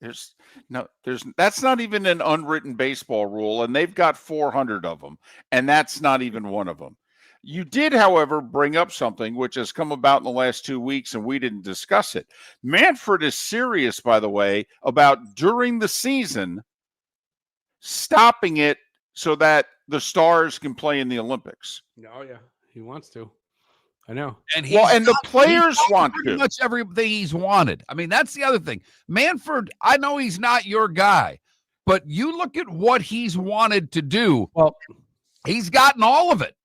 That's not even an unwritten baseball rule, and they've got 400 of them, and that's not even one of them. You did, however, bring up something which has come about in the last 2 weeks, and we didn't discuss it. Manfred is serious, by the way, about during the season stopping it so that the stars can play in the Olympics. Oh, yeah. He wants to. I know. And the players want pretty much everything he's wanted. I mean, that's the other thing. Manfred, I know he's not your guy, but you look at what he's wanted to do. Well, he's gotten all of it.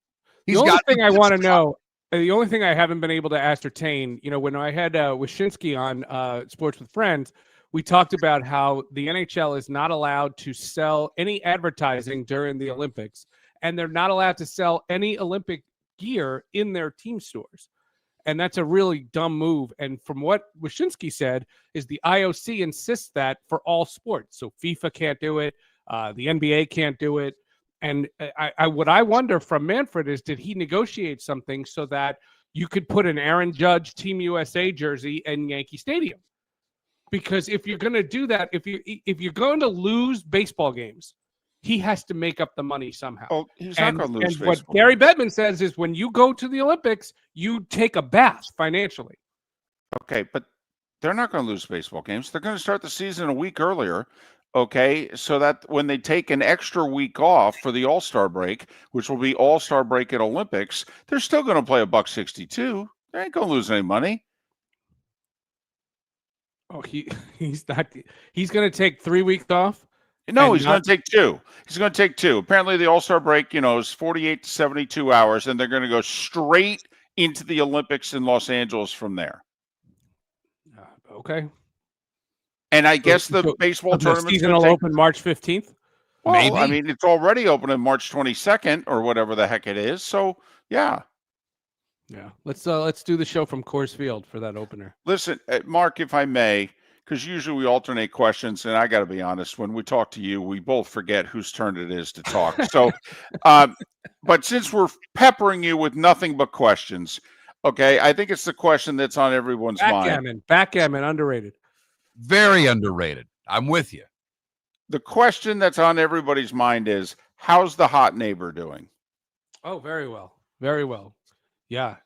The only thing I want to know, the only thing I haven't been able to ascertain, when I had Wyshynski on Sports with Friends, we talked about how the NHL is not allowed to sell any advertising during the Olympics, and they're not allowed to sell any Olympic gear in their team stores. And that's a really dumb move. And from what Wyshynski said is the IOC insists that for all sports. So FIFA can't do it. The NBA can't do it. And what I wonder from Manfred is, did he negotiate something so that you could put an Aaron Judge Team USA jersey in Yankee Stadium? Because if you're going to do that, if you're going to lose baseball games, he has to make up the money somehow. Oh, he's not going to lose baseball. What Gary Bettman says is, when you go to the Olympics, you take a bath financially. Okay, but they're not going to lose baseball games. They're going to start the season a week earlier. Okay, so that when they take an extra week off for the All-Star break, which will be All-Star break at Olympics, they're still going to play $1.62. They ain't going to lose any money. Oh, he's not. He's going to take 3 weeks off No, And he's going to take two. He's going to take two. Apparently, the All-Star break, is 48 to 72 hours, and they're going to go straight into the Olympics in Los Angeles from there. Okay. And I guess the So baseball the tournament season will open March 15th. Well, Maybe. I mean, it's already opening March 22nd or whatever the heck it is. So, yeah. Yeah. Let's do the show from Coors Field for that opener. Listen, Mark, if I may, because usually we alternate questions, and I got to be honest, when we talk to you, we both forget whose turn it is to talk. So, but since we're peppering you with nothing but questions, okay, I think it's the question that's on everyone's mind. Backgammon, underrated. Very underrated. I'm with you. The question that's on everybody's mind is, how's the hot neighbor doing? Oh, very well. Very well. Yeah.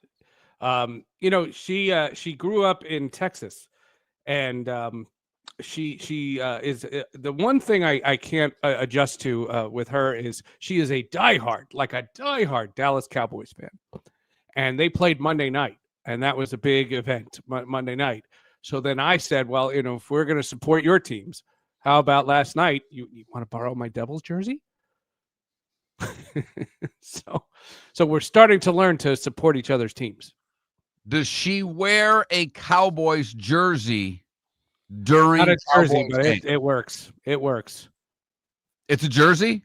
She grew up in Texas, and she is the one thing I can't adjust to with her is she is a diehard Dallas Cowboys fan, and they played Monday night, and that was a big event Monday night. So then I said, well, if we're going to support your teams, how about last night? You want to borrow my Devils jersey? So we're starting to learn to support each other's teams. Does she wear a Cowboys jersey during Not a jersey, Cowboys but game? it works. It works. It's a jersey?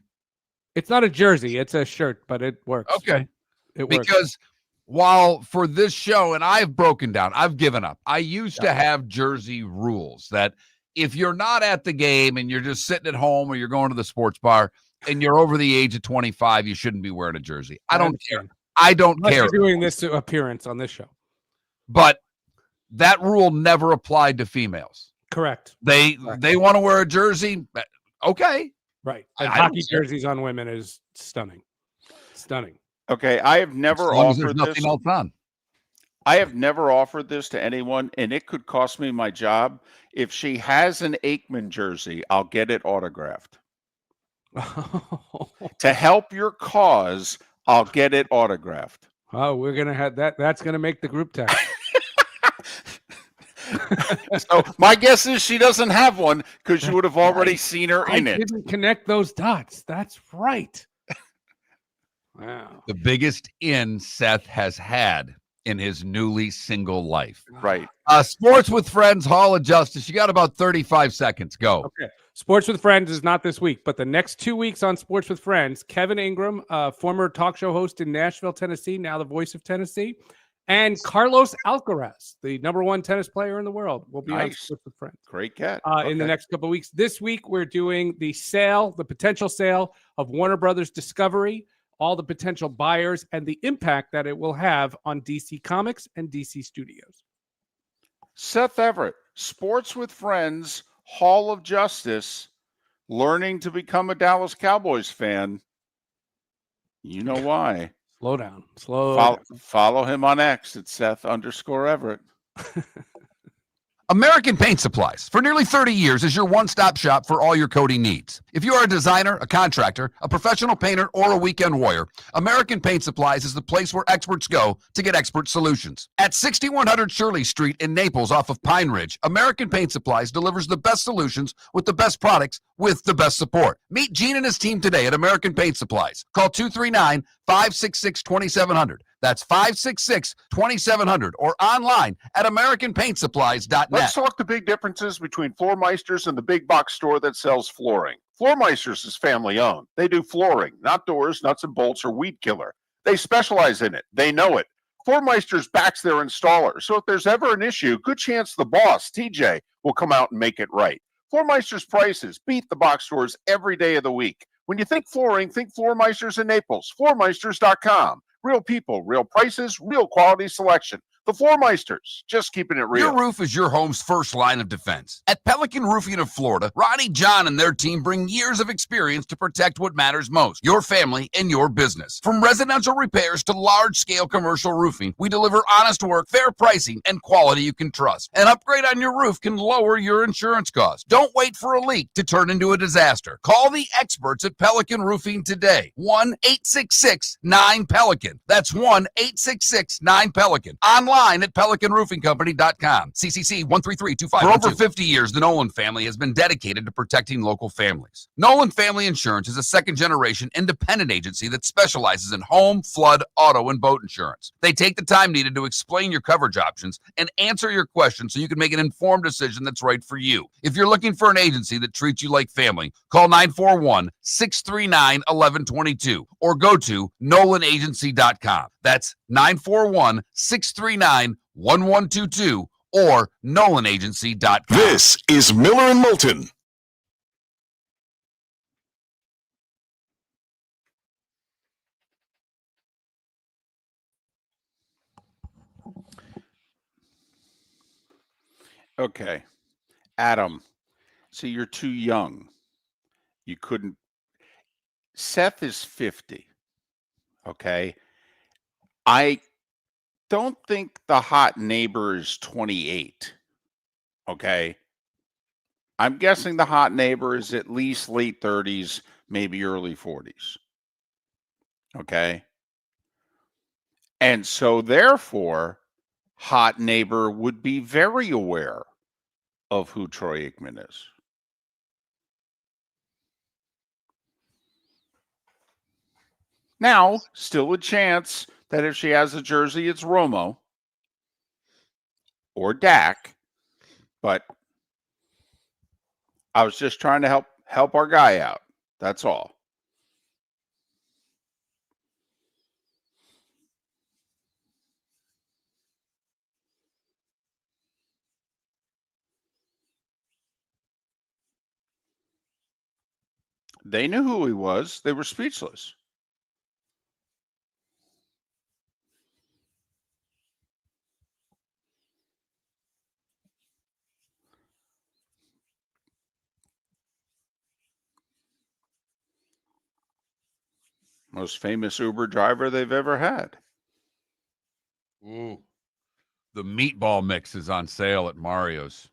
It's not a jersey. It's a shirt, but it works. Okay. It works. Because while for this show, and I've broken down, I've given up. I used to have jersey rules that if you're not at the game and you're just sitting at home or you're going to the sports bar and you're over the age of 25, you shouldn't be wearing a jersey. I don't care. I don't Unless care. you're doing this appearance on this show. But that rule never applied to females. Correct. They want to wear a jersey. Okay. Right. And I don't hockey care. jerseys on women is stunning. Stunning. Okay, I have never As long as there's offered nothing this. else on. I have never offered this to anyone, and it could cost me my job. If she has an Aikman jersey, I'll get it autographed. To help your cause, I'll get it autographed. Oh, we're gonna have that. That's gonna make the group text. So my guess is she doesn't have one because you would have already seen her in I it. didn't connect those dots. That's right. Wow. The biggest in Seth has had in his newly single life. Right. Sports with Friends, Hall of Justice. You got about 35 seconds. Go. Okay. Sports with Friends is not this week, but the next 2 weeks on Sports with Friends, Kevin Ingram, former talk show host in Nashville, Tennessee, now the voice of Tennessee, and Carlos Alcaraz, the #1 tennis player in the world, will be on Nice. Sports with Friends. Great cat. In the Okay. next couple of weeks. This week, we're doing the potential sale of Warner Brothers Discovery, all the potential buyers, and the impact that it will have on DC Comics and DC Studios. Seth Everett, Sports with Friends, Hall of Justice, learning to become a Dallas Cowboys fan. You know why. Slow down. Slow down. Follow him on X at Seth_Everett. American Paint Supplies, for nearly 30 years, is your one-stop shop for all your coating needs. If you are a designer, a contractor, a professional painter, or a weekend warrior, American Paint Supplies is the place where experts go to get expert solutions. At 6100 Shirley Street in Naples off of Pine Ridge, American Paint Supplies delivers the best solutions with the best products with the best support. Meet Gene and his team today at American Paint Supplies. Call 239-566-2700. That's 566-2700 or online at AmericanPaintSupplies.net. Let's talk the big differences between Floormeisters and the big box store that sells flooring. Floormeisters is family owned. They do flooring, not doors, nuts and bolts, or weed killer. They specialize in it. They know it. Floormeisters backs their installer. So if there's ever an issue, good chance the boss, TJ, will come out and make it right. Floormeisters prices beat the box stores every day of the week. When you think flooring, think Floormeisters in Naples. Floormeisters.com. Real people, real prices, real quality selection. The Floormeisters, just keeping it real. Your roof is your home's first line of defense. At Pelican Roofing of Florida, Ronnie, John, and their team bring years of experience to protect what matters most, your family and your business. From residential repairs to large-scale commercial roofing, we deliver honest work, fair pricing, and quality you can trust. An upgrade on your roof can lower your insurance costs. Don't wait for a leak to turn into a disaster. Call the experts at Pelican Roofing today. 1-866-9-PELICAN. That's 1-866-9-PELICAN. Online online at PelicanRoofingCompany.com. CCC 13325. For over 50 years, the Nolan family has been dedicated to protecting local families. Nolan Family Insurance is a second-generation independent agency that specializes in home, flood, auto, and boat insurance. They take the time needed to explain your coverage options and answer your questions so you can make an informed decision that's right for you. If you're looking for an agency that treats you like family, call 941-639-1122 or go to NolanAgency.com. That's 941-639-1122 or NolanAgency.com. This is Miller and Moulton. Okay. Adam, see, you're too young. You couldn't. Seth is 50. Okay. I don't think the hot neighbor is 28. Okay. I'm guessing the hot neighbor is at least late 30s, maybe early 40s. Okay. And so, therefore, hot neighbor would be very aware of who Troy Aikman is. Now, still a chance that if she has a jersey, it's Romo or Dak. But I was just trying to help our guy out. That's all. They knew who he was. They were speechless. Most famous Uber driver they've ever had. Ooh. The meatball mix is on sale at Mario's.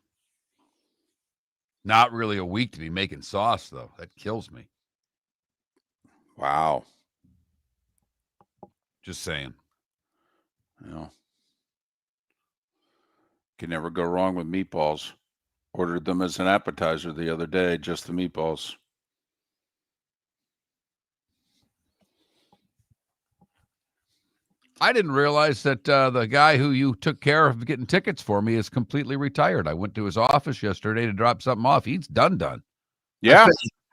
Not really a week to be making sauce, though. That kills me. Wow. Just saying. You know, can never go wrong with meatballs. Ordered them as an appetizer the other day, just the meatballs. I didn't realize that the guy who you took care of getting tickets for me is completely retired. I went to his office yesterday to drop something off. He's done. Yeah.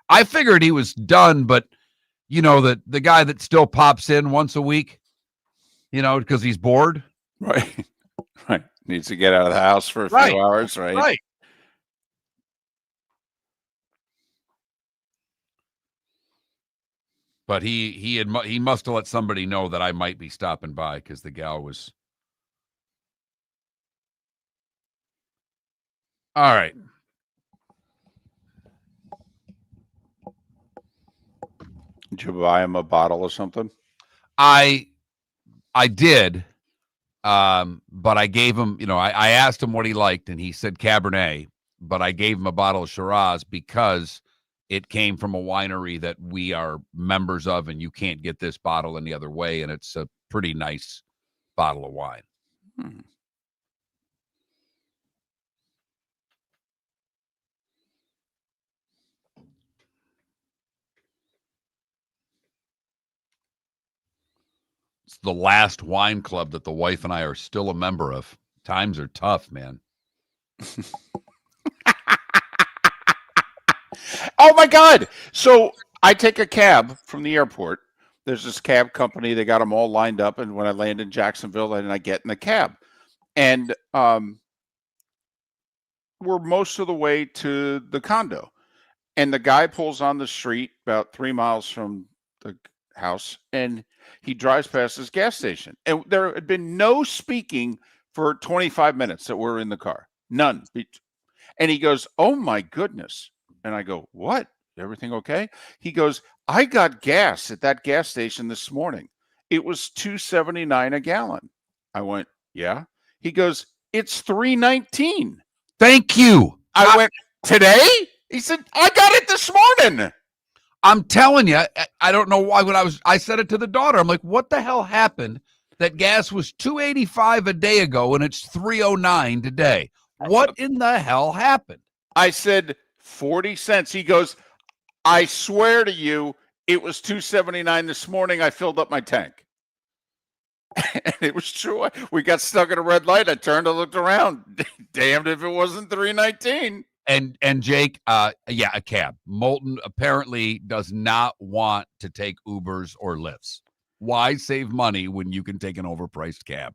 I figured he was done, but you know, the guy that still pops in once a week, you know, because he's bored. Right. Right. Needs to get out of the house for a few hours, right? Right. But he must have let somebody know that I might be stopping by because the gal was. All right. Did you buy him a bottle of something? I did, but I gave him, you know, I asked him what he liked, and he said Cabernet, but I gave him a bottle of Shiraz because it came from a winery that we are members of, and you can't get this bottle any other way, and it's a pretty nice bottle of wine. It's the last wine club that the wife and I are still a member of. Times are tough, man. Oh my God. So I take a cab from the airport. There's this cab company. They got them all lined up. And when I land in Jacksonville, and I get in the cab, and we're most of the way to the condo. And the guy pulls on the street about 3 miles from the house, and he drives past this gas station. And there had been no speaking for 25 minutes that we're in the car. None. And he goes, "Oh my goodness." And I go, "What? Everything okay?" He goes, "I got gas at that gas station this morning. It was $2.79 a gallon." I went, "Yeah." He goes, "It's $3.19. Thank you. I went, "Today?" He said, "I got it this morning." I'm telling you, I don't know why. When I said it to the daughter, I'm like, "What the hell happened that gas was $2.85 a day ago and it's $3.09 today. What in the hell happened? I said 40 cents. He goes, I swear to you, it was $2.79 this morning. I filled up my tank. And it was true. We got stuck at a red light. I turned and looked around. Damned if it wasn't $3.19. And Jake, a cab. Moulton apparently does not want to take Ubers or Lyfts. Why save money when you can take an overpriced cab?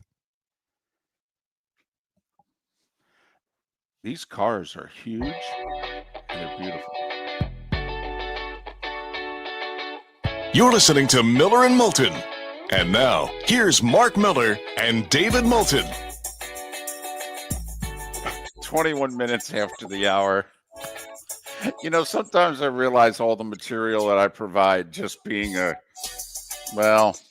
These cars are huge and they're beautiful. You're listening to Miller and Moulton. And now, here's Mark Miller and David Moulton. 21 minutes after the hour. You know, sometimes I realize all the material that I provide just being a weird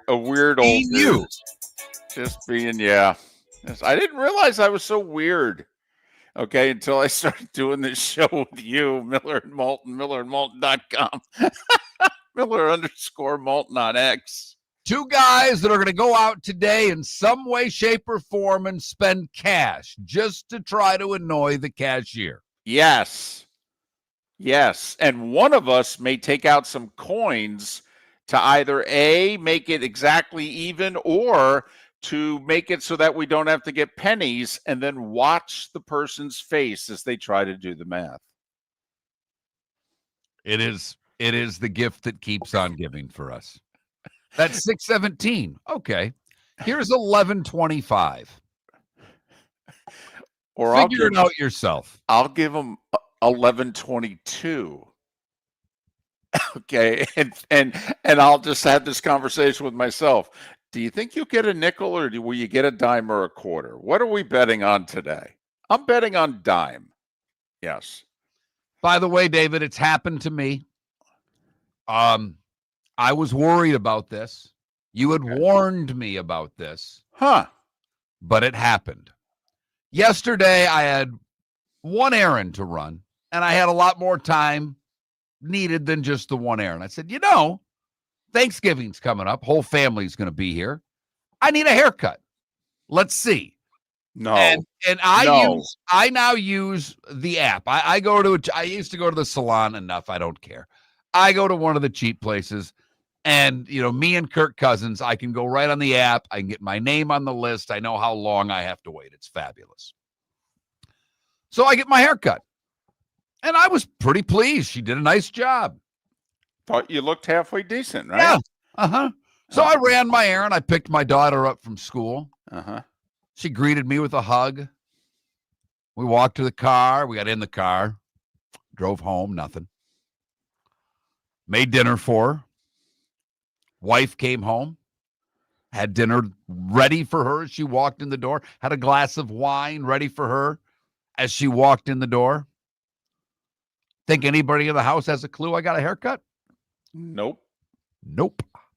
old dude. Just being, yeah. Yes, I didn't realize I was so weird. Okay, until I started doing this show with you, Miller and Moulton, millerandmoulton.com. Miller_Moulton on X. Two guys that are going to go out today in some way, shape, or form and spend cash just to try to annoy the cashier. Yes. Yes. And one of us may take out some coins to either A, make it exactly even, or to make it so that we don't have to get pennies, and then watch the person's face as they try to do the math. It is the gift that keeps on giving for us. That's 617. Okay. Here's 1125. Or figure it out yourself. I'll give them 1122. Okay. And I'll just have this conversation with myself. Do you think you'll get a nickel, or will you get a dime or a quarter? What are we betting on today? I'm betting on dime. Yes. By the way, David, it's happened to me. I was worried about this. You had warned me about this. Huh. But it happened. Yesterday, I had one errand to run, and I had a lot more time needed than just the one errand. I said, Thanksgiving's coming up. Whole family's going to be here. I need a haircut. Let's see. No. And I now use the app. I used to go to the salon enough. I don't care. I go to one of the cheap places, and me and Kirk Cousins, I can go right on the app. I can get my name on the list. I know how long I have to wait. It's fabulous. So I get my haircut, and I was pretty pleased. She did a nice job. Thought you looked halfway decent, right? Yeah. Uh-huh. So I ran my errand. I picked my daughter up from school. Uh-huh. She greeted me with a hug. We walked to the car. We got in the car. Drove home. Nothing. Made dinner for her. Wife came home. Had dinner ready for her as she walked in the door. Had a glass of wine ready for her as she walked in the door. Think anybody in the house has a clue I got a haircut? Nope. There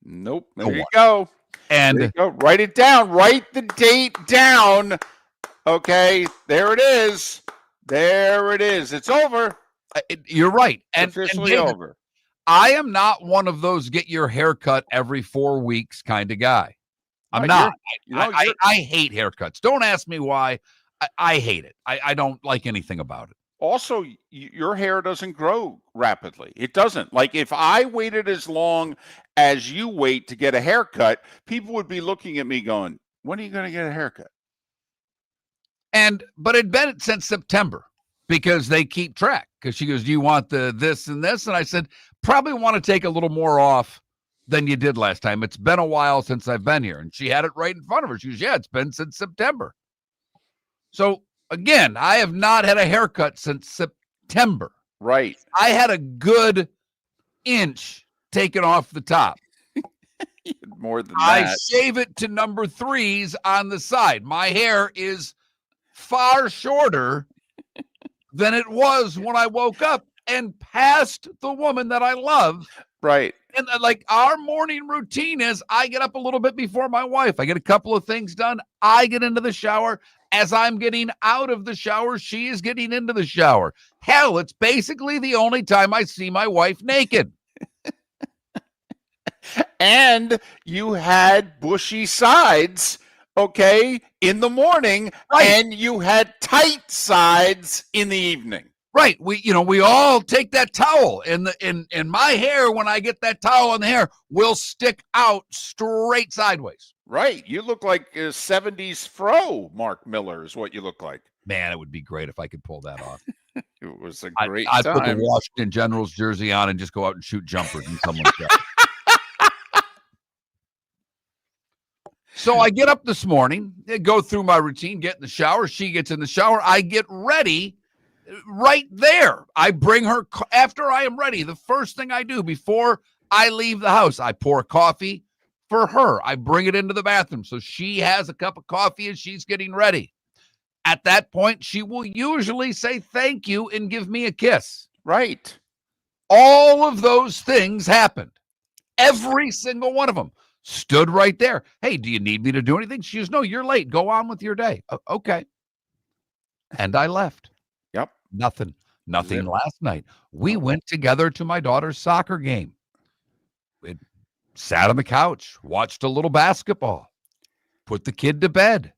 you go. And there you go. Write it down. Write the date down. Okay. There it is. It's over. You're right. It's officially over. I am not one of those get your haircut every 4 weeks kind of guy. I'm not. I hate haircuts. Don't ask me why. I hate it. I don't like anything about it. Also, your hair doesn't grow rapidly. It doesn't. Like, if I waited as long as you wait to get a haircut, people would be looking at me going, when are you going to get a haircut? But it'd been since September because they keep track. Because she goes, do you want this and this? And I said, probably want to take a little more off than you did last time. It's been a while since I've been here. And she had it right in front of her. She goes, yeah, it's been since September. So, again, I have not had a haircut since September. Right. I had a good inch taken off the top. More than that. I shave it to number 3s on the side. My hair is far shorter than it was when I woke up and passed the woman that I love. Right. And like our morning routine is I get up a little bit before my wife. I get a couple of things done. I get into the shower. As I'm getting out of the shower, she is getting into the shower. Hell, it's basically the only time I see my wife naked. and you had bushy sides, okay, in the morning, Right. and you had tight sides in the evening. Right. We all take that towel and my hair, when I get that towel in the hair, will stick out straight sideways. Right. You look like a 70s fro, Mark Miller, is what you look like. Man, it would be great if I could pull that off. It was a great I'd time. put the Washington Generals jersey on and just go out and shoot jumpers in someone's yard. So I get up this morning, go through my routine, get in the shower. She gets in the shower. I get ready right there. I bring her after I am ready. The first thing I do before I leave the house, I pour coffee for her. I bring it into the bathroom. So she has a cup of coffee as she's getting ready. At that point, she will usually say thank you and give me a kiss. Right. All of those things happened. Every single one of them. Stood right there. Hey, do you need me to do anything? She goes, no, you're late. Go on with your day. Okay. And I left. Yep. Nothing Zip. last night. We went together to my daughter's soccer game. We sat on the couch, watched a little basketball, put the kid to bed.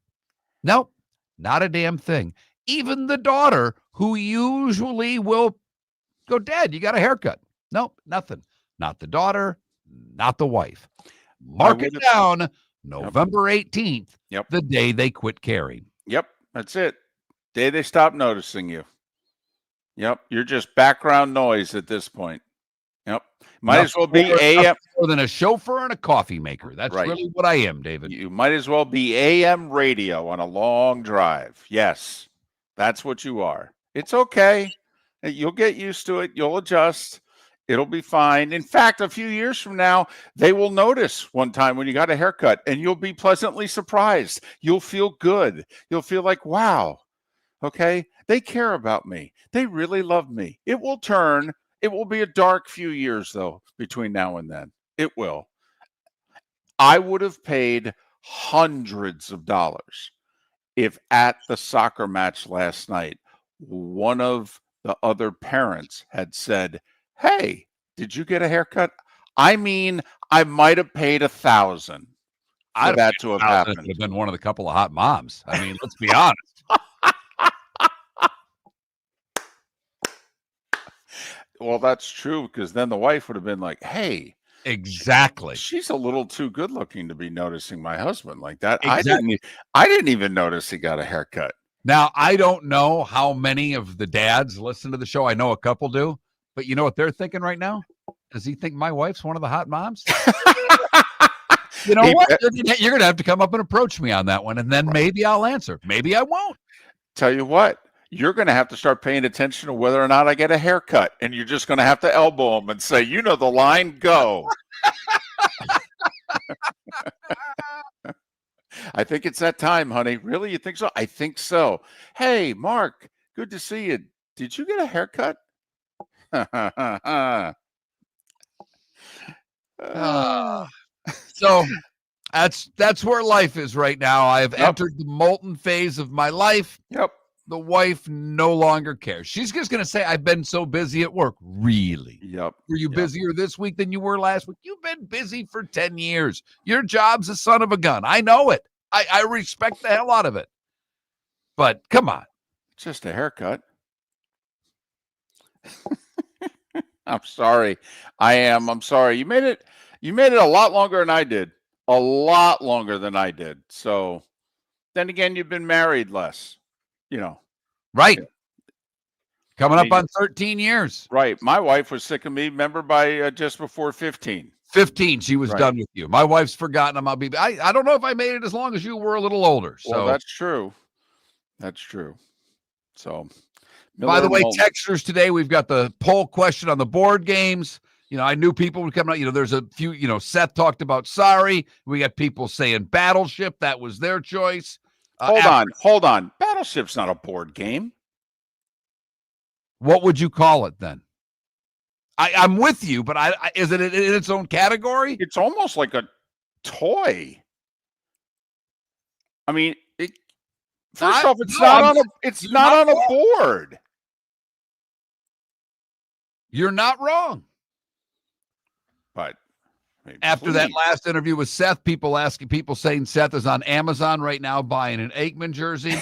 Nope, not a damn thing. Even the daughter, who usually will go, Dad, you got a haircut. Nope, nothing. Not the daughter, not the wife. Mark it down, November 18th, the day they quit caring. Yep, that's it. Day they stop noticing you. Yep, you're just background noise at this point. Yep, might as well be AM more than a chauffeur and a coffee maker. That's really what I am, David. You might as well be AM radio on a long drive. Yes, that's what you are. It's okay. You'll get used to it. You'll adjust. It'll be fine. In fact, a few years from now, they will notice one time when you got a haircut and you'll be pleasantly surprised. You'll feel good. You'll feel like, wow, okay, they care about me. They really love me. It will turn. It will be a dark few years, though, between now and then. It will. I would have paid hundreds of dollars if at the soccer match last night, one of the other parents had said, hey, did you get a haircut? I mean, I might have paid $1,000 for that to have happened. Would have been one of the couple of hot moms. I mean, let's be honest. Well, that's true, because then the wife would have been like, hey, exactly. She's a little too good looking to be noticing my husband like that. Exactly. I didn't even notice he got a haircut. Now, I don't know how many of the dads listen to the show. I know a couple do. But you know what they're thinking right now? Does he think my wife's one of the hot moms? You know what? You're going to have to come up and approach me on that one, and then maybe I'll answer. Maybe I won't. Tell you what, you're going to have to start paying attention to whether or not I get a haircut, and you're just going to have to elbow him and say, you know the line, go. I think it's that time, honey. Really? You think so? I think so. Hey, Mark, good to see you. Did you get a haircut? So that's where life is right now. I have entered the Moulton phase of my life. Yep. The wife no longer cares. She's just going to say, I've been so busy at work. Really? Yep. Were you busier this week than you were last week? You've been busy for 10 years. Your job's a son of a gun. I know it. I respect the hell out of it. But come on. Just a haircut. I'm sorry. I'm sorry. You made it a lot longer than I did. A lot longer than I did. So then again, you've been married less, you know. Right. Coming up on 13 years. Right. My wife was sick of me, remember, by just before 15. 15, she was done with you. My wife's forgotten about me. I don't know if I made it as long as you were a little older. So well, that's true. That's true. So by the way, textures today, we've got the poll question on the board games. You know, I knew people would come out. You know, there's a few, you know, Seth talked about Sorry. We got people saying Battleship. That was their choice. Hold on. Battleship's not a board game. What would you call it then? I'm with you, but is it in its own category? It's almost like a toy. I mean, first off, it's not on a board. You're not wrong. But mean, After that please. last interview with Seth, people saying Seth is on Amazon right now buying an Aikman jersey.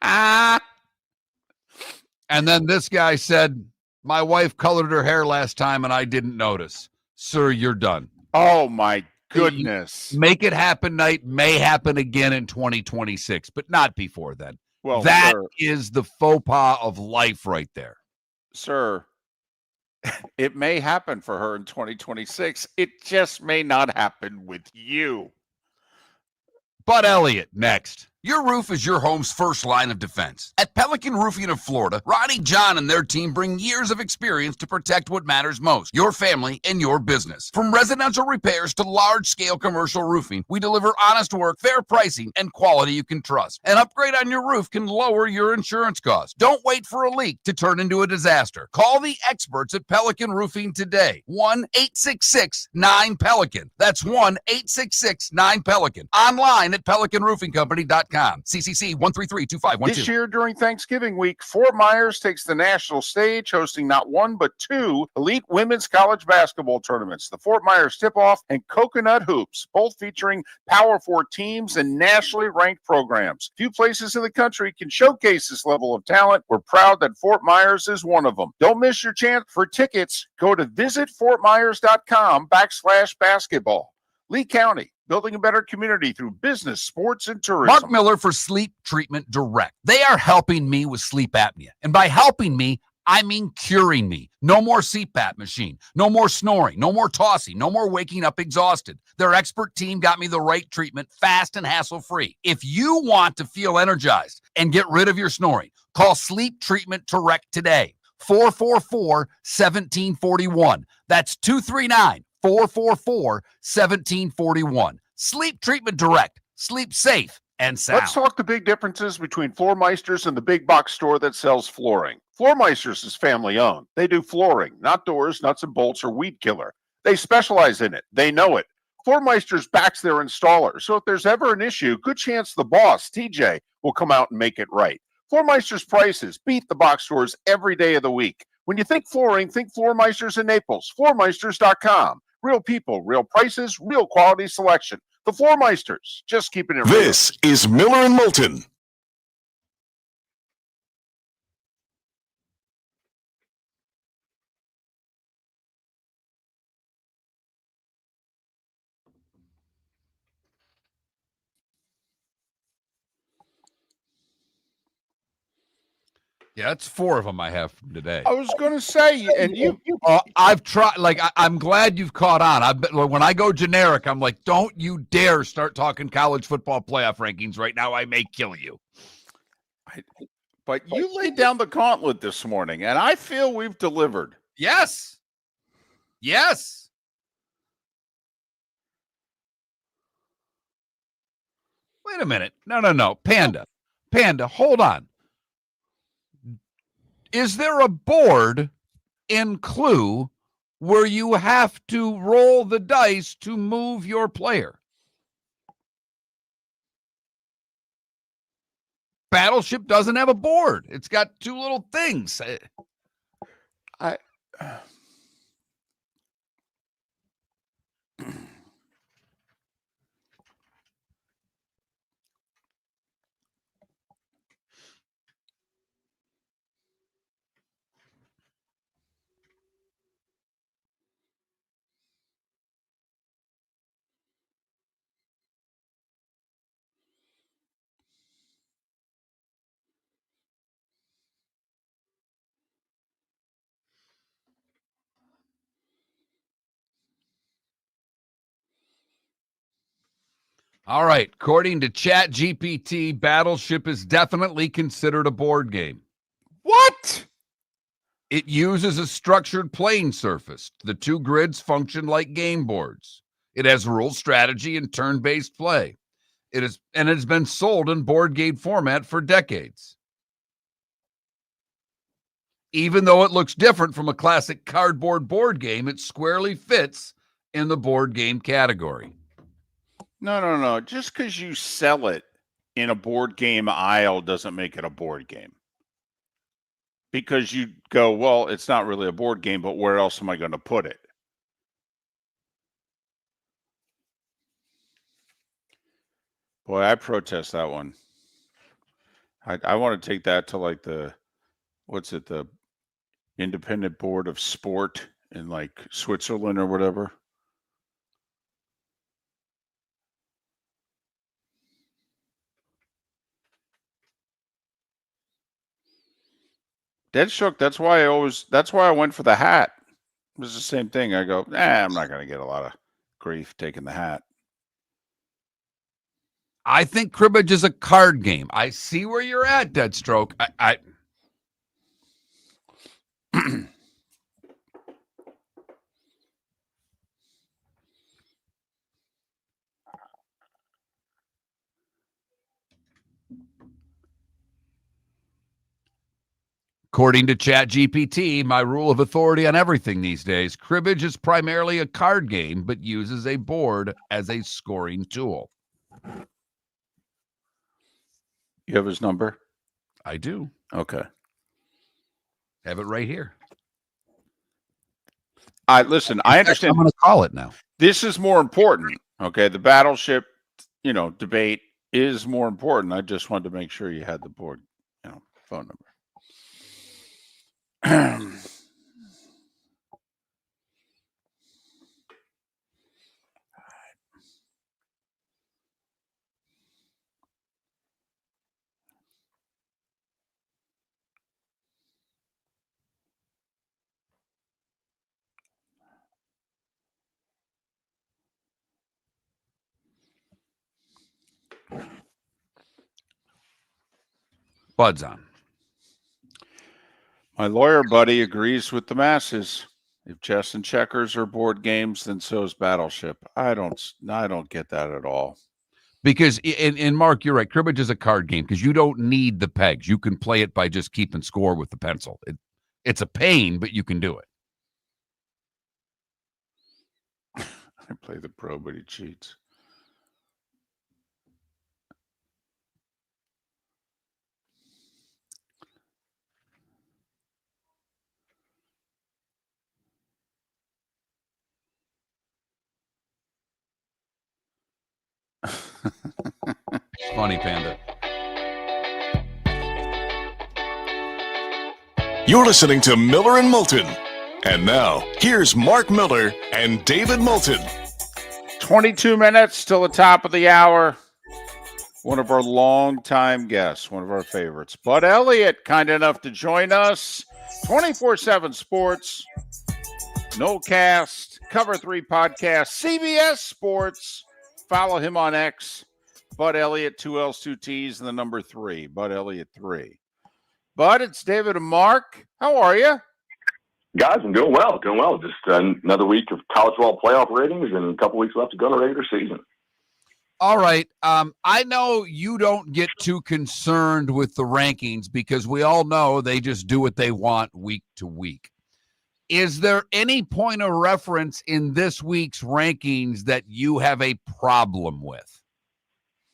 And then this guy said, my wife colored her hair last time and I didn't notice. Sir, you're done. Oh my goodness. Make it happen night may happen again in 2026, but not before then. Well, that sir, is the faux pas of life right there. sir, it may happen for her in 2026. It just may not happen with you. But Elliott, next. Your roof is your home's first line of defense. At Pelican Roofing of Florida, Ronnie, John, and their team bring years of experience to protect what matters most, your family and your business. From residential repairs to large-scale commercial roofing, we deliver honest work, fair pricing, and quality you can trust. An upgrade on your roof can lower your insurance costs. Don't wait for a leak to turn into a disaster. Call the experts at Pelican Roofing today. 1-866-9-PELICAN. That's 1-866-9-PELICAN. Online at PelicanRoofingCompany.com. CCC 1332512. This year during Thanksgiving week, Fort Myers takes the national stage, hosting not one but two elite women's college basketball tournaments, the Fort Myers Tip-Off and Coconut Hoops, both featuring Power 4 teams and nationally ranked programs. Few places in the country can showcase this level of talent. We're proud that Fort Myers is one of them. Don't miss your chance. For tickets, go to visitfortmyers.com/basketball. Lee County, building a better community through business, sports, and tourism. Mark Miller for Sleep Treatment Direct. They are helping me with sleep apnea. And by helping me, I mean curing me. No more CPAP machine. No more snoring. No more tossing. No more waking up exhausted. Their expert team got me the right treatment, fast and hassle-free. If you want to feel energized and get rid of your snoring, call Sleep Treatment Direct today. 444-1741. That's 239-444-1741. Sleep Treatment Direct. Sleep safe and sound. Let's talk the big differences between Floor Meisters and the big box store that sells flooring. Floor Meisters is family owned. They do flooring, not doors, nuts and bolts, or weed killer. They specialize in it. They know it. Floor Meisters backs their installer, so if there's ever an issue, good chance the boss, TJ, will come out and make it right. Floor Meisters prices beat the box stores every day of the week. When you think flooring, think Floor Meisters in Naples. FloorMeisters.com. Real people, real prices, real quality selection. The Floor Meisters, just keeping it real. This is Miller and Moulton. Yeah, that's 4 of them I have from today. I was going to say, and you I've tried, like, I'm glad you've caught on. When I go generic, I'm like, don't you dare start talking college football playoff rankings right now. I may kill you. but you laid down the gauntlet this morning, and I feel we've delivered. Yes. Yes. Wait a minute. No. Panda, hold on. Is there a board in Clue where you have to roll the dice to move your player? Battleship doesn't have a board. It's got 2 little things. All right. According to ChatGPT, Battleship is definitely considered a board game. What? It uses a structured playing surface. The 2 grids function like game boards. It has rules, strategy, and turn-based play. It has been sold in board game format for decades. Even though it looks different from a classic cardboard board game, it squarely fits in the board game category. No. Just because you sell it in a board game aisle doesn't make it a board game. Because you go, well, it's not really a board game, but where else am I going to put it? Boy, I protest that one. I want to take that to like the Independent Board of Sport in like Switzerland or whatever. Dead shook. That's why I went for the hat. It was the same thing. I go, I'm not going to get a lot of grief taking the hat. I think cribbage is a card game. I see where you're at, Deadstroke. I According to ChatGPT, my rule of authority on everything these days, cribbage is primarily a card game, but uses a board as a scoring tool. You have his number? I do. Okay. Have it right here. Listen, I understand. I'm going to call it now. This is more important. Okay. The battleship, debate is more important. I just wanted to make sure you had the board, phone number. Bud's on. My lawyer buddy agrees with the masses. If chess and checkers are board games, then so is Battleship. I don't get that at all. Because, and Mark, you're right. Cribbage is a card game because you don't need the pegs. You can play it by just keeping score with the pencil. It's a pain, but you can do it. I play the pro, but he cheats. Funny, Panda. You're listening to Miller and Moulton. And now, here's Mark Miller and David Moulton. 22 minutes till the top of the hour. One of our longtime guests, one of our favorites, Bud Elliott, kind enough to join us. 24/7 Sports, No Cast, Cover 3 Podcast, CBS Sports. Follow him on X. Bud Elliott, 2 L's, 2 T's, and the number 3. Bud Elliott 3. Bud, it's David and Mark. How are you? Guys, I'm doing well. Just another week of college football playoff ratings and a couple weeks left to go in the regular season. All right. I know you don't get too concerned with the rankings because we all know they just do what they want week to week. Is there any point of reference in this week's rankings that you have a problem with?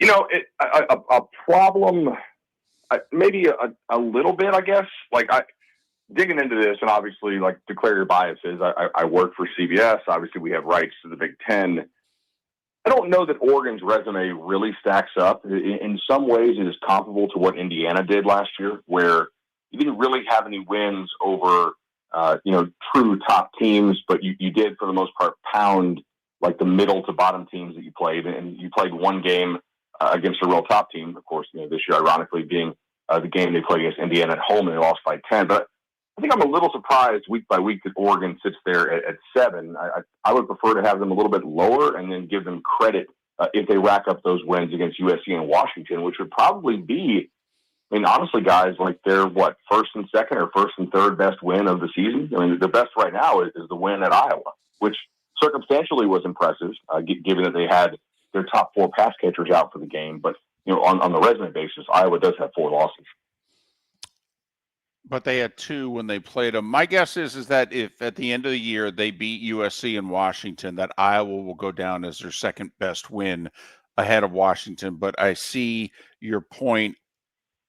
A problem, maybe a little bit, I guess. Digging into this, and obviously, declare your biases. I work for CBS. Obviously, we have rights to the Big Ten. I don't know that Oregon's resume really stacks up. In some ways, it is comparable to what Indiana did last year, where you didn't really have any wins over, true top teams, but you did, for the most part, pound the middle to bottom teams that you played, and you played one game against a real top team. Of course, this year, ironically, being the game they played against Indiana at home, and they lost by 10. But I think I'm a little surprised week by week that Oregon sits there at 7. I would prefer to have them a little bit lower and then give them credit if they rack up those wins against USC and Washington, which would probably be, honestly, guys, their first and second or first and third best win of the season. The best right now is the win at Iowa, which circumstantially was impressive, given that they had their top 4 pass catchers out for the game. But on the resume basis, Iowa does have 4 losses. But they had 2 when they played them. My guess is that if at the end of the year they beat USC and Washington, that Iowa will go down as their second best win ahead of Washington. But I see your point.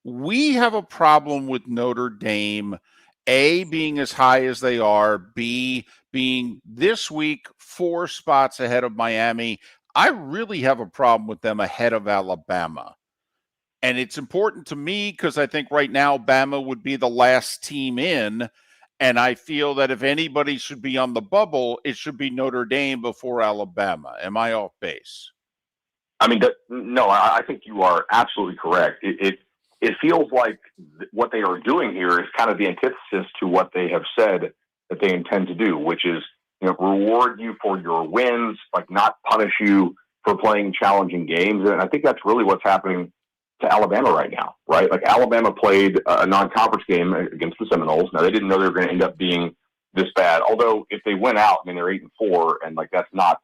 We have a problem with Notre Dame, A, being as high as they are, B, being this week 4 spots ahead of Miami. I really have a problem with them ahead of Alabama. And it's important to me because I think right now Bama would be the last team in. And I feel that if anybody should be on the bubble, it should be Notre Dame before Alabama. Am I off base? I mean, no, I think you are absolutely correct. It feels like what they are doing here is kind of the antithesis to what they have said that they intend to do, which is, reward you for your wins, like not punish you for playing challenging games. And I think that's really what's happening to Alabama right now, right? Like Alabama played a non-conference game against the Seminoles. Now they didn't know they were going to end up being this bad. Although if they went out, I mean, they're 8-4, and like that's not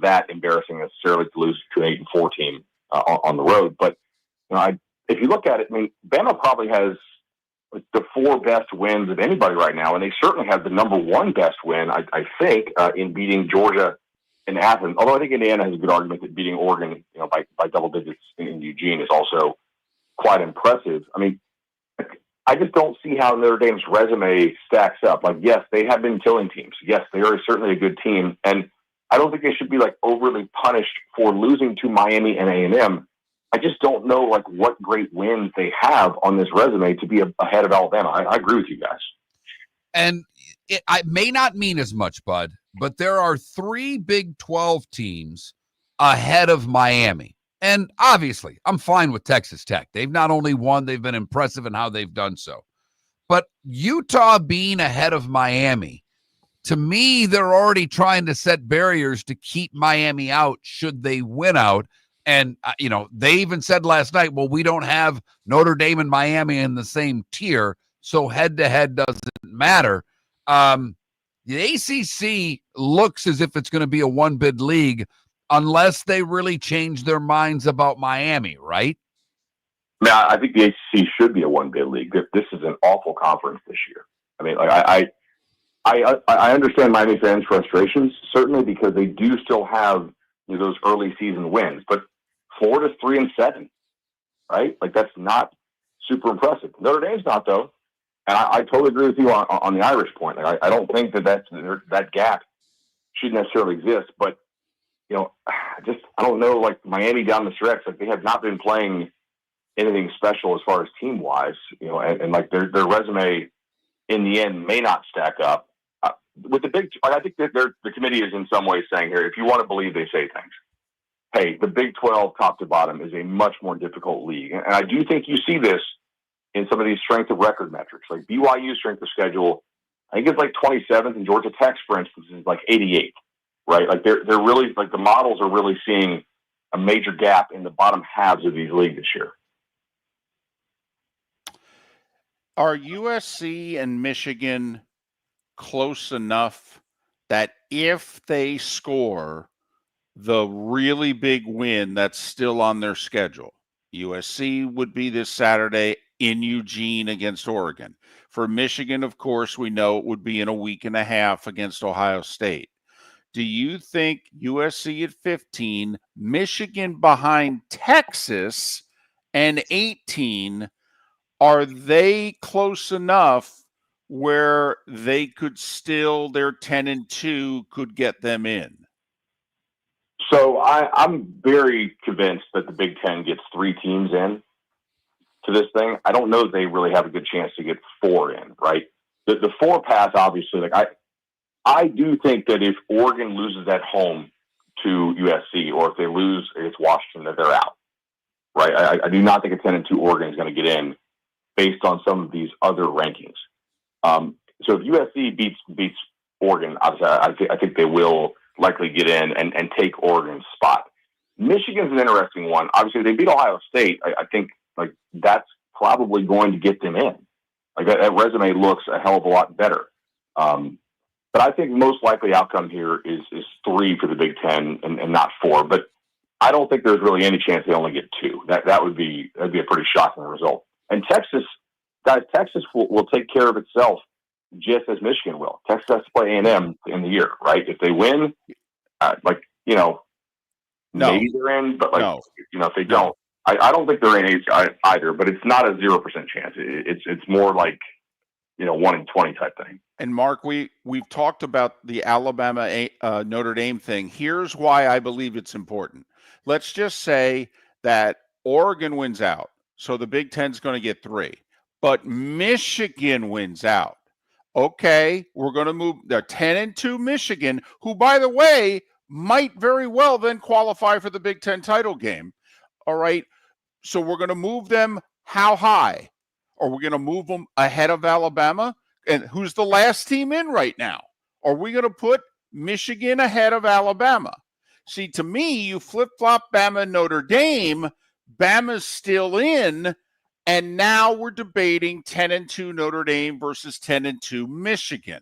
that embarrassing necessarily to lose to an 8-4 team on the road. But if you look at it, I mean, Bama probably has the 4 best wins of anybody right now, and they certainly have the number 1 best win, I think, in beating Georgia in Athens. Although I think Indiana has a good argument that beating Oregon, by double digits in Eugene is also quite impressive. I mean, I just don't see how Notre Dame's resume stacks up. Like, yes, they have been killing teams. Yes, they are certainly a good team, and I don't think they should be like overly punished for losing to Miami and A&M. I just don't know like what great wins they have on this resume to be ahead of Alabama. I agree with you guys. And it may not mean as much, Bud, but there are 3 Big 12 teams ahead of Miami. And obviously, I'm fine with Texas Tech. They've not only won, they've been impressive in how they've done so. But Utah being ahead of Miami, to me, they're already trying to set barriers to keep Miami out should they win out. And, they even said last night, well, we don't have Notre Dame and Miami in the same tier, so head-to-head doesn't matter. The ACC looks as if it's going to be a one-bid league unless they really change their minds about Miami, right? I think the ACC should be a one-bid league. This is an awful conference this year. I mean, like I understand Miami fans' frustrations, certainly because they do still have those early season wins, but Florida's 3-7, right? Like that's not super impressive. Notre Dame's not though, and I totally agree with you on the Irish point. Like, I don't think that gap should necessarily exist, but I don't know. Like Miami down the stretch, like they have not been playing anything special as far as team wise, and like their resume in the end may not stack up. With the big, I think that the committee is in some ways saying here, if you want to believe they say things, hey, the Big 12 top to bottom is a much more difficult league. And I do think you see this in some of these strength of record metrics, like BYU strength of schedule. I think it's like 27th, and Georgia Tech's, for instance, is like 88th, right? Like they're really like the models are really seeing a major gap in the bottom halves of these leagues this year. Are USC and Michigan close enough that if they score the really big win that's still on their schedule, USC would be this Saturday in Eugene against Oregon. For Michigan, of course, we know it would be in a week and a half against Ohio State. Do you think USC at 15, Michigan behind Texas and 18, are they close enough where they could still, their 10-2 could get them in? So I'm very convinced that the Big Ten gets 3 teams in to this thing. I don't know that they really have a good chance to get 4 in, right? The 4 pass, obviously, like I do think that if Oregon loses at home to USC, or if they lose against Washington, that they're out, right? I do not think a 10-2 Oregon is going to get in based on some of these other rankings. So if USC beats Oregon, obviously, I think they will likely get in and take Oregon's spot. Michigan's an interesting one. Obviously, they beat Ohio State. I think like that's probably going to get them in. Like that resume looks a hell of a lot better. But I think most likely outcome here is 3 for the Big Ten and not 4. But I don't think there's really any chance they only get 2. That'd be a pretty shocking result. And Texas will take care of itself just as Michigan will. Texas has to play A&M in the year, right? If they win, maybe they're in, but if they don't, I don't think they're in either. But it's not a 0% chance. It's more like 1-20 type thing. And Mark, we've talked about the Alabama Notre Dame thing. Here's why I believe it's important. Let's just say that Oregon wins out, so the Big Ten's going to get 3, but Michigan wins out. Okay, we're going to move the 10-2 Michigan, who, by the way, might very well then qualify for the Big Ten title game. All right, so we're going to move them how high? Are we going to move them ahead of Alabama? And who's the last team in right now? Are we going to put Michigan ahead of Alabama? See, to me, you flip-flop Bama and Notre Dame, Bama's still in, and now we're debating 10-2 Notre Dame versus 10-2 Michigan.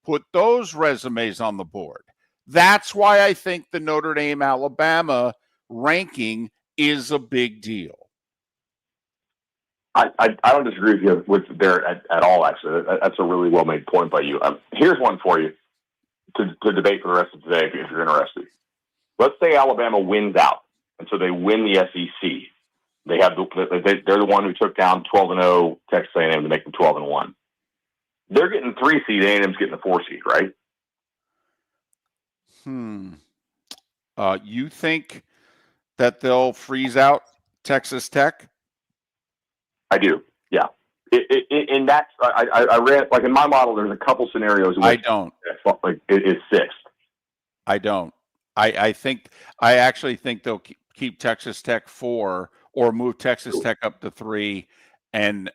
Put those resumes on the board. That's why I think the Notre Dame-Alabama ranking is a big deal. I don't disagree with you there at all, actually. That's a really well-made point by you. Here's one for you to debate for the rest of today if you're interested. Let's say Alabama wins out, and so they win the SEC. They're the one who took down 12-0 Texas A&M to make them 12-1. They're getting 3 seed. A&M's getting a 4 seed, right? You think that they'll freeze out Texas Tech? I do. Yeah. In that, I read, like in my model, there's a couple scenarios. I don't. It's 6th. I don't. I actually think they'll keep Texas Tech 4 or move Texas Tech up to 3. And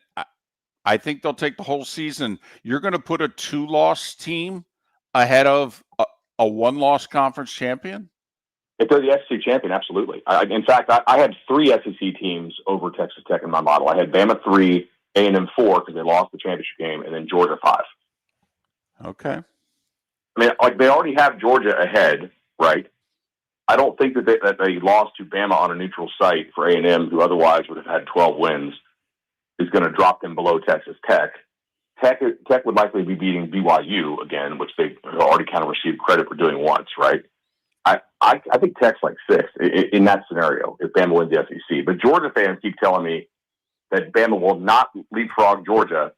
I think they'll take the whole season. You're going to put a 2-loss team ahead of a 1-loss conference champion? If they're the SEC champion, absolutely. In fact, I had 3 SEC teams over Texas Tech in my model. I had Bama 3, A&M 4 because they lost the championship game, and then Georgia 5. Okay. I mean, like they already have Georgia ahead, right? I don't think that they lost to Bama on a neutral site for A&M, who otherwise would have had 12 wins, is going to drop them below Texas Tech. Tech would likely be beating BYU again, which they already kind of received credit for doing once, right? I think Tech's like 6th in that scenario if Bama wins the SEC. But Georgia fans keep telling me that Bama will not leapfrog Georgia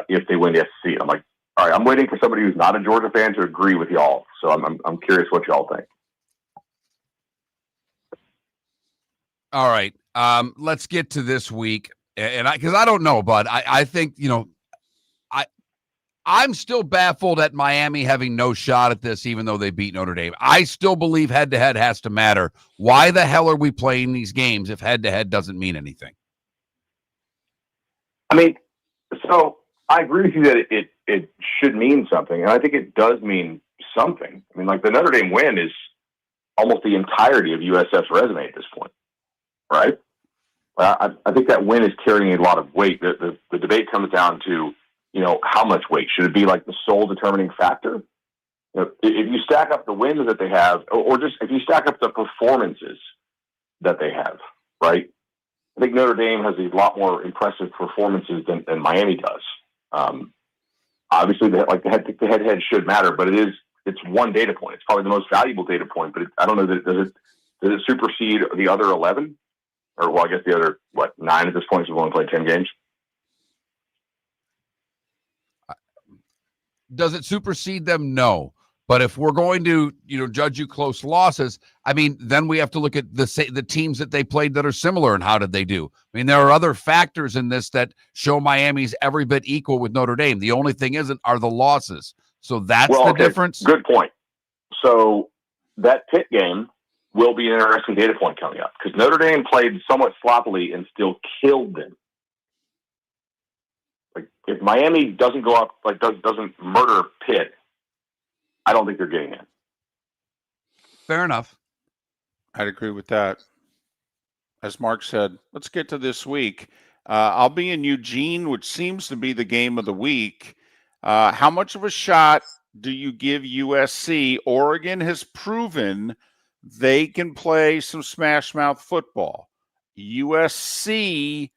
if they win the SEC. I'm like, all right, I'm waiting for somebody who's not a Georgia fan to agree with y'all. So I'm curious what y'all think. All right, let's get to this week, and because I don't know, bud. I think I'm still baffled at Miami having no shot at this, even though they beat Notre Dame. I still believe head-to-head has to matter. Why the hell are we playing these games if head-to-head doesn't mean anything? I mean, so I agree with you that it should mean something, and I think it does mean something. I mean, like the Notre Dame win is almost the entirety of USF's resume at this point, right? I think that win is carrying a lot of weight. The debate comes down to, how much weight? Should it be like the sole determining factor? If you stack up the wins that they have, or just if you stack up the performances that they have, right? I think Notre Dame has a lot more impressive performances than Miami does. Obviously, the head-to-head should matter, but it's one data point. It's probably the most valuable data point, but I don't know that does it supersede the other 11? Or, well, I guess the other, 9 at this point, so we've only played 10 games? Does it supersede them? No. But if we're going to, judge you close losses, I mean, then we have to look at the teams that they played that are similar and how did they do. I mean, there are other factors in this that show Miami's every bit equal with Notre Dame. The only thing are the losses. So that's the difference. Good point. So that Pitt game will be an interesting data point coming up because Notre Dame played somewhat sloppily and still killed them. Like if Miami doesn't go up, doesn't murder Pitt, I don't think they're getting in. Fair enough. I'd agree with that. As Mark said, let's get to this week. I'll be in Eugene, which seems to be the game of the week. How much of a shot do you give USC? Oregon has proven they can play some smash mouth football. USC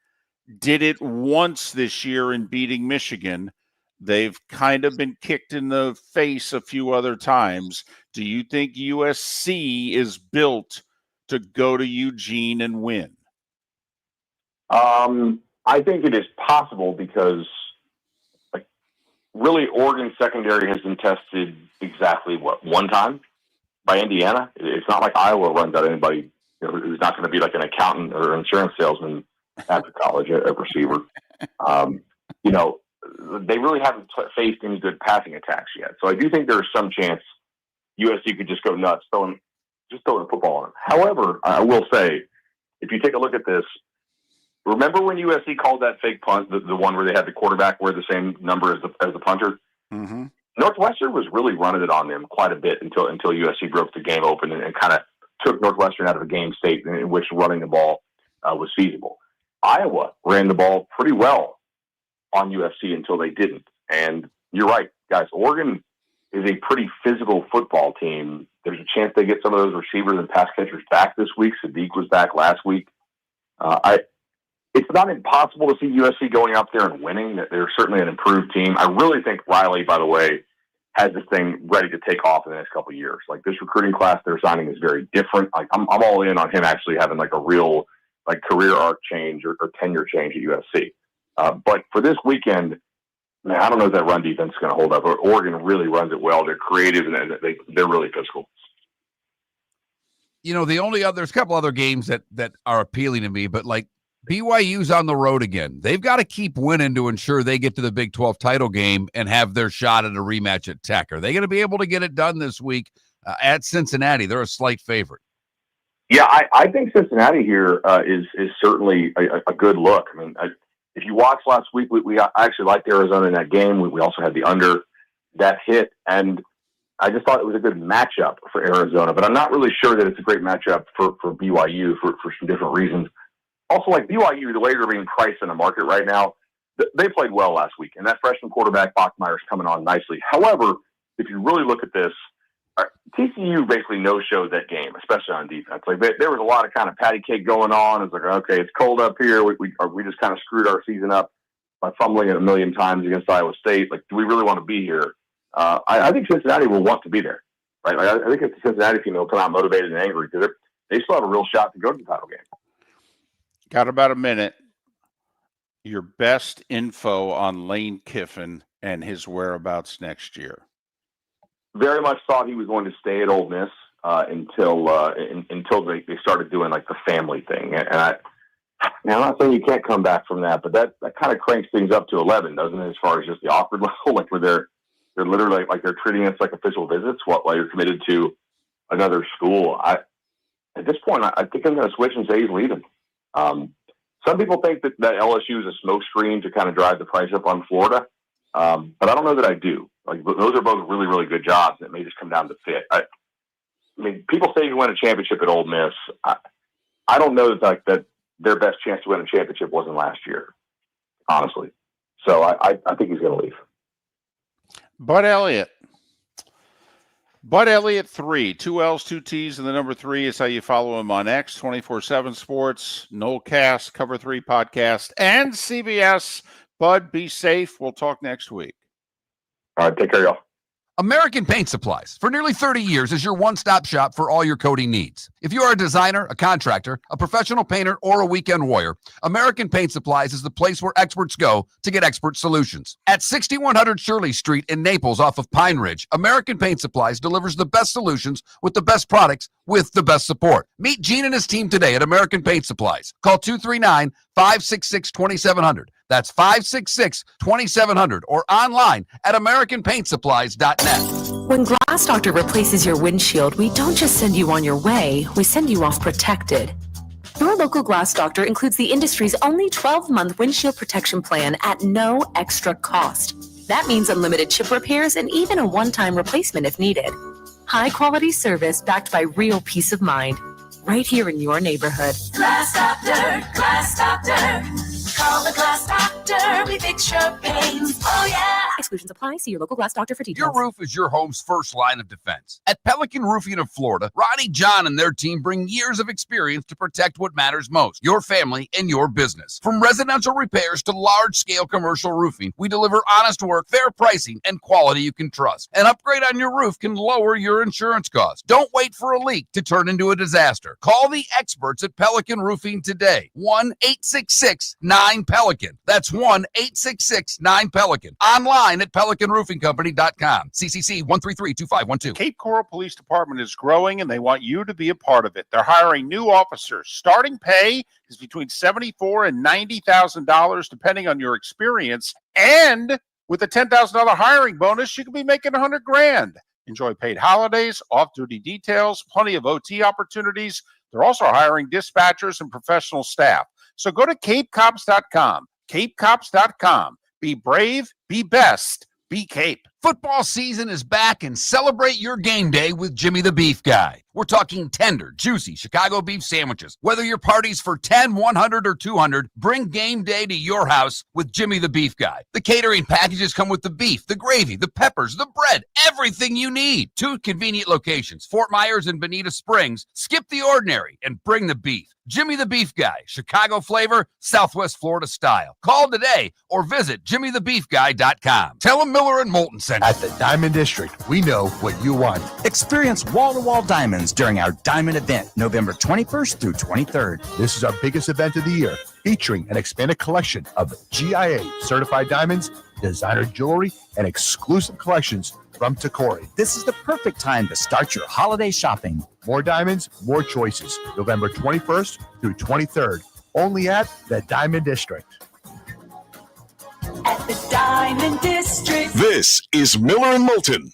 did it once this year in beating Michigan. They've kind of been kicked in the face a few other times. Do you think USC is built to go to Eugene and win? I think it is possible because really, Oregon's secondary has been tested exactly one time by Indiana. It's not like Iowa runs out anybody who's not going to be like an accountant or insurance salesman after college, a receiver. They really haven't faced any good passing attacks yet. So I do think there's some chance USC could just go nuts, throwing the football on them. However, I will say, if you take a look at this, remember when USC called that fake punt, the one where they had the quarterback wear the same number as the punter? Mm-hmm. Northwestern was really running it on them quite a bit until USC broke the game open and kind of took Northwestern out of a game state in which running the ball was feasible. Iowa ran the ball pretty well on USC until they didn't. And you're right, guys, Oregon is a pretty physical football team. There's a chance they get some of those receivers and pass catchers back this week. Sadiq was back last week. It's not impossible to see USC going out there and winning. They're certainly an improved team. I really think Riley, by the way, has this thing ready to take off in the next couple of years. Like, this recruiting class they're signing is very different. Like, I'm all in on him actually having like a real like career arc change or tenure change at USC. But for this weekend, man, I don't know if that run defense is going to hold up. Oregon really runs it well. They're creative and they're really physical. There's a couple other games that are appealing to me, but like BYU's on the road again. They've got to keep winning to ensure they get to the Big 12 title game and have their shot at a rematch at Tech. Are they going to be able to get it done this week at Cincinnati? They're a slight favorite. Yeah, I think Cincinnati here is certainly a good look. I mean, if you watched last week, we actually liked Arizona in that game. We also had the under that hit, and I just thought it was a good matchup for Arizona. But I'm not really sure that it's a great matchup for BYU for some different reasons. Also, like BYU, the way they're being priced in the market right now, they played well last week, and that freshman quarterback Bachmeier's coming on nicely. However, if you really look at this, TCU basically no-showed that game, especially on defense. Like there was a lot of kind of patty cake going on. It's like, okay, it's cold up here. We just kind of screwed our season up by fumbling it a million times against Iowa State. Like, do we really want to be here? I think Cincinnati will want to be there, right? Like, I think if the Cincinnati team will come out motivated and angry because they still have a real shot to go to the title game. Got about a minute. Your best info on Lane Kiffin and his whereabouts next year. Very much thought he was going to stay at Ole Miss until they started doing like the family thing. And I'm not saying you can't come back from that, but that kind of cranks things up to 11, doesn't it? As far as just the awkward level, like where they're literally like they're treating us like official visits while you're committed to another school. At this point, I think I'm going to switch and say he's leaving. Some people think that LSU is a smokescreen to kind of drive the price up on Florida, but I don't know that I do. Like, those are both really, really good jobs, and it may just come down to fit. I mean, people say you win a championship at Ole Miss. I don't know that their best chance to win a championship wasn't last year, honestly. So I think he's going to leave. Bud Elliott. Bud Elliott 3, 2 L's, 2 T's, and the number 3 is how you follow him on X, 24/7 Sports, Nolecast, Cover 3 Podcast, and CBS. Bud, be safe. We'll talk next week. All right, take care, y'all. American Paint Supplies, for nearly 30 years, is your one-stop shop for all your coating needs. If you are a designer, a contractor, a professional painter, or a weekend warrior, American Paint Supplies is the place where experts go to get expert solutions. At 6100 Shirley Street in Naples off of Pine Ridge, American Paint Supplies delivers the best solutions with the best products with the best support. Meet Gene and his team today at American Paint Supplies. Call 239-566-2700. That's 566-2700 or online at AmericanPaintSupplies.net. When Glass Doctor replaces your windshield, we don't just send you on your way, we send you off protected. Your local Glass Doctor includes the industry's only 12-month windshield protection plan at no extra cost. That means unlimited chip repairs and even a one-time replacement if needed. High-quality service backed by real peace of mind, right here in your neighborhood. Glass Doctor, Glass Doctor. Call the Glass Doctor. We fix your pains. Oh, yeah. Exclusions apply. See your local Glass Doctor for details. Your roof is your home's first line of defense. At Pelican Roofing of Florida, Ronnie John and their team bring years of experience to protect what matters most, your family and your business. From residential repairs to large-scale commercial roofing, we deliver honest work, fair pricing, and quality you can trust. An upgrade on your roof can lower your insurance costs. Don't wait for a leak to turn into a disaster. Call the experts at Pelican Roofing today. 1-866-9-PELICAN. That's 1-866-9-PELICAN. Online online at PelicanRoofingCompany.com. CCC 1332512. Cape Coral Police Department is growing, and they want you to be a part of it. They're hiring new officers. Starting pay is between $74,000 and $90,000, depending on your experience. And with a $10,000 hiring bonus, you could be making $100,000. Enjoy paid holidays, off-duty details, plenty of OT opportunities. They're also hiring dispatchers and professional staff. So go to CapeCops.com. CapeCops.com. Be brave, be best, be Cape. Football season is back, and celebrate your game day with Jimmy the Beef Guy. We're talking tender, juicy Chicago beef sandwiches. Whether your party's for 10, 100, or 200, bring game day to your house with Jimmy the Beef Guy. The catering packages come with the beef, the gravy, the peppers, the bread, everything you need. 2 convenient locations, Fort Myers and Bonita Springs. Skip the ordinary and bring the beef. Jimmy the Beef Guy, Chicago flavor, Southwest Florida style. Call today or visit jimmythebeefguy.com. Tell him Miller and Moulton sent you. At the Diamond District, we know what you want. Experience wall-to-wall diamonds during our diamond event, November 21st through 23rd. This is our biggest event of the year, featuring an expanded collection of GIA certified diamonds, designer jewelry, and exclusive collections from Takori. This is the perfect time to start your holiday shopping. More diamonds, more choices. November 21st through 23rd, only at the Diamond District. At the Diamond District. This is Miller and Moulton.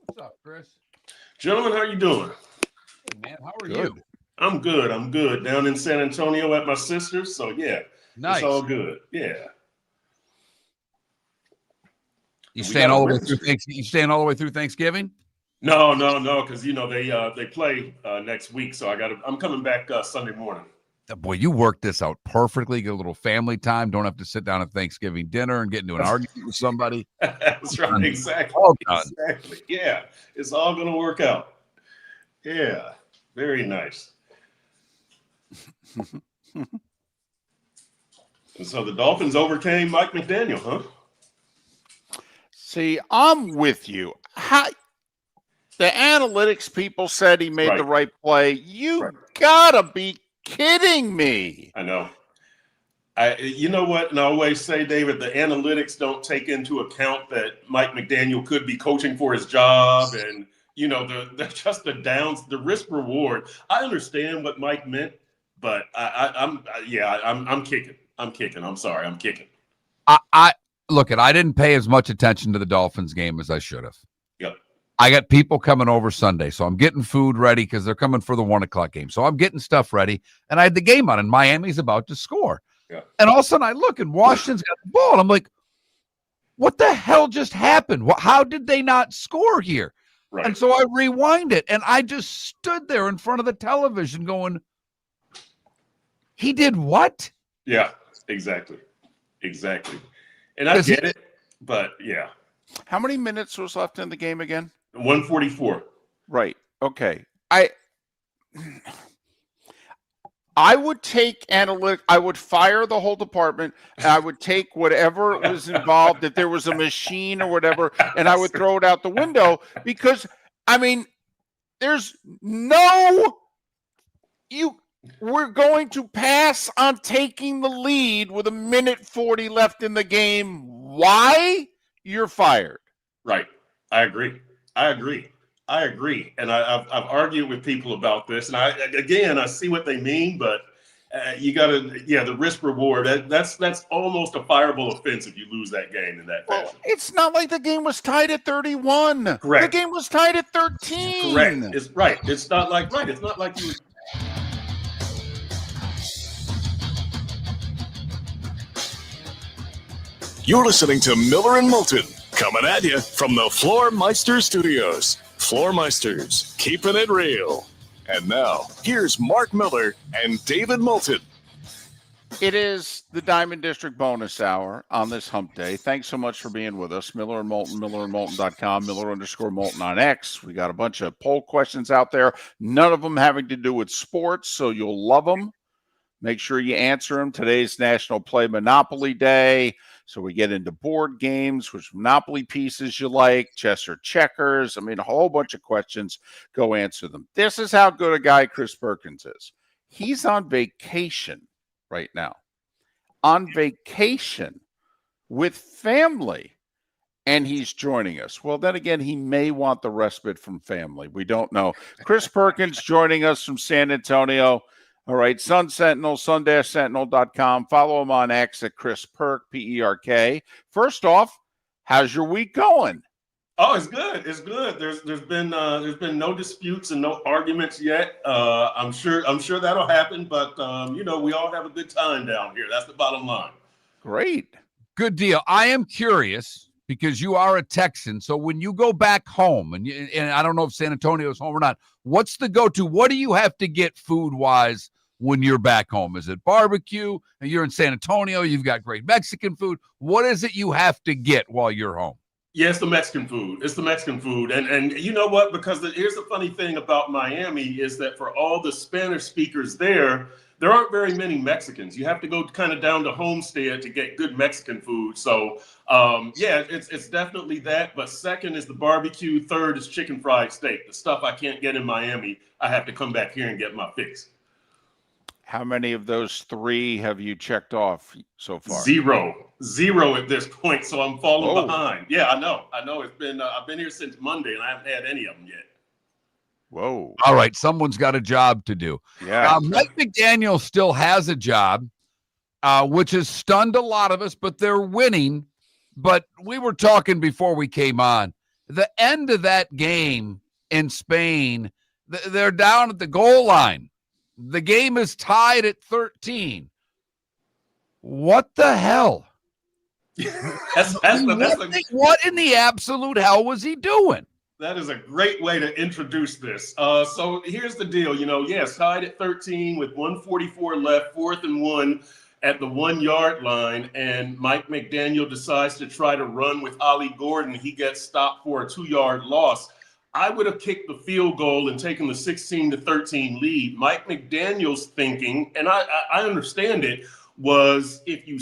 What's up, Chris? Gentlemen, how you doing? Hey, man, how are you? I'm good. I'm good. Down in San Antonio at my sister's. So yeah, Nice. It's all good. Yeah. You staying all the way through You staying all the way through Thanksgiving? No, because they play next week, so I'm coming back Sunday morning. Boy, you worked this out perfectly. Get a little family time. Don't have to sit down at Thanksgiving dinner and get into an argument with somebody. That's right. Exactly. All done. Exactly. Yeah, it's all gonna work out. Yeah, very nice. And so the Dolphins overcame Mike McDaniel, huh? See, I'm with you. The analytics people said he made the right play. You gotta be kidding me. I know. You know what? And I always say, David, the analytics don't take into account that Mike McDaniel could be coaching for his job, and the downs, the risk reward. I understand what Mike meant, but I'm kicking. I'm kicking. I'm sorry. I'm kicking. I didn't pay as much attention to the Dolphins game as I should have. Yep. I got people coming over Sunday, so I'm getting food ready because they're coming for the 1:00 game. So I'm getting stuff ready, and I had the game on, and Miami's about to score. Yeah. And all of a sudden I look, and Washington's got the ball, and I'm like, what the hell just happened? How did they not score here? Right. And so I rewind it, and I just stood there in front of the television going, he did what? Yeah, exactly. And I get it, but yeah. How many minutes was left in the game again? 144. Right. Okay. I would take analytic. I would fire the whole department, and I would take whatever was involved. If there was a machine or whatever, and I would throw it out the window because, I mean, there's no we're going to pass on taking the lead with 1:40 left in the game. Why? You're fired. Right. I agree. And I've argued with people about this, and I see what they mean, but you got to, the risk reward. That's almost a fireable offense if you lose that game in that fashion. Well, it's not like the game was tied at 31. Correct. The game was tied at 13. Correct. It's right. It's not like you. You're listening to Miller and Moulton, coming at you from the Floor Meister Studios. Floor Meisters, keeping it real. And now, here's Mark Miller and David Moulton. It is the Diamond District bonus hour on this hump day. Thanks so much for being with us. Miller and Moulton, millerandmoulton.com, Miller_Moulton on X. We got a bunch of poll questions out there, none of them having to do with sports, so you'll love them. Make sure you answer them. Today's National Play Monopoly Day. So we get into board games, which Monopoly pieces you like, chess or checkers. I mean, a whole bunch of questions. Go answer them. This is how good a guy Chris Perkins is. He's on vacation right now. On vacation with family. And he's joining us. Well, then again, he may want the respite from family. We don't know. Chris Perkins joining us from San Antonio. All right, Sun Sentinel, sun-sentinel.com. Follow him on X at Chris Perk, P-E-R-K. First off, how's your week going? Oh, it's good. It's good. There's been no disputes and no arguments yet. I'm sure that'll happen, but we all have a good time down here. That's the bottom line. Great. Good deal. I am curious because you are a Texan. So when you go back home, and I don't know if San Antonio is home or not, what's the go-to? What do you have to get food-wise when you're back home? Is it barbecue? And you're in San Antonio. You've got great Mexican food. What is it you have to get while you're home? Yeah, it's the Mexican food. And you know what? Because here's the funny thing about Miami is that for all the Spanish speakers there aren't very many Mexicans. You have to go kind of down to Homestead to get good Mexican food. So, it's definitely that. But second is the barbecue. Third is chicken fried steak. The stuff I can't get in Miami, I have to come back here and get my fix. How many of those three have you checked off so far? Zero at this point. So I'm falling behind. Yeah, I know. It's been I've been here since Monday and I haven't had any of them yet. Whoa. All right. Someone's got a job to do. Yeah. Mike McDaniel still has a job, which has stunned a lot of us, but they're winning. But we were talking before we came on. The end of that game in Spain, they're down at the goal line. The game is tied at 13. What the hell? What in the absolute hell was he doing? That is a great way to introduce this. So here's the deal. It's tied at 13 with 1:44 left, 4th and 1 at the 1 yard line. And Mike McDaniel decides to try to run with Ollie Gordon. He gets stopped for a 2 yard loss. I would have kicked the field goal and taken the 16-13 lead. Mike McDaniel's thinking, and I understand it, was if you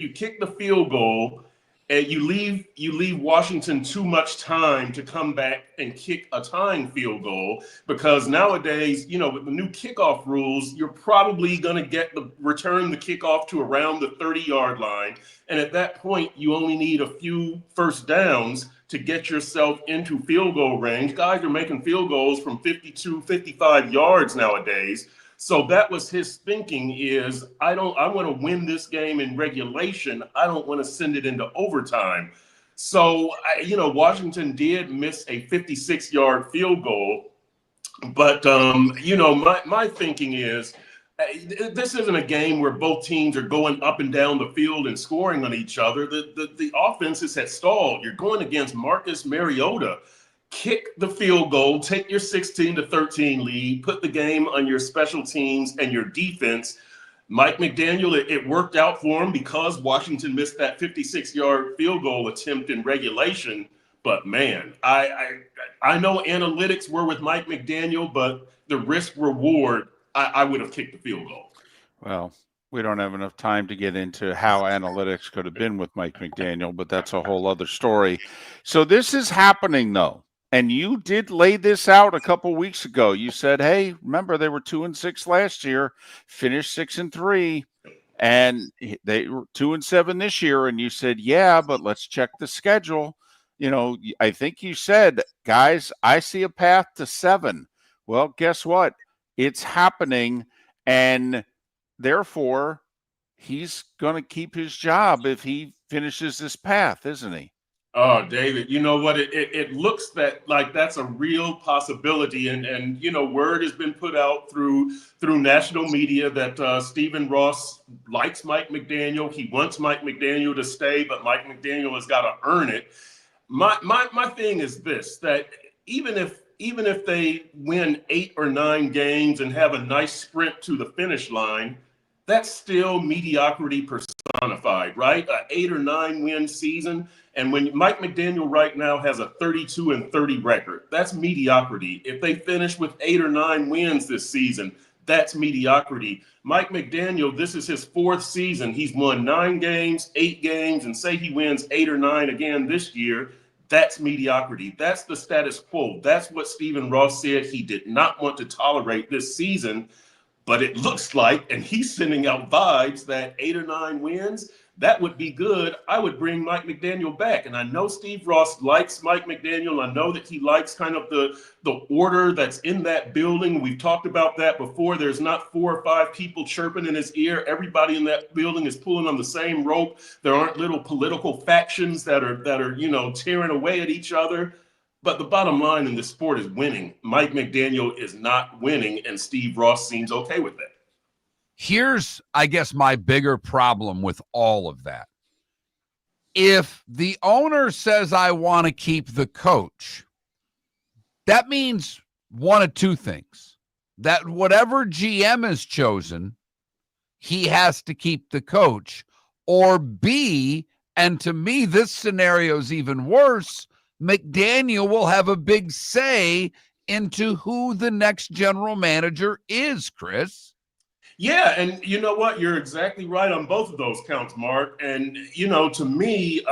kick the field goal and you leave Washington too much time to come back and kick a tying field goal, because nowadays, with the new kickoff rules, you're probably going to return the kickoff to around the 30-yard line. And at that point, you only need a few first downs to get yourself into field goal range. Guys are making field goals from 52, 55 yards nowadays. So that was his thinking is, I want to win this game in regulation. I don't want to send it into overtime. So, Washington did miss a 56-yard field goal. But, my thinking is, this isn't a game where both teams are going up and down the field and scoring on each other. The offenses had stalled. You're going against Marcus Mariota. Kick the field goal, take your 16-13 lead, put the game on your special teams and your defense. Mike McDaniel, it worked out for him because Washington missed that 56-yard field goal attempt in regulation. But man, I know analytics were with Mike McDaniel, but the risk reward, I would have kicked the field goal. Well, we don't have enough time to get into how analytics could have been with Mike McDaniel, but that's a whole other story. So this is happening, though. And you did lay this out a couple weeks ago. You said, hey, remember they were 2-6 last year, finished 6-3, and they were 2-7 this year. And you said, yeah, but let's check the schedule. You know, I think you said, guys, I see a path to 7. Well, guess what? It's happening. And therefore, he's going to keep his job if he finishes this path, isn't he? Oh, David, you know what? It looks like that's a real possibility, and you know, word has been put out through national media that Stephen Ross likes Mike McDaniel. He wants Mike McDaniel to stay, but Mike McDaniel has got to earn it. My thing is this: that even if they win 8 or 9 games and have a nice sprint to the finish line, that's still mediocrity personified, right? An 8 or 9 win season. And when Mike McDaniel right now has a 32-30 record, that's mediocrity. If they finish with 8 or 9 wins this season, that's mediocrity. Mike McDaniel, this is his 4th season. He's won 9 games, 8 games, and say he wins 8 or 9 again this year. That's mediocrity. That's the status quo. That's what Stephen Ross said he did not want to tolerate this season. But it looks like, and he's sending out vibes that 8 or 9 wins, that would be good. I would bring Mike McDaniel back. And I know Steve Ross likes Mike McDaniel. I know that he likes kind of the order that's in that building. We've talked about that before. There's not 4 or 5 people chirping in his ear. Everybody in that building is pulling on the same rope. There aren't little political factions that are you know, tearing away at each other. But the bottom line in this sport is winning. Mike McDaniel is not winning, and Steve Ross seems okay with that. Here's, I guess, my bigger problem with all of that. If the owner says, I want to keep the coach, that means one of 2 things. That whatever GM is chosen, he has to keep the coach. Or B, and to me, this scenario is even worse, McDaniel will have a big say into who the next general manager is, Chris. Yeah, and you know what? You're exactly right on both of those counts, Mark. And you know, to me,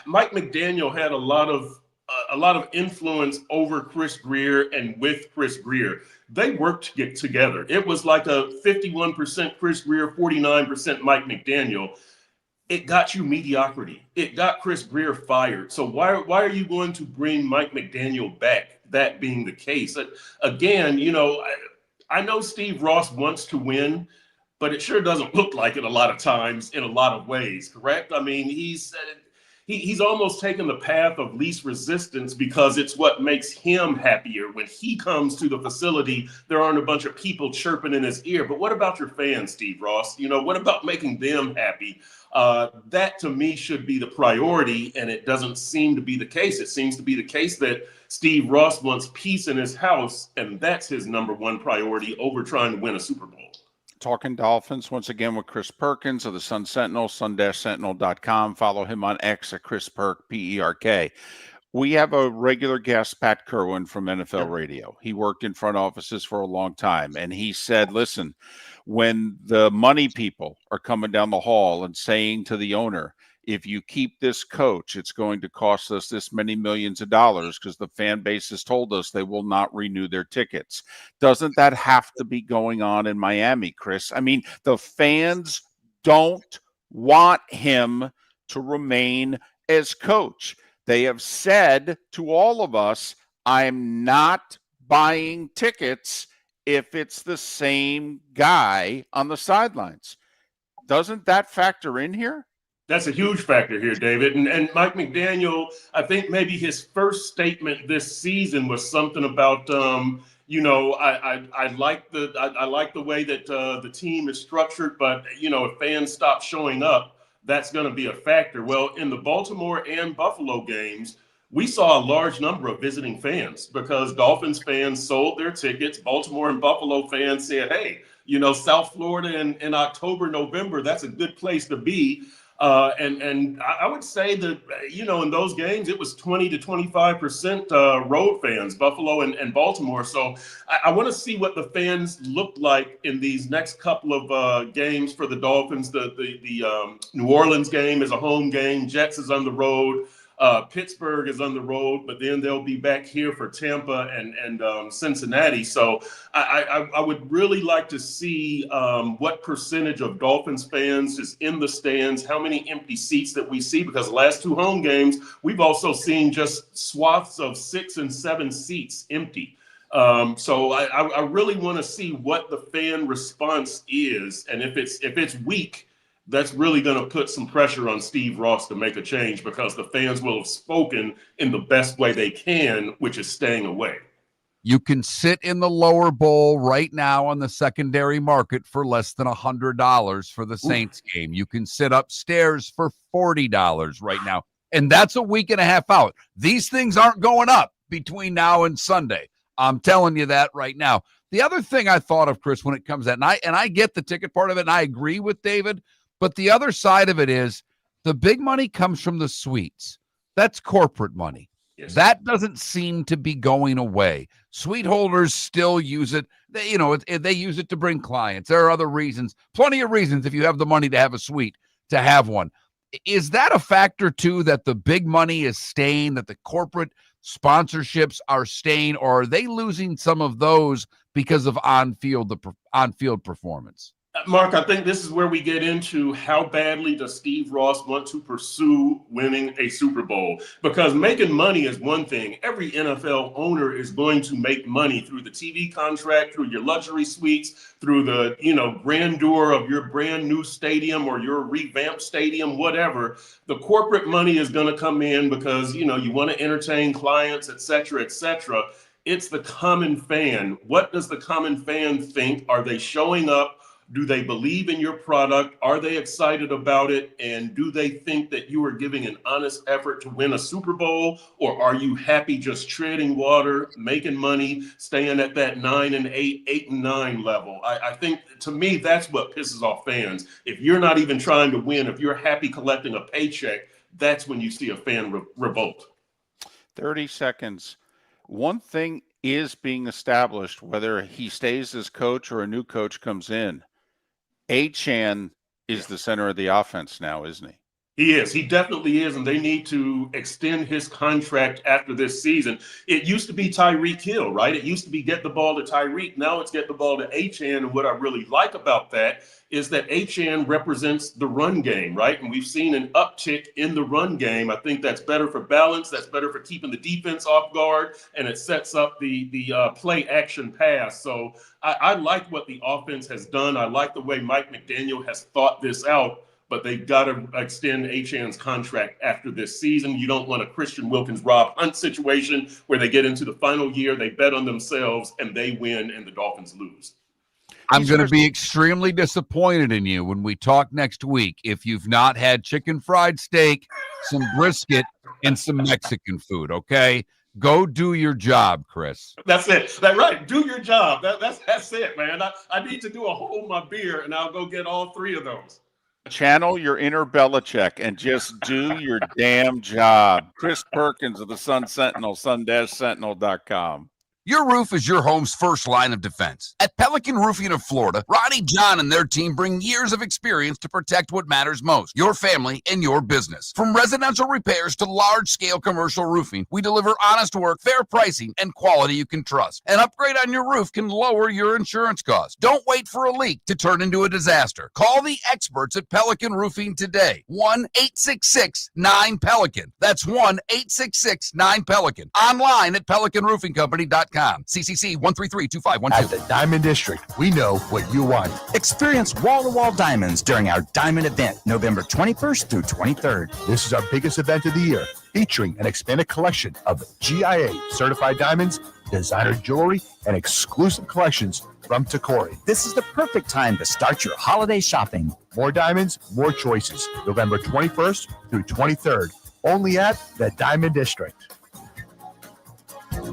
Mike McDaniel had a lot of influence over Chris Greer and with Chris Greer. They worked to get together. It was like a 51% Chris Greer, 49% Mike McDaniel. It got you mediocrity. It got Chris Greer fired. So why are you going to bring Mike McDaniel back? That being the case, again, you know. I know Steve Ross wants to win, but it sure doesn't look like it a lot of times in a lot of ways, correct? I mean, he's almost taken the path of least resistance because it's what makes him happier. When he comes to the facility, there aren't a bunch of people chirping in his ear. But what about your fans, Steve Ross? You know, what about making them happy? That to me should be the priority, and it doesn't seem to be the case. It seems to be the case that Steve Ross wants peace in his house, and that's his number one priority over trying to win a Super Bowl. Talking Dolphins once again with Chris Perkins of the Sun Sentinel, sun-sentinel.com. Follow him on X at Chris Perk, P-E-R-K. We have a regular guest, Pat Kerwin from NFL Radio. He worked in front offices for a long time, and he said, listen, when the money people are coming down the hall and saying to the owner, if you keep this coach, it's going to cost us this many millions of dollars because the fan base has told us they will not renew their tickets. Doesn't that have to be going on in Miami, Chris? I mean, the fans don't want him to remain as coach. They have said to all of us, I'm not buying tickets if it's the same guy on the sidelines. Doesn't that factor in here? That's a huge factor here, David. And Mike McDaniel, I think maybe his first statement this season was something about, you know, I like the way that the team is structured, but you know, if fans stop showing up, that's going to be a factor. Well, in the Baltimore and Buffalo games, we saw a large number of visiting fans because Dolphins fans sold their tickets. Baltimore and Buffalo fans said, hey, you know, South Florida in October, November, that's a good place to be. And I would say that, in those games, it was 20 to 25% road fans, Buffalo and Baltimore. So I want to see what the fans look like in these next couple of games for the Dolphins. The New Orleans game is a home game. Jets is on the road. Pittsburgh is on the road, but then they'll be back here for Tampa and Cincinnati. So I would really like to see what percentage of Dolphins fans is in the stands, how many empty seats that we see, because the last two home games, we've also seen just swaths of 6 and 7 seats empty. So I really want to see what the fan response is, and if it's weak, that's really going to put some pressure on Steve Ross to make a change, because the fans will have spoken in the best way they can, which is staying away. You can sit in the lower bowl right now on the secondary market for less than $100 for the Saints game. You can sit upstairs for $40 right now. And that's a week and a half out. These things aren't going up between now and Sunday. I'm telling you that right now. The other thing I thought of, Chris, when it comes to that, and I get the ticket part of it, and I agree with David, but the other side of it is the big money comes from the suites. That's corporate money. Yes. That doesn't seem to be going away. Suite holders still use it. They use it to bring clients. There are other reasons, plenty of reasons, if you have the money to have a suite, to have one. Is that a factor, too, that the big money is staying, that the corporate sponsorships are staying, or are they losing some of those because of on-field performance? Mark, I think this is where we get into how badly does Steve Ross want to pursue winning a Super Bowl? Because making money is one thing. Every NFL owner is going to make money through the TV contract, through your luxury suites, through the grandeur of your brand new stadium or your revamped stadium, whatever. The corporate money is going to come in because you want to entertain clients, et cetera, et cetera. It's the common fan. What does the common fan think? Are they showing up? Do they believe in your product? Are they excited about it? And do they think that you are giving an honest effort to win a Super Bowl? Or are you happy just treading water, making money, staying at that 9 and 8, 8 and 9 level? I think, to me, that's what pisses off fans. If you're not even trying to win, if you're happy collecting a paycheck, that's when you see a fan revolt. 30 seconds. One thing is being established, whether he stays as coach or a new coach comes in. Achane is the center of the offense now, isn't he? He is. He definitely is, and they need to extend his contract after this season. It used to be Tyreek Hill, right? It used to be get the ball to Tyreek. Now it's get the ball to Achane, and what I really like about that is that Achane represents the run game, right? And we've seen an uptick in the run game. I think that's better for balance. That's better for keeping the defense off guard, and it sets up the play action pass. So I like what the offense has done. I like the way Mike McDaniel has thought this out. But they've got to extend Achane's contract after this season. You don't want a Christian Wilkins, Rob Hunt situation where they get into the final year, they bet on themselves, and they win, and the Dolphins lose. I'm going to be extremely disappointed in you when we talk next week if you've not had chicken fried steak, some brisket, and some Mexican food, okay? Go do your job, Chris. That's it. That's right. Do your job. That's it, man. I need to do a hold my beer, and I'll go get all 3 of those. Channel your inner Belichick and just do your damn job. Chris Perkins of the Sun Sentinel, sun-sentinel.com. Your roof is your home's first line of defense. At Pelican Roofing of Florida, Ronnie John and their team bring years of experience to protect what matters most, your family and your business. From residential repairs to large-scale commercial roofing, we deliver honest work, fair pricing, and quality you can trust. An upgrade on your roof can lower your insurance costs. Don't wait for a leak to turn into a disaster. Call the experts at Pelican Roofing today. 1-866-9-PELICAN. That's 1-866-9-PELICAN. Online at PelicanRoofingCompany.com. CCC 1332512. At the Diamond District, we know what you want. Experience wall-to-wall diamonds during our diamond event, November 21st through 23rd. This is our biggest event of the year, featuring an expanded collection of GIA certified diamonds, designer jewelry, and exclusive collections from Takori. This is the perfect time to start your holiday shopping. More diamonds, more choices. November 21st through 23rd, only at the Diamond District.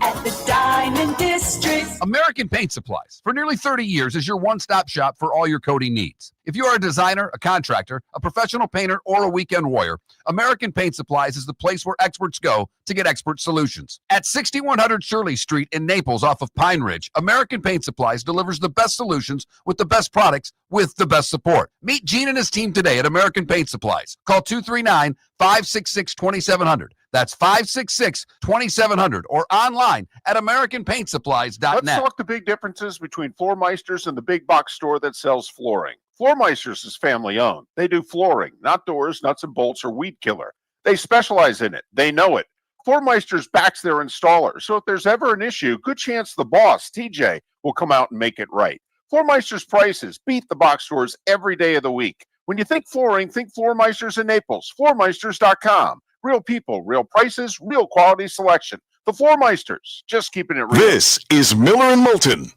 At The Diamond District. American Paint Supplies, for nearly 30 years, is your one-stop shop for all your coating needs. If you are a designer, a contractor, a professional painter, or a weekend warrior, American Paint Supplies is the place where experts go to get expert solutions. At 6100 Shirley Street in Naples off of Pine Ridge, American Paint Supplies delivers the best solutions with the best products with the best support. Meet Gene and his team today at American Paint Supplies. Call 239-566-2700. That's 566-2700 or online at AmericanPaintSupplies.net. Let's talk the big differences between Floor Meisters and the big box store that sells flooring. Floor Meisters is family owned. They do flooring, not doors, nuts and bolts, or weed killer. They specialize in it. They know it. Floor Meisters backs their installer, so if there's ever an issue, good chance the boss, TJ, will come out and make it right. Floor Meisters prices beat the box stores every day of the week. When you think flooring, think Floor Meisters in Naples. FloorMeisters.com. Real people, real prices, real quality selection. The Floor Meisters, just keeping it real. This is Miller and Moulton.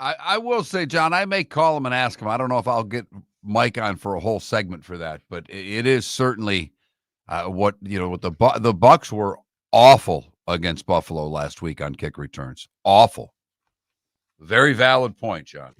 I will say, John, I may call him and ask him. I don't know if I'll get Mike on for a whole segment for that, but it is certainly what the Bucs were awful against Buffalo last week on kick returns. Awful. Very valid point, John.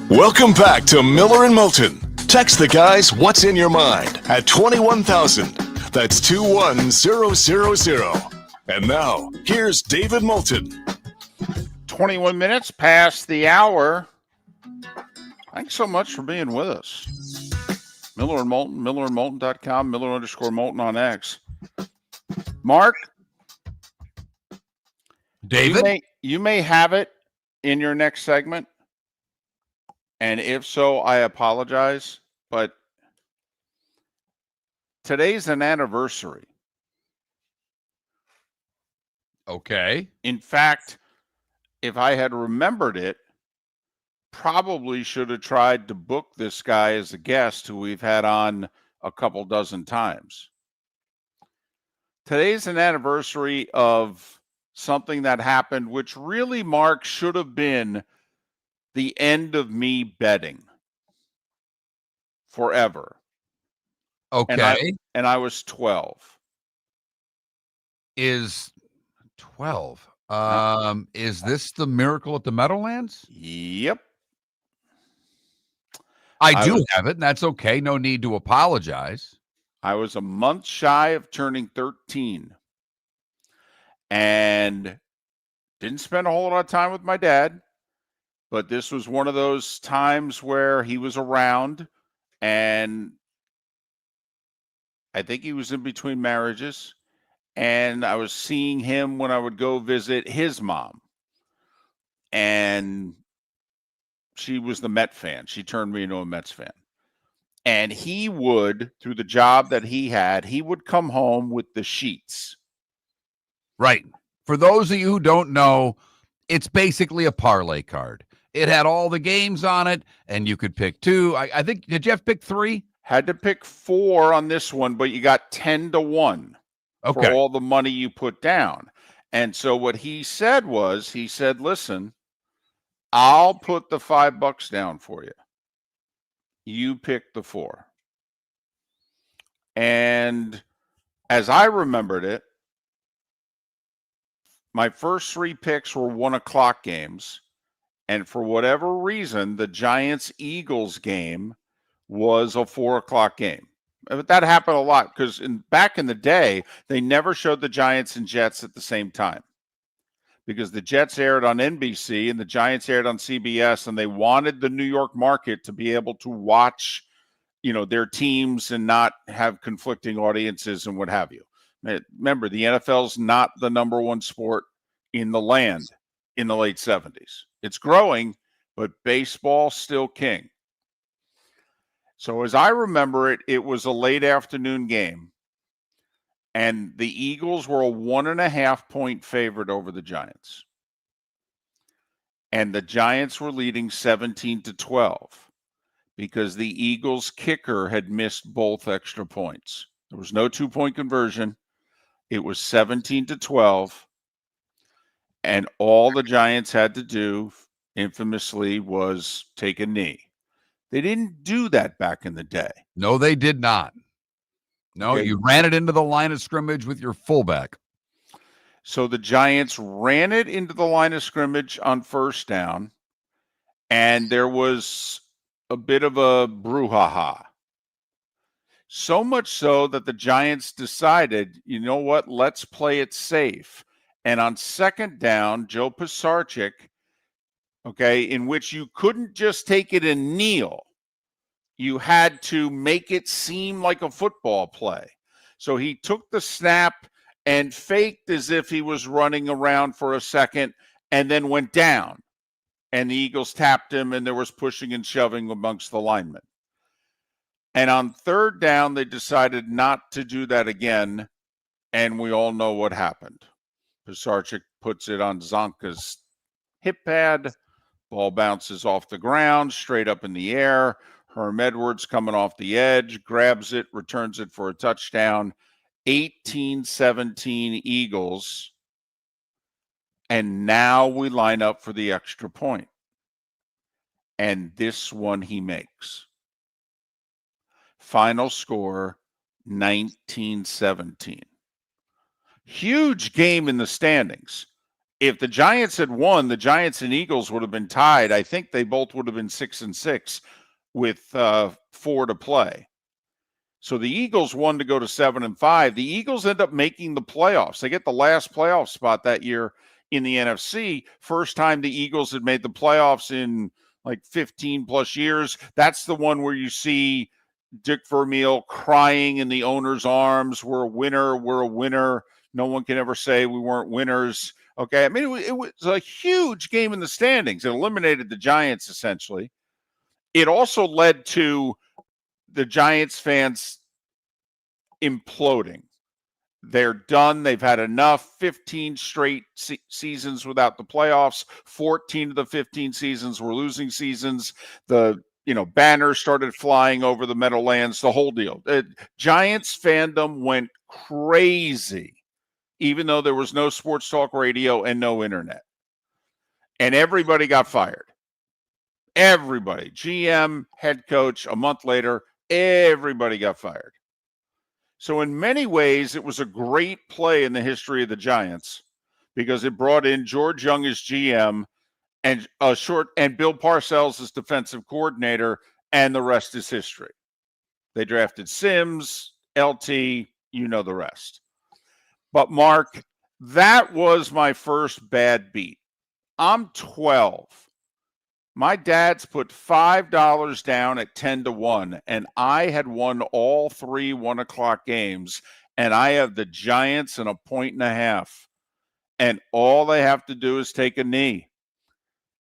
Welcome back to Miller and Moulton. Text the guys what's in your mind at 21,000. That's 21000. And now, here's David Moulton. 21 minutes past the hour. Thanks so much for being with us. Miller and Moulton, millerandmoulton.com, Miller_Moulton on X. Mark? David? You may have it in your next segment. And if so, I apologize. But today's an anniversary. Okay. In fact, if I had remembered it, probably should have tried to book this guy as a guest who we've had on a couple dozen times. Today's an anniversary of something that happened, which really, Mark, should have been the end of me betting forever. Okay. And I was 12. Is 12. Is this the Miracle at the Meadowlands? Yep. I do have it, and that's okay. No need to apologize. I was a month shy of turning 13 and didn't spend a whole lot of time with my dad, but this was one of those times where he was around, and I think he was in between marriages, and I was seeing him when I would go visit his mom, and she was the Met fan. She turned me into a Mets fan. And he would, through the job that he had, he would come home with the sheets. Right. For those of you who don't know, it's basically a parlay card. It had all the games on it, and you could pick two. I think, did Jeff pick 3? Had to pick 4 on this one, but you got 10-1 for all the money you put down. And so what he said was, he said, listen, I'll put the $5 down for you. You pick the 4. And as I remembered it, my first 3 picks were 1:00 games. And for whatever reason, the Giants-Eagles game was a 4:00 game. But that happened a lot because back in the day, they never showed the Giants and Jets at the same time, because the Jets aired on NBC and the Giants aired on CBS, and they wanted the New York market to be able to watch, their teams and not have conflicting audiences and what have you. Remember, the NFL's not the number one sport in the land in the late 70s. It's growing, but baseball's still king. So as I remember it, it was a late afternoon game, and the Eagles were a 1.5-point favorite over the Giants. And the Giants were leading 17-12 because the Eagles kicker had missed both extra points. There was no 2-point conversion. It was 17-12. And all the Giants had to do, infamously, was take a knee. They didn't do that back in the day. No, they did not. No, Okay. You ran it into the line of scrimmage with your fullback. So the Giants ran it into the line of scrimmage on first down, and there was a bit of a brouhaha. So much so that the Giants decided, you know what, let's play it safe. And on second down, Joe Pisarcik, okay, in which you couldn't just take it and kneel. You had to make it seem like a football play. So he took the snap and faked as if he was running around for a second and then went down. And the Eagles tapped him, and there was pushing and shoving amongst the linemen. And on third down, they decided not to do that again, and we all know what happened. Pisarcik puts it on Zonka's hip pad. Ball bounces off the ground, straight up in the air. Herm Edwards coming off the edge, grabs it, returns it for a touchdown. 18-17 Eagles. And now we line up for the extra point. And this one he makes. Final score, 19-17. Huge game in the standings. If the Giants had won, the Giants and Eagles would have been tied. I think they both would have been 6-6 with 4 to play. So the Eagles won to go to 7-5. The Eagles end up making the playoffs. They get the last playoff spot that year in the NFC. First time the Eagles had made the playoffs in like 15 plus years. That's the one where you see Dick Vermeil crying in the owner's arms. We're a winner. We're a winner. No one can ever say we weren't winners. Okay. I mean, it was a huge game in the standings. It eliminated the Giants essentially. It also led to the Giants fans imploding. They're done. They've had enough. 15 straight seasons without the playoffs. 14 of the 15 seasons were losing seasons. The banners started flying over the Meadowlands, the whole deal. Giants fandom went crazy, even though there was no sports talk radio and no internet. And everybody got fired. Everybody. GM, head coach, a month later, everybody got fired. So in many ways, it was a great play in the history of the Giants because it brought in George Young as GM and Bill Parcells as defensive coordinator, and the rest is history. They drafted Sims, LT, you know the rest. But Mark, that was my first bad beat. I'm 12. My dad's put $5 down at 10-1, and I had won all 3 1:00 games, and I have the Giants in 1.5. And all they have to do is take a knee.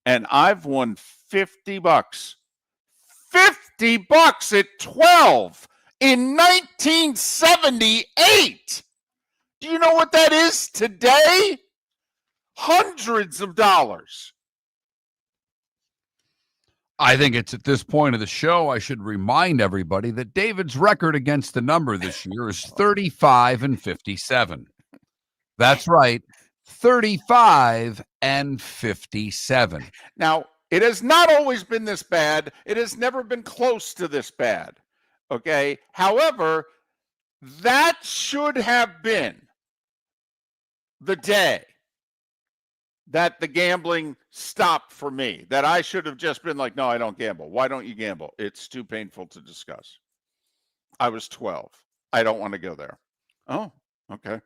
And I've won $50. $50 at 12 in 1978. Do you know what that is today? Hundreds of dollars. I think it's at this point of the show, I should remind everybody that David's record against the number this year is 35-57. That's right. 35-57. Now, it has not always been this bad. It has never been close to this bad. Okay. However, that should have been the day that the gambling stopped for me, that I should have just been like, no, I don't gamble. Why don't you gamble? It's too painful to discuss. I was 12. I don't want to go there. Oh, okay.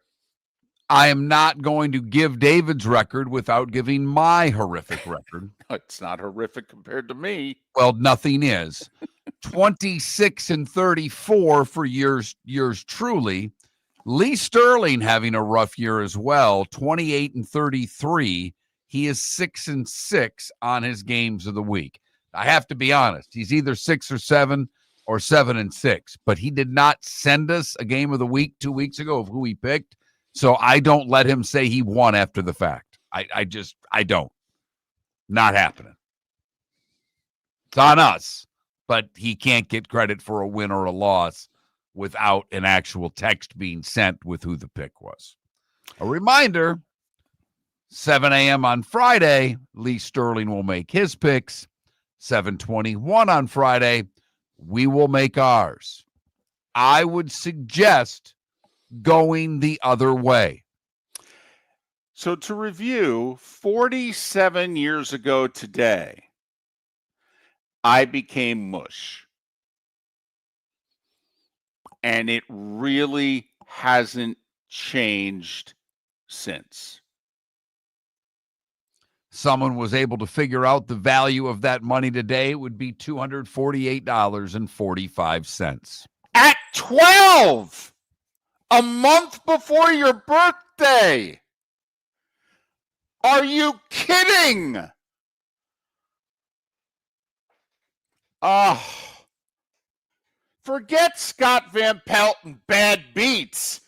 I am not going to give David's record without giving my horrific record. It's not horrific compared to me. Well, nothing is. 26-34 for yours truly. Lee Sterling having a rough year as well, 28-33. He is 6-6 on his games of the week. I have to be honest. He's either 6 or 7 or 7-6, but he did not send us a game of the week 2 weeks ago of who he picked. So I don't let him say he won after the fact. I don't. Not happening. It's on us, but he can't get credit for a win or a loss without an actual text being sent with who the pick was. A reminder, 7 a.m. on Friday, Lee Sterling will make his picks. 7:21 on Friday, we will make ours. I would suggest going the other way. So to review, 47 years ago today, I became mush. And it really hasn't changed since. Someone was able to figure out the value of that money today, it would be $248.45. At 12, a month before your birthday. Are you kidding? Forget Scott Van Pelt and bad beats.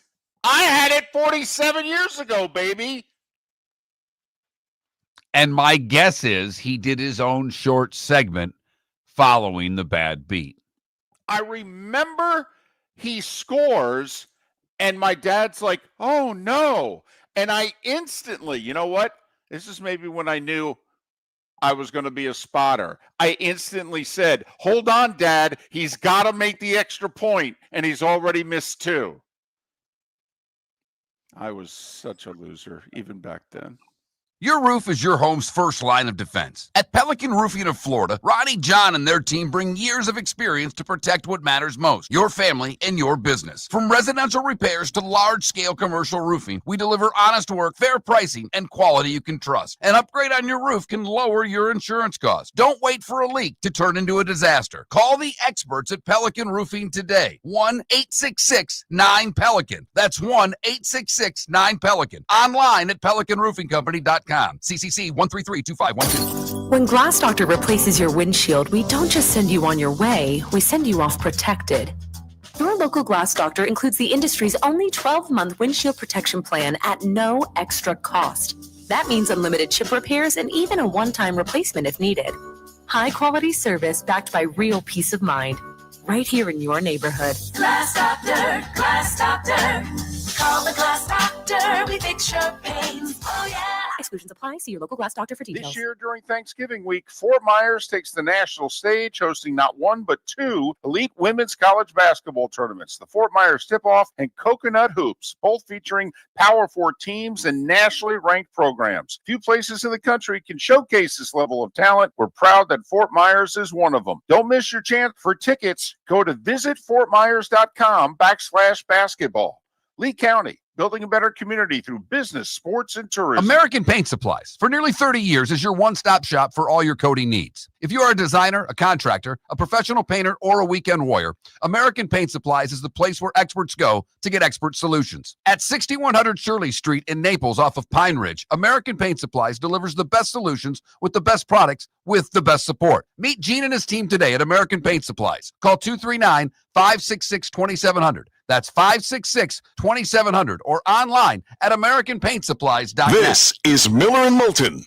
I had it 47 years ago, baby. And my guess is he did his own short segment following the bad beat. I remember he scores, and my dad's like, oh, no. And I instantly, you know what? This is maybe when I knew I was going to be a spotter. I instantly said, hold on, Dad. He's got to make the extra point, and he's already missed 2. I was such a loser, even back then. Your roof is your home's first line of defense. At Pelican Roofing of Florida, Ronnie John and their team bring years of experience to protect what matters most, your family and your business. From residential repairs to large-scale commercial roofing, we deliver honest work, fair pricing, and quality you can trust. An upgrade on your roof can lower your insurance costs. Don't wait for a leak to turn into a disaster. Call the experts at Pelican Roofing today. 1-866-9-PELICAN. That's 1-866-9-PELICAN. Online at pelicanroofingcompany.com. CCC 1332512. When Glass Doctor replaces your windshield, we don't just send you on your way, we send you off protected. Your local Glass Doctor includes the industry's only 12-month windshield protection plan at no extra cost. That means unlimited chip repairs and even a one-time replacement if needed. High-quality service backed by real peace of mind, right here in your neighborhood. Glass Doctor, Glass Doctor. Call the Glass Doctor. We fix your pains. Oh, yeah. Exclusions apply. See your local Glass Doctor for details. This year during Thanksgiving week, Fort Myers takes the national stage, hosting not one but 2 elite women's college basketball tournaments, the Fort Myers Tip-Off and Coconut Hoops, both featuring Power 4 teams and nationally ranked programs. Few places in the country can showcase this level of talent. We're proud that Fort Myers is one of them. Don't miss your chance. For tickets, go to visitfortmyers.com/basketball. Lee County, building a better community through business, sports, and tourism. American Paint Supplies, for nearly 30 years, is your one-stop shop for all your coating needs. If you are a designer, a contractor, a professional painter, or a weekend warrior, American Paint Supplies is the place where experts go to get expert solutions. At 6100 Shirley Street in Naples off of Pine Ridge, American Paint Supplies delivers the best solutions with the best products with the best support. Meet Gene and his team today at American Paint Supplies. Call 239-566-2700. That's 566-2700 or online at AmericanPaintSupplies.net. This is Miller and Moulton.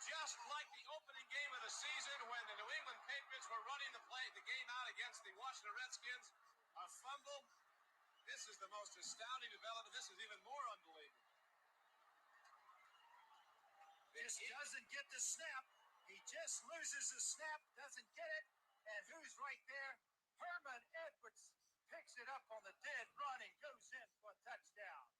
Just like the opening game of the season when the New England Patriots were running the game out against the Washington Redskins, a fumble. This is the most astounding development. This is even more unbelievable. Just doesn't get the snap. He just loses the snap, doesn't get it. And who's right there? Herman Edwards picks it up on the dead run and goes in for a touchdown.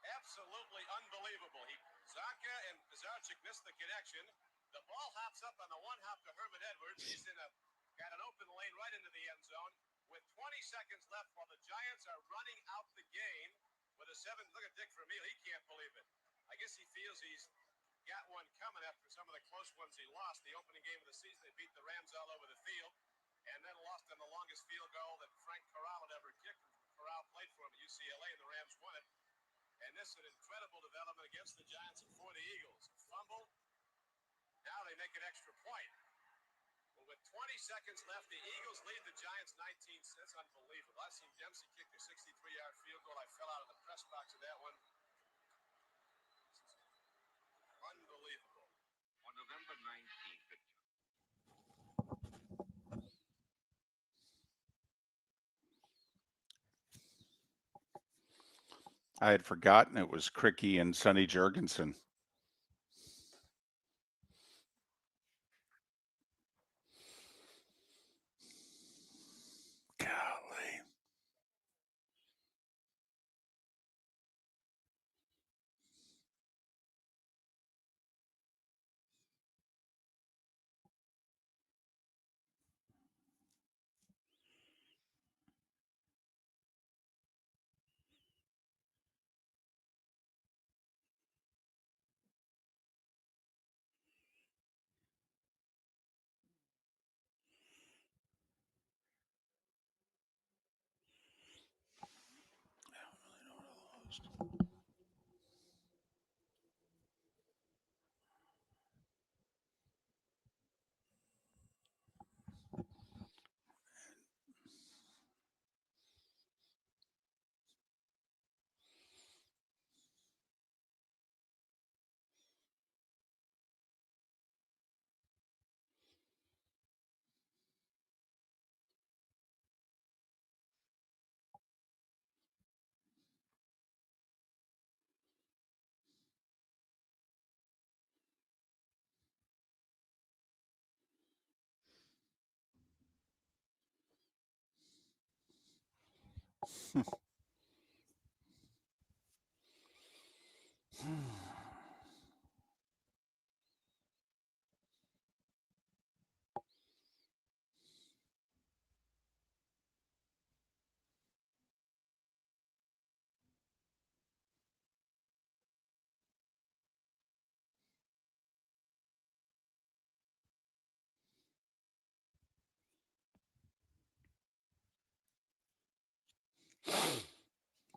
Absolutely unbelievable. Zonka and Zarchik missed the connection. The ball hops up on the one hop to Herman Edwards. He's got an open lane right into the end zone with 20 seconds left while the Giants are running out the game with a 7. Look at Dick Vermeil. He can't believe it. I guess he feels he's got one coming after some of the close ones he lost. The opening game of the season, they beat the Rams all over the field and then lost on the longest field goal that Frank Corral had ever kicked. Corral played for him at UCLA and the Rams won it. And this is an incredible development against the Giants and for the Eagles. Fumble. Now they make an extra point. Well, with 20 seconds left, the Eagles lead the Giants 19. That's unbelievable. I've seen Dempsey kick a 63-yard field goal. I fell out of the press box of that one. Unbelievable. On November 19th. I had forgotten it was Cricky and Sonny Jurgensen.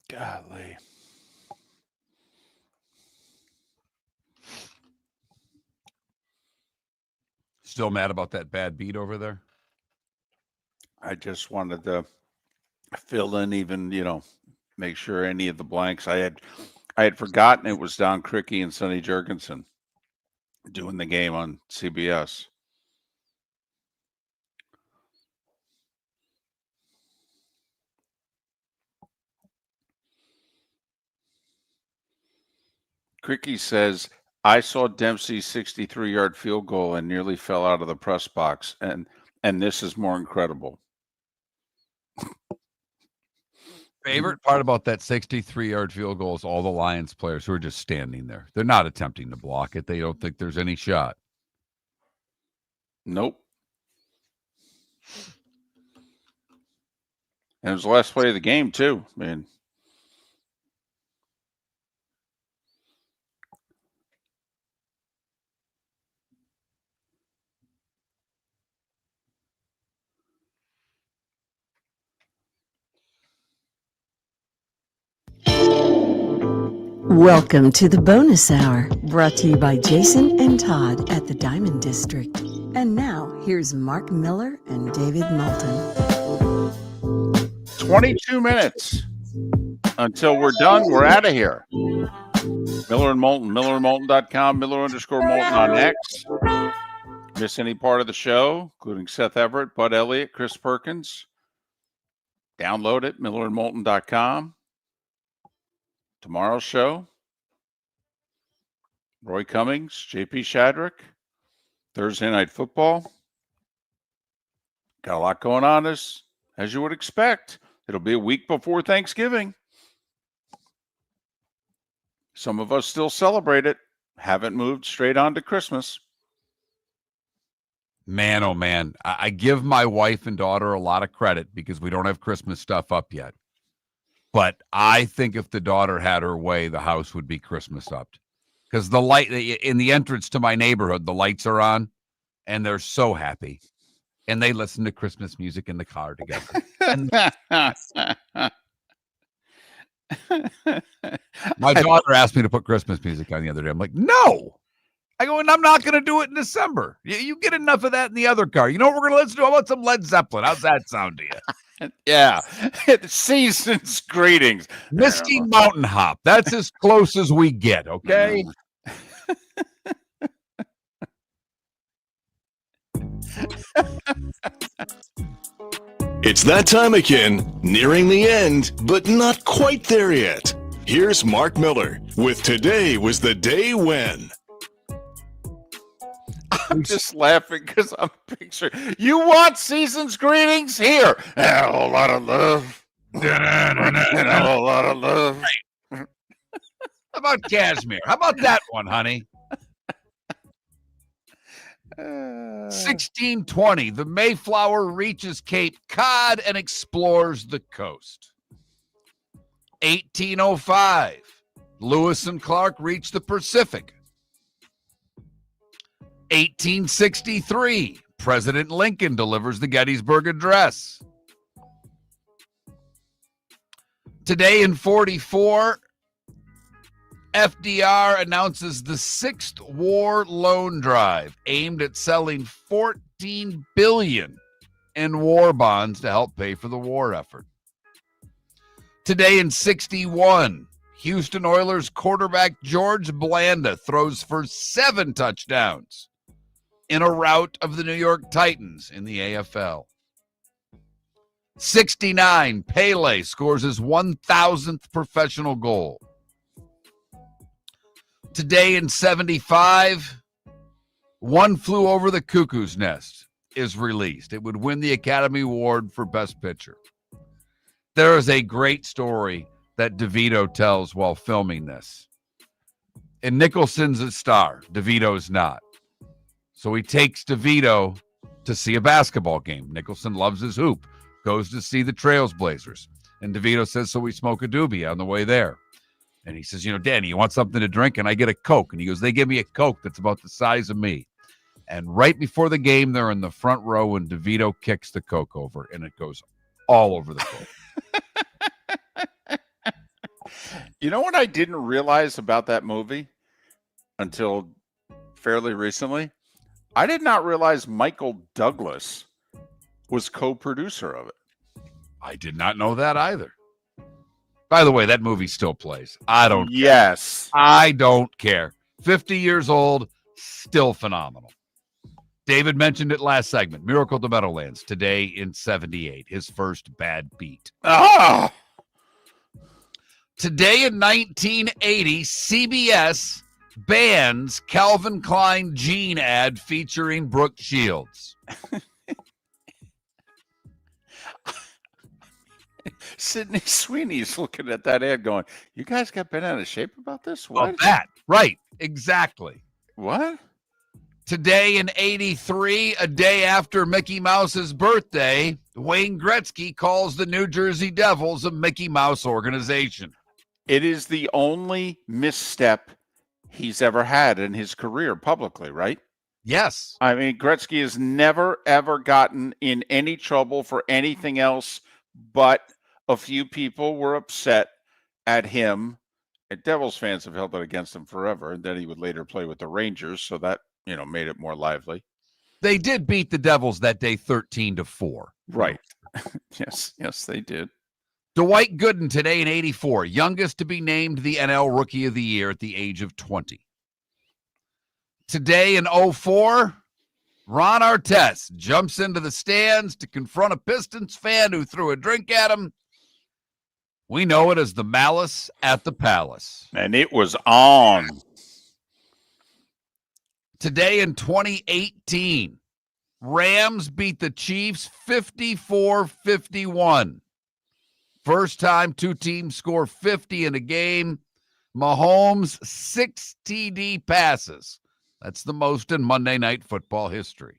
Golly. Still mad about that bad beat over there? I just wanted to fill in even, make sure any of the blanks. I had forgotten it was Don Criqui and Sonny Jurgensen doing the game on CBS. Criqui says, I saw Dempsey's 63-yard field goal and nearly fell out of the press box, and this is more incredible. Favorite part about that 63-yard field goal is all the Lions players who are just standing there. They're not attempting to block it. They don't think there's any shot. Nope. And it was the last play of the game, too, man. Welcome to the bonus hour, brought to you by Jason and Todd at the Diamond District. And now, here's Mark Miller and David Moulton. 22 minutes until we're done. We're out of here. Miller and Moulton, millerandmoulton.com, Miller_Moulton on X. Miss any part of the show, including Seth Everett, Bud Elliott, Chris Perkins, download it, millerandmoulton.com. Tomorrow's show, Roy Cummings, JP Shadrick, Thursday Night Football. Got a lot going on as you would expect. It'll be a week before Thanksgiving. Some of us still celebrate it. Haven't moved straight on to Christmas. Man, oh man, I give my wife and daughter a lot of credit because we don't have Christmas stuff up yet. But I think if the daughter had her way, the house would be Christmas up. Because the light in the entrance to my neighborhood, the lights are on, and they're so happy. And they listen to Christmas music in the car together. My daughter asked me to put Christmas music on the other day. I'm like, no. I go, and I'm not going to do it in December. You get enough of that in the other car. You know what we're going to listen to? How about some Led Zeppelin? How's that sound to you? Yeah. Season's greetings. Misty Mountain Hop. That's as close as we get, okay? It's that time again, nearing the end, but not quite there yet. Here's Mark Miller with Today Was the Day When. I'm just laughing because I'm picturing, you want season's greetings? Here. And a whole lot of love. And a whole lot of love. How about Cashmere? How about that one, honey? 1620, the Mayflower reaches Cape Cod and explores the coast. 1805, Lewis and Clark reach the Pacific. 1863, President Lincoln delivers the Gettysburg Address. Today in 44, FDR announces the 6th war loan drive aimed at selling $14 billion in war bonds to help pay for the war effort. Today in 61, Houston Oilers quarterback George Blanda throws for 7 touchdowns in a rout of the New York Titans in the AFL. 69, Pele scores his 1,000th professional goal. Today in 75, One Flew Over the Cuckoo's Nest is released. It would win the Academy Award for Best Picture. There is a great story that DeVito tells while filming this. And Nicholson's a star. DeVito's not. So he takes DeVito to see a basketball game. Nicholson loves his hoop, goes to see the Trailblazers. And DeVito says, so we smoke a doobie on the way there. And he says, Danny, you want something to drink? And I get a Coke. And he goes, they give me a Coke that's about the size of me. And right before the game, they're in the front row, and DeVito kicks the Coke over, and it goes all over the Coke. You know what I didn't realize about that movie until fairly recently? I did not realize Michael Douglas was co-producer of it. I did not know that either. By the way, that movie still plays. I don't care. Yes. I don't care. 50 years old, still phenomenal. David mentioned it last segment. Miracle to Meadowlands today in 78, his first bad beat. Ah! Today in 1980, CBS bans Calvin Klein jean ad featuring Brooke Shields. Sydney Sweeney's looking at that ad going, you guys got bent out of shape about this? What? Oh, that. Right. Exactly. What? Today in 83, a day after Mickey Mouse's birthday, Wayne Gretzky calls the New Jersey Devils a Mickey Mouse organization. It is the only misstep he's ever had in his career publicly, right? Yes. I mean, Gretzky has never, ever gotten in any trouble for anything else, but a few people were upset at him. And Devils fans have held it against him forever. And then he would later play with the Rangers, so that, made it more lively. They did beat the Devils that day 13-4. Right. Yes, they did. Dwight Gooden today in 84, youngest to be named the NL Rookie of the Year at the age of 20. Today in 04, Ron Artest jumps into the stands to confront a Pistons fan who threw a drink at him. We know it as the Malice at the Palace. And it was on. Today in 2018, Rams beat the Chiefs 54-51. First time two teams score 50 in a game. Mahomes, 6 TD passes. That's the most in Monday Night Football history.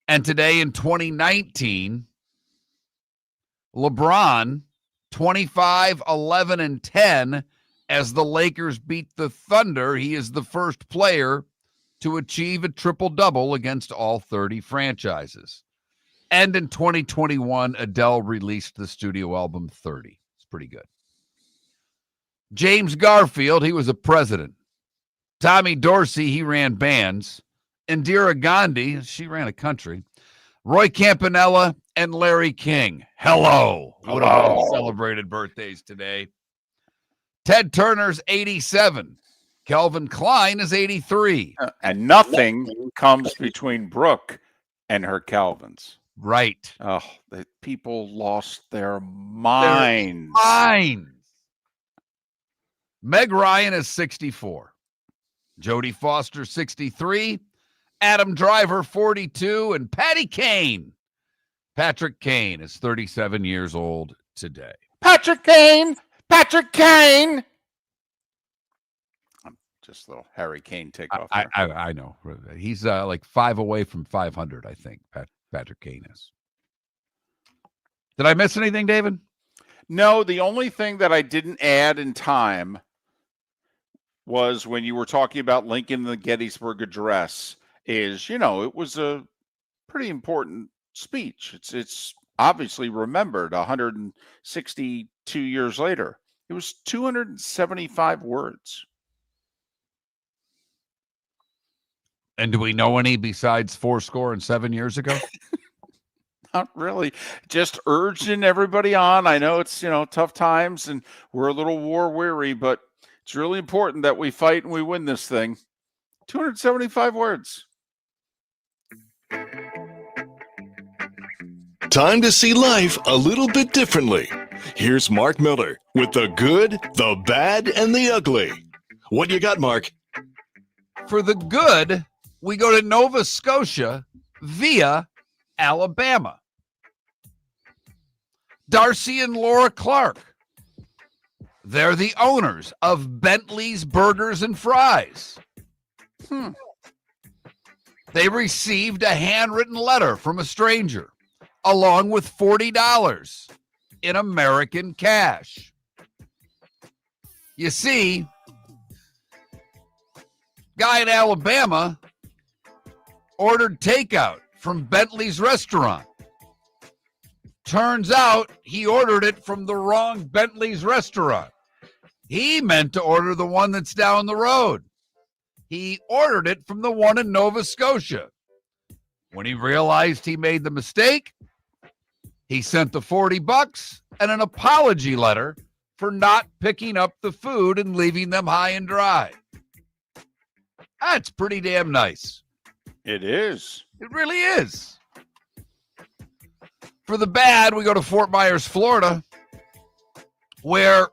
And today in 2019, LeBron, 25, 11, and 10, as the Lakers beat the Thunder. He is the first player to achieve a triple-double against all 30 franchises. And in 2021, Adele released the studio album 30. It's pretty good. James Garfield, he was a president. Tommy Dorsey, he ran bands. Indira Gandhi, she ran a country. Roy Campanella and Larry King. Hello. Would have all celebrated birthdays today. Ted Turner's 87. Calvin Klein is 83. And nothing comes between Brooke and her Calvins. Right. Oh, the people lost their minds. Meg Ryan is 64. Jodie Foster, 63. Adam Driver, 42. And Patrick Kane is 37 years old today. Patrick Kane! Just a little Harry Kane takeoff. I know. He's like 5 away from 500, I think, Patrick Kane is. Did I miss anything, David? No, the only thing that I didn't add in time was when you were talking about Lincoln and the Gettysburg Address is, it was a pretty important speech. It's obviously remembered 162 years later. It was 275 words. And do we know any besides 7 years ago? Not really. Just urging everybody on. I know it's, tough times and we're a little war weary, but it's really important that we fight and we win this thing. 275 words. Time to see life a little bit differently. Here's Mark Miller with the good, the bad, and the ugly. What you got, Mark? For the good, we go to Nova Scotia via Alabama. Darcy and Laura Clark. They're the owners of Bentley's Burgers and Fries. They received a handwritten letter from a stranger along with $40 in American cash. You see, guy in Alabama ordered takeout from Bentley's restaurant. Turns out he ordered it from the wrong Bentley's restaurant. He meant to order the one that's down the road. He ordered it from the one in Nova Scotia. When he realized he made the mistake, he sent the $40 and an apology letter for not picking up the food and leaving them high and dry. That's pretty damn nice. It is. It really is. For the bad, we go to Fort Myers, Florida, where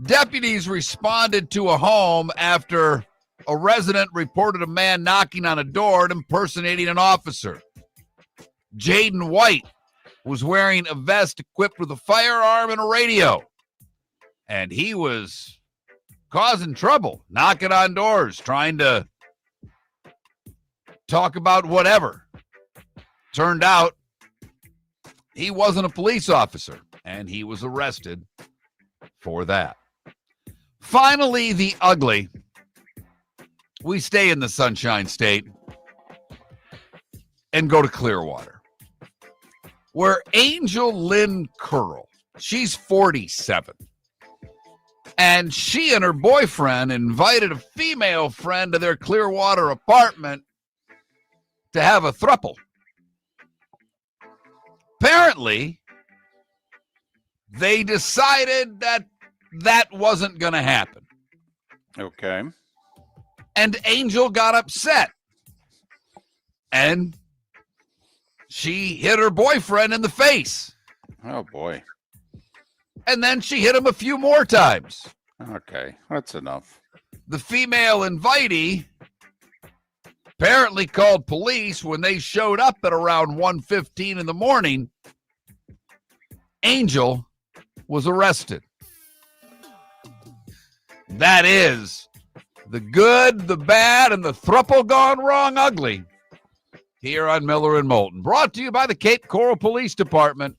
deputies responded to a home after a resident reported a man knocking on a door and impersonating an officer. Jaden White was wearing a vest equipped with a firearm and a radio. And he was causing trouble, knocking on doors, trying to talk about whatever. Turned out he wasn't a police officer, and he was arrested for that. Finally, the ugly. We stay in the Sunshine State and go to Clearwater, where Angel Lynn Curl, she's 47, and she and her boyfriend invited a female friend to their Clearwater apartment to have a throuple. Apparently, they decided that wasn't going to happen. Okay. And Angel got upset. And she hit her boyfriend in the face. Oh, boy. And then she hit him a few more times. Okay, that's enough. The female invitee apparently called police when they showed up at around 1:15 in the morning. Angel was arrested. That is the good, the bad, and the thruple gone wrong ugly here on Miller and Moulton. Brought to you by the Cape Coral Police Department.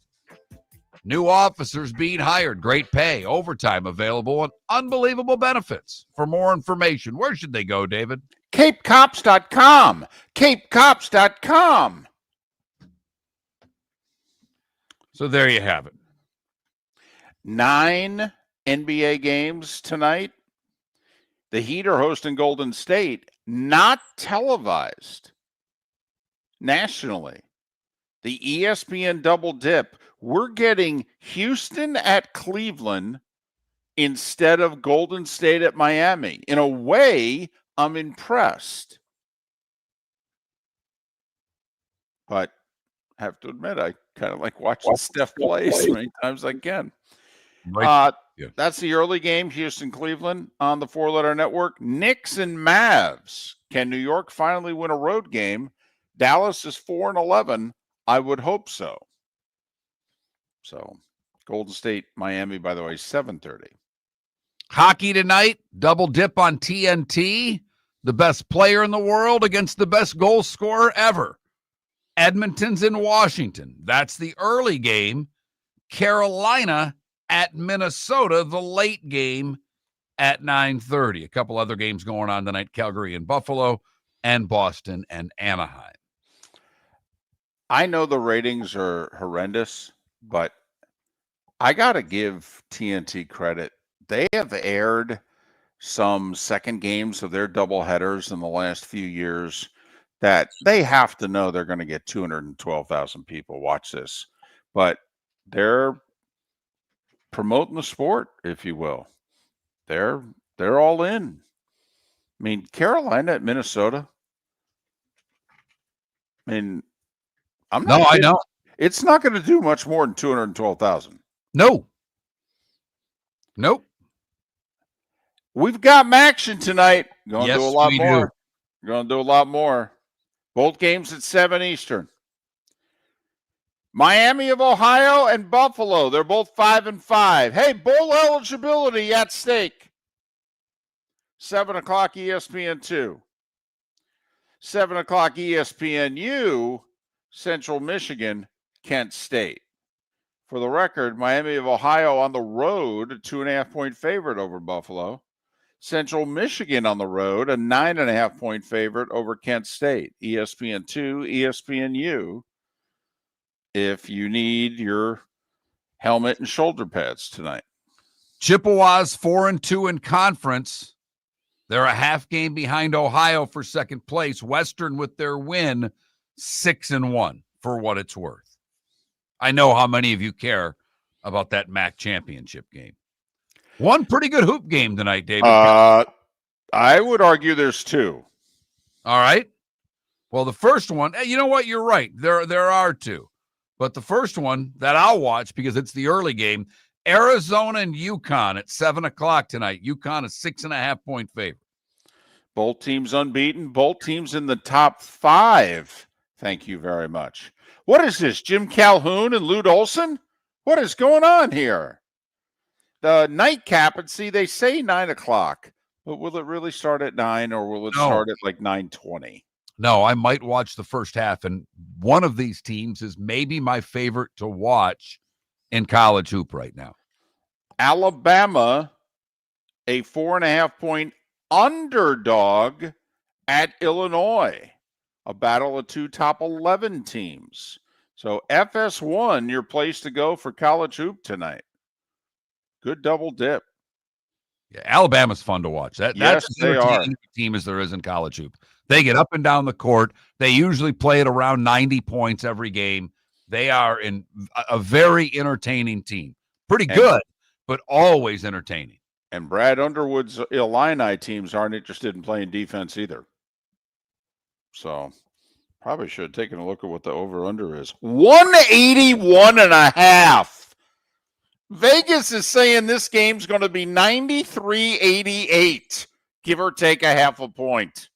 New officers being hired, great pay, overtime available, and unbelievable benefits. For more information, where should they go, David? CapeCops.com. CapeCops.com. So there you have it. 9 NBA games tonight. The Heat are hosting Golden State, not televised nationally. The ESPN double dip. We're getting Houston at Cleveland instead of Golden State at Miami. In a way, I'm impressed. But I have to admit, I kind of like watching Steph play as many times as I can. That's the early game, Houston-Cleveland on the 4-letter network. Knicks and Mavs. Can New York finally win a road game? Dallas is 4-11. I would hope so. So, Golden State, Miami, by the way, 7:30. Hockey tonight, double dip on TNT. The best player in the world against the best goal scorer ever. Edmonton's in Washington. That's the early game. Carolina at Minnesota, the late game at 9:30. A couple other games going on tonight. Calgary and Buffalo, and Boston and Anaheim. I know the ratings are horrendous, but I got to give TNT credit. they have aired some second games of their doubleheaders in the last few years that they have to know they're going to get 212,000 people watch this. But they're promoting the sport, if you will. They're all in. I mean, Carolina at Minnesota. I mean, I'm not. No, I kidding. know. It's not going to do much more than 212,000. No. Nope. We've got action tonight. Going to Yes, do a lot we more. Going to do a lot more. Both games at 7 Eastern. Miami of Ohio and Buffalo. They're both 5-5. Hey, bowl eligibility at stake. 7 o'clock ESPN2. 7 o'clock ESPNU, Central Michigan, Kent State. For the record, Miami of Ohio on the road, a 2.5-point favorite over Buffalo. Central Michigan on the road, a 9.5-point favorite over Kent State. ESPN2, ESPNU, if you need your helmet and shoulder pads tonight. Chippewas 4-2 in conference. They're a half game behind Ohio for second place. Western with their win, 6-1 for what it's worth. I know how many of you care about that MAC championship game. One pretty good hoop game tonight, David. I would argue there's two. All right. Well, the first one, you know what? You're right. There are two. But the first one that I'll watch because it's the early game, Arizona and UConn at 7 o'clock tonight. UConn is 6.5-point favorite. Both teams unbeaten. Both teams in the top 5. Thank you very much. What is this, Jim Calhoun and Lute Olson? What is going on here? The nightcap, and see, they say 9 o'clock, but will it really start at 9 or will it start at like 9:20? No, I might watch the first half, and one of these teams is maybe my favorite to watch in college hoop right now. Alabama, a 4.5-point underdog at Illinois. A battle of two top 11 teams. So FS1, your place to go for college hoop tonight. Good double dip. Yeah, Alabama's fun to watch. That's yes, as they are. entertaining a team as there is in college hoop. They get up and down the court. They usually play at around 90 points every game. They are in a very entertaining team. Pretty good, but always entertaining. And Brad Underwood's Illini teams aren't interested in playing defense either. So probably should have taken a look at what the over-under is. 181.5. Vegas is saying this game's going to be 93-88, give or take a half a point.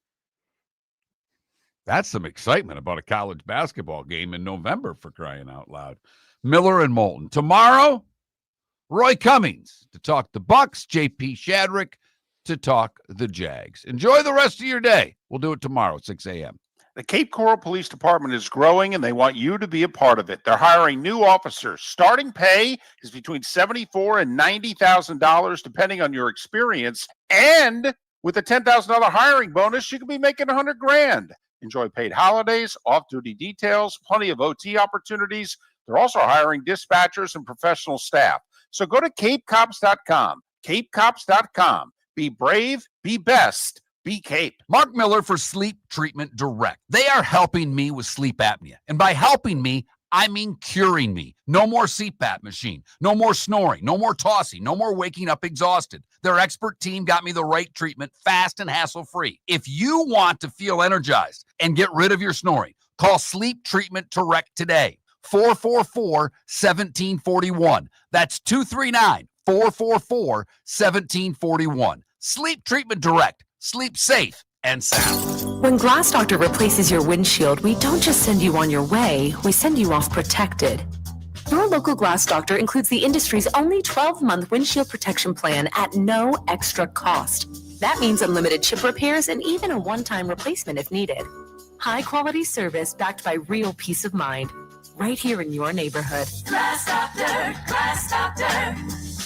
That's some excitement about a college basketball game in November, for crying out loud. Miller and Moulton. Tomorrow, Roy Cummings to talk the Bucks, JP Shadrick to talk the Jags. Enjoy the rest of your day. We'll do it tomorrow at 6 a.m. The Cape Coral Police Department is growing, and they want you to be a part of it. They're hiring new officers. Starting pay is between $74,000 and $90,000, depending on your experience. And with a $10,000 hiring bonus, you could be making $100,000. Enjoy paid holidays, off-duty details, plenty of OT opportunities. They're also hiring dispatchers and professional staff. So go to capecops.com. Capecops.com. Be brave, be best. Be Cape. Mark Miller for Sleep Treatment Direct. They are helping me with sleep apnea. And by helping me, I mean curing me. No more CPAP machine. No more snoring. No more tossing. No more waking up exhausted. Their expert team got me the right treatment fast and hassle-free. If you want to feel energized and get rid of your snoring, call Sleep Treatment Direct today. 444-1741. That's 239-444-1741. Sleep Treatment Direct. Sleep safe and sound. When Glass Doctor replaces your windshield, we don't just send you on your way, we send you off protected. Your local Glass Doctor includes the industry's only 12-month windshield protection plan at no extra cost. That means unlimited chip repairs and even a one-time replacement if needed. High-quality service backed by real peace of mind, right here in your neighborhood. Glass Doctor, Glass Doctor.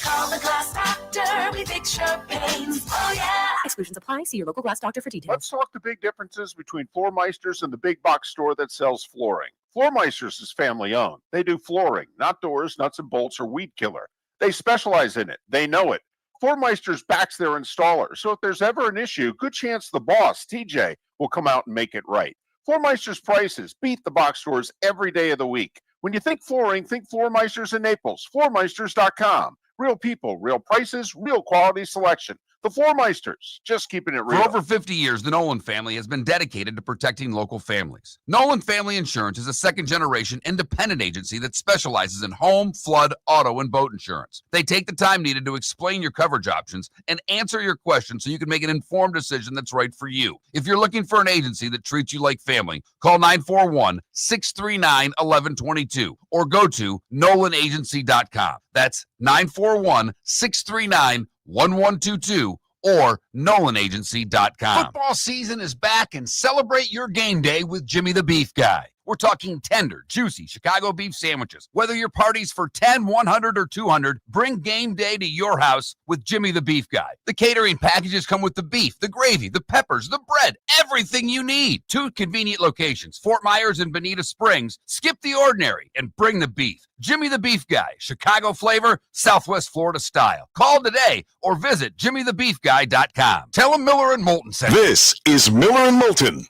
Call the Glass Doctor. We fix your pains. Oh, yeah. Exclusions apply. See your local Glass Doctor for details. Let's talk the big differences between Floormeisters and the big box store that sells flooring. Floormeisters is family owned. They do flooring, not doors, nuts and bolts, or weed killer. They specialize in it. They know it. Floor Meisters backs their installer, so if there's ever an issue, good chance the boss, TJ, will come out and make it right. Floor Meisters prices beat the box stores every day of the week. When you think flooring, think Floor Meisters in Naples. FloorMeisters.com. Real people, real prices, real quality selection. The Floor Meisters, just keeping it real. For over 50 years, the Nolan family has been dedicated to protecting local families. Nolan Family Insurance is a second-generation independent agency that specializes in home, flood, auto, and boat insurance. They take the time needed to explain your coverage options and answer your questions so you can make an informed decision that's right for you. If you're looking for an agency that treats you like family, call 941-639-1122 or go to NolanAgency.com. That's 941-639-1122 or NolanAgency.com. Football season is back and celebrate your game day with Jimmy the Beef Guy. We're talking tender, juicy Chicago beef sandwiches. Whether your party's for 10, 100, or 200, bring game day to your house with Jimmy the Beef Guy. The catering packages come with the beef, the gravy, the peppers, the bread, everything you need. 2 convenient locations, Fort Myers and Bonita Springs. Skip the ordinary and bring the beef. Jimmy the Beef Guy, Chicago flavor, Southwest Florida style. Call today or visit jimmythebeefguy.com. Tell him Miller and Moulton sent you. This is Miller and Moulton